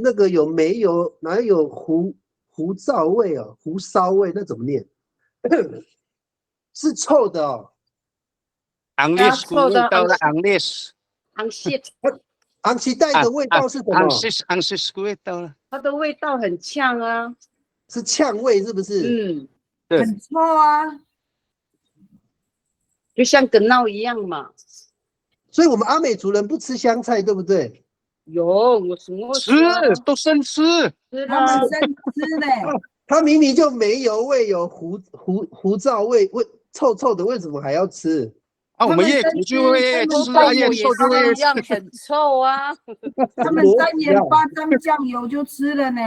Speaker 2: 那个有没有哪有胡臊味哦，胡骚味，那怎么念？是臭的哦。
Speaker 3: 昂利斯味道的昂利斯。
Speaker 2: 昂西带的味道是什么？
Speaker 3: 昂西味道了。
Speaker 7: 它的味道很呛啊。
Speaker 2: 是呛味是不是？
Speaker 7: 嗯，
Speaker 3: 对
Speaker 4: 很臭啊。
Speaker 7: 就像梗闹一样嘛。
Speaker 2: 所以我们阿美族人不吃香菜，对不对？
Speaker 7: 有，我什么
Speaker 3: 吃都生吃，
Speaker 4: 他们生吃嘞。
Speaker 2: 它明明就没油味，有胡椒味，臭臭的，为什么还要吃？
Speaker 3: 啊，我们越苦就会越吃啊，越臭就会越吃。
Speaker 7: 一样很臭啊。
Speaker 4: 他们3盐8张酱油就吃了呢。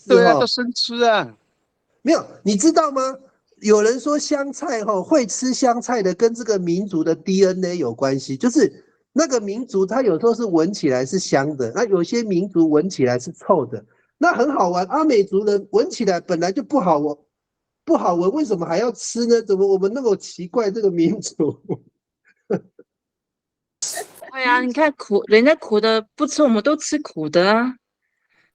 Speaker 3: 对啊，都生吃啊。
Speaker 2: 没有，你知道吗？有人说香菜会吃香菜的跟这个民族的 DNA 有关系，就是那个民族它有时候是闻起来是香的，那有些民族闻起来是臭的，那很好玩。阿美族人闻起来本来就不好闻，为什么还要吃呢？怎么我们那么奇怪这个民族？
Speaker 13: 对啊，你看苦，人家苦的不吃，我们都吃苦的啊。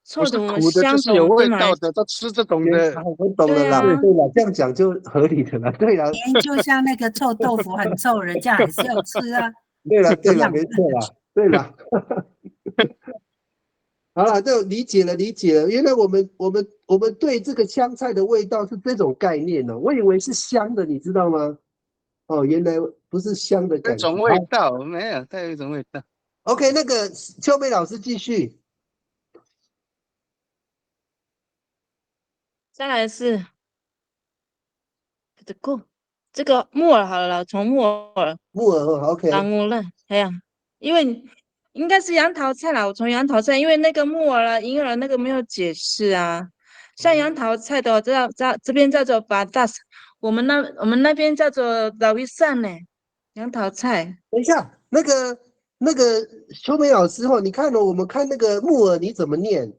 Speaker 13: 臭的我们香的
Speaker 3: 有味
Speaker 13: 我们都拿来
Speaker 3: 道的，都吃这种的。
Speaker 2: 我懂了啦，
Speaker 13: 对啊
Speaker 2: 对了，这样讲就合理的了，对了，
Speaker 10: 就像那个臭豆腐很臭，人家还是要吃啊。
Speaker 2: 对了，
Speaker 10: 一样
Speaker 2: 没错啦，对了。好了，就理解了。原来我们对这个香菜的味道是这种概念哦，我以为是香的，你知道吗？哦，原来不是香的感觉。
Speaker 3: 这种味道没有，它有一种味道。
Speaker 2: OK， 那个秋梅老师继续。
Speaker 13: 再来是这个木耳好了，从木耳
Speaker 2: OK。
Speaker 13: 当木了，哎呀，因为应该是杨桃菜啦，我从杨桃菜，因为那个木耳啦、银耳那个没有解释啊。像杨桃菜的，我知道这边叫做巴达斯，我们那边叫做老威善呢，杨桃菜。
Speaker 2: 等一下，那个秋梅老师你看我们看那个木耳你怎么念？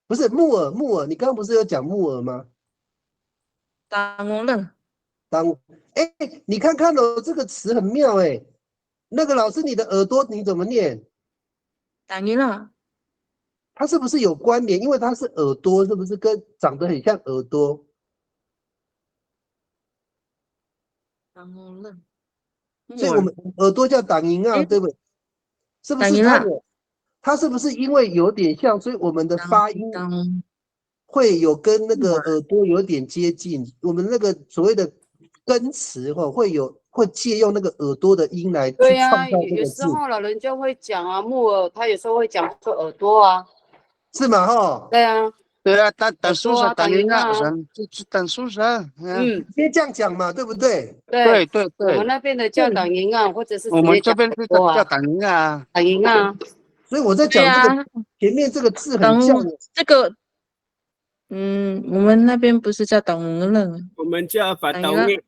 Speaker 2: 不是木耳，你刚刚不是有讲木耳吗？
Speaker 13: 当了。
Speaker 2: 你看看这个词很妙那个老师你的耳朵你怎么念？
Speaker 13: 当了。
Speaker 2: 它是不是有关联？因为它是耳朵，是不是跟长得很像耳朵？
Speaker 13: 当了。
Speaker 2: 所以我们耳朵叫党银啊，对不对？是不是它是不是因为有点像，所以我们的发音会有跟那个耳朵有点接近？我们那个所谓的根词会借用那个耳朵的音来去
Speaker 7: 对呀、
Speaker 2: 创造这
Speaker 7: 有
Speaker 2: 个字。
Speaker 7: 时候老人就会讲啊，木耳，他有时候会讲说耳朵啊，
Speaker 2: 是吗？
Speaker 7: 对啊，
Speaker 3: 对啊，等树上，等人
Speaker 7: 啊，
Speaker 3: 就等树上。
Speaker 7: 嗯，
Speaker 2: 先这样讲嘛，对不对？
Speaker 7: 对，
Speaker 3: 对，
Speaker 7: 我们那边的叫党银啊，或者是
Speaker 3: 我们这边是叫党银啊，
Speaker 7: 党银啊。
Speaker 2: 所以我在讲这个前面这个字很像
Speaker 13: 这个。我们那边不是叫党人，
Speaker 6: 我们叫法刀叶，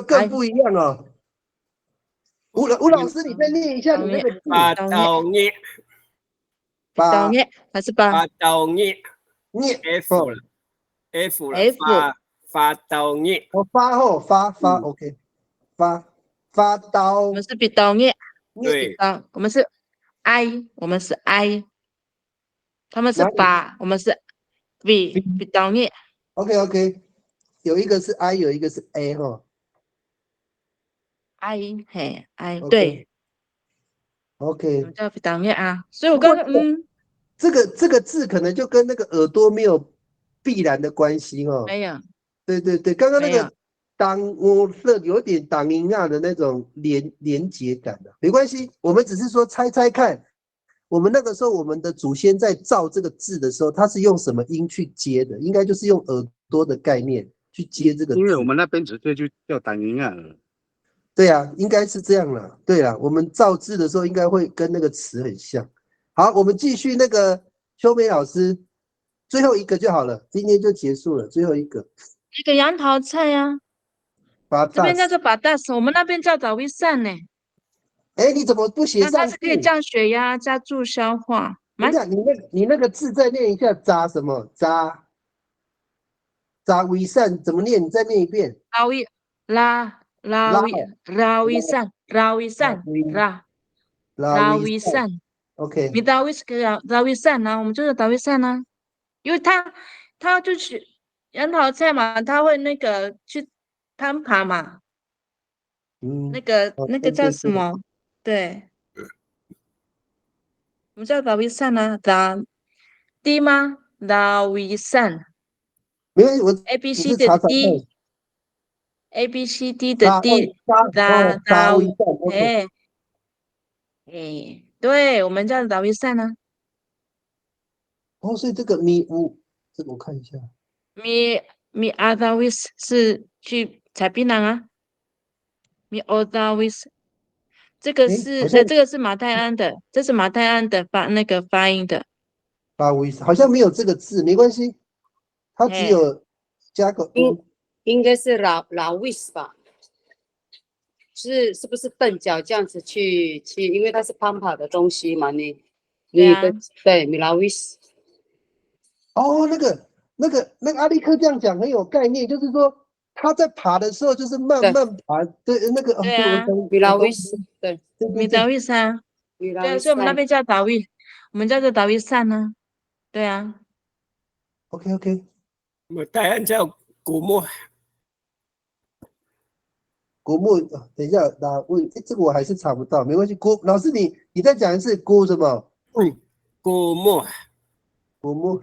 Speaker 2: 更不一样哦。吴老师，你再念一下你那个字。
Speaker 6: 法刀叶，
Speaker 13: 法叶还是法
Speaker 6: 刀叶，
Speaker 2: 叶
Speaker 6: F 了 ，F 了，法刀叶。
Speaker 2: 发 OK， 发刀。
Speaker 13: 我们是比刀叶，
Speaker 6: 对，
Speaker 13: 我们是 I， 我们是 I， 他们是法，我们是。比刀叶
Speaker 2: OK， 有一个是 I， 有一个是 A
Speaker 13: I 嘿 I 对
Speaker 2: OK，
Speaker 13: 叫比刀叶啊，所以我刚刚
Speaker 2: 这个字可能就跟那个耳朵没有必然的关系
Speaker 13: 没有，
Speaker 2: 对，刚刚那个我是有点党音啊的那种连结感的，没关系，我们只是说猜猜看。我们那个时候，我们的祖先在造这个字的时候，他是用什么音去接的？应该就是用耳朵的概念去接这个字。
Speaker 3: 因为我们那边直接就叫党银啊。
Speaker 2: 对啊，应该是这样了。对啊，我们造字的时候应该会跟那个词很像。好，我们继续那个秋梅老师，最后一个就好了，今天就结束了。最后一个，
Speaker 13: 那个杨桃菜呀，这边叫做巴达斯，我们那边叫早威善呢。
Speaker 2: 你怎么不写上去？
Speaker 13: 它是可以降血压、加助消化。
Speaker 2: 等一下，你那个字再念一下，扎什么？扎威善怎么念？你再念一遍。
Speaker 13: 拉威善。
Speaker 2: OK。
Speaker 13: 你拉威善呢？我们就是拉威善呢，因为他就是杨桃菜嘛，他会那个去攀爬嘛。那个叫什么？对，们叫达维善啊，D 吗？达维善
Speaker 2: 没关系，我
Speaker 13: ，A B
Speaker 2: 只
Speaker 13: C
Speaker 2: 是
Speaker 13: 的
Speaker 2: 查查看。
Speaker 13: D，A B C D 的 D，
Speaker 2: 达维善，OK。
Speaker 13: 哎哎，对，我们叫达维善啊。
Speaker 2: 哦，所以这个咪乌，这个我看一下。
Speaker 13: Mi otherwise 是去采槟榔啊。Mi otherwise 这个是
Speaker 2: 好像
Speaker 13: 这个是马泰安的，这是马泰安的发音的。
Speaker 2: 达维善好像没有这个字，没关系，它只有加个乌。
Speaker 7: 应该是老威斯吧？是不是笨脚这样子去？因为它是攀爬的东西嘛，你的对米拉威斯。
Speaker 2: 哦，那个阿力克这样讲很有概念，就是说他在爬的时候就是慢慢爬，对那个
Speaker 13: 对啊，
Speaker 7: 米拉威斯，对，
Speaker 13: 米达维山，对啊，所以我们那边叫达维，我们叫做达维善呢。对啊。
Speaker 2: OK，
Speaker 6: 我们台湾叫古木。
Speaker 2: 古木，等一下，这个我还是查不到，没关系。老师你再讲一次古什么？
Speaker 6: 古木。
Speaker 2: 古木。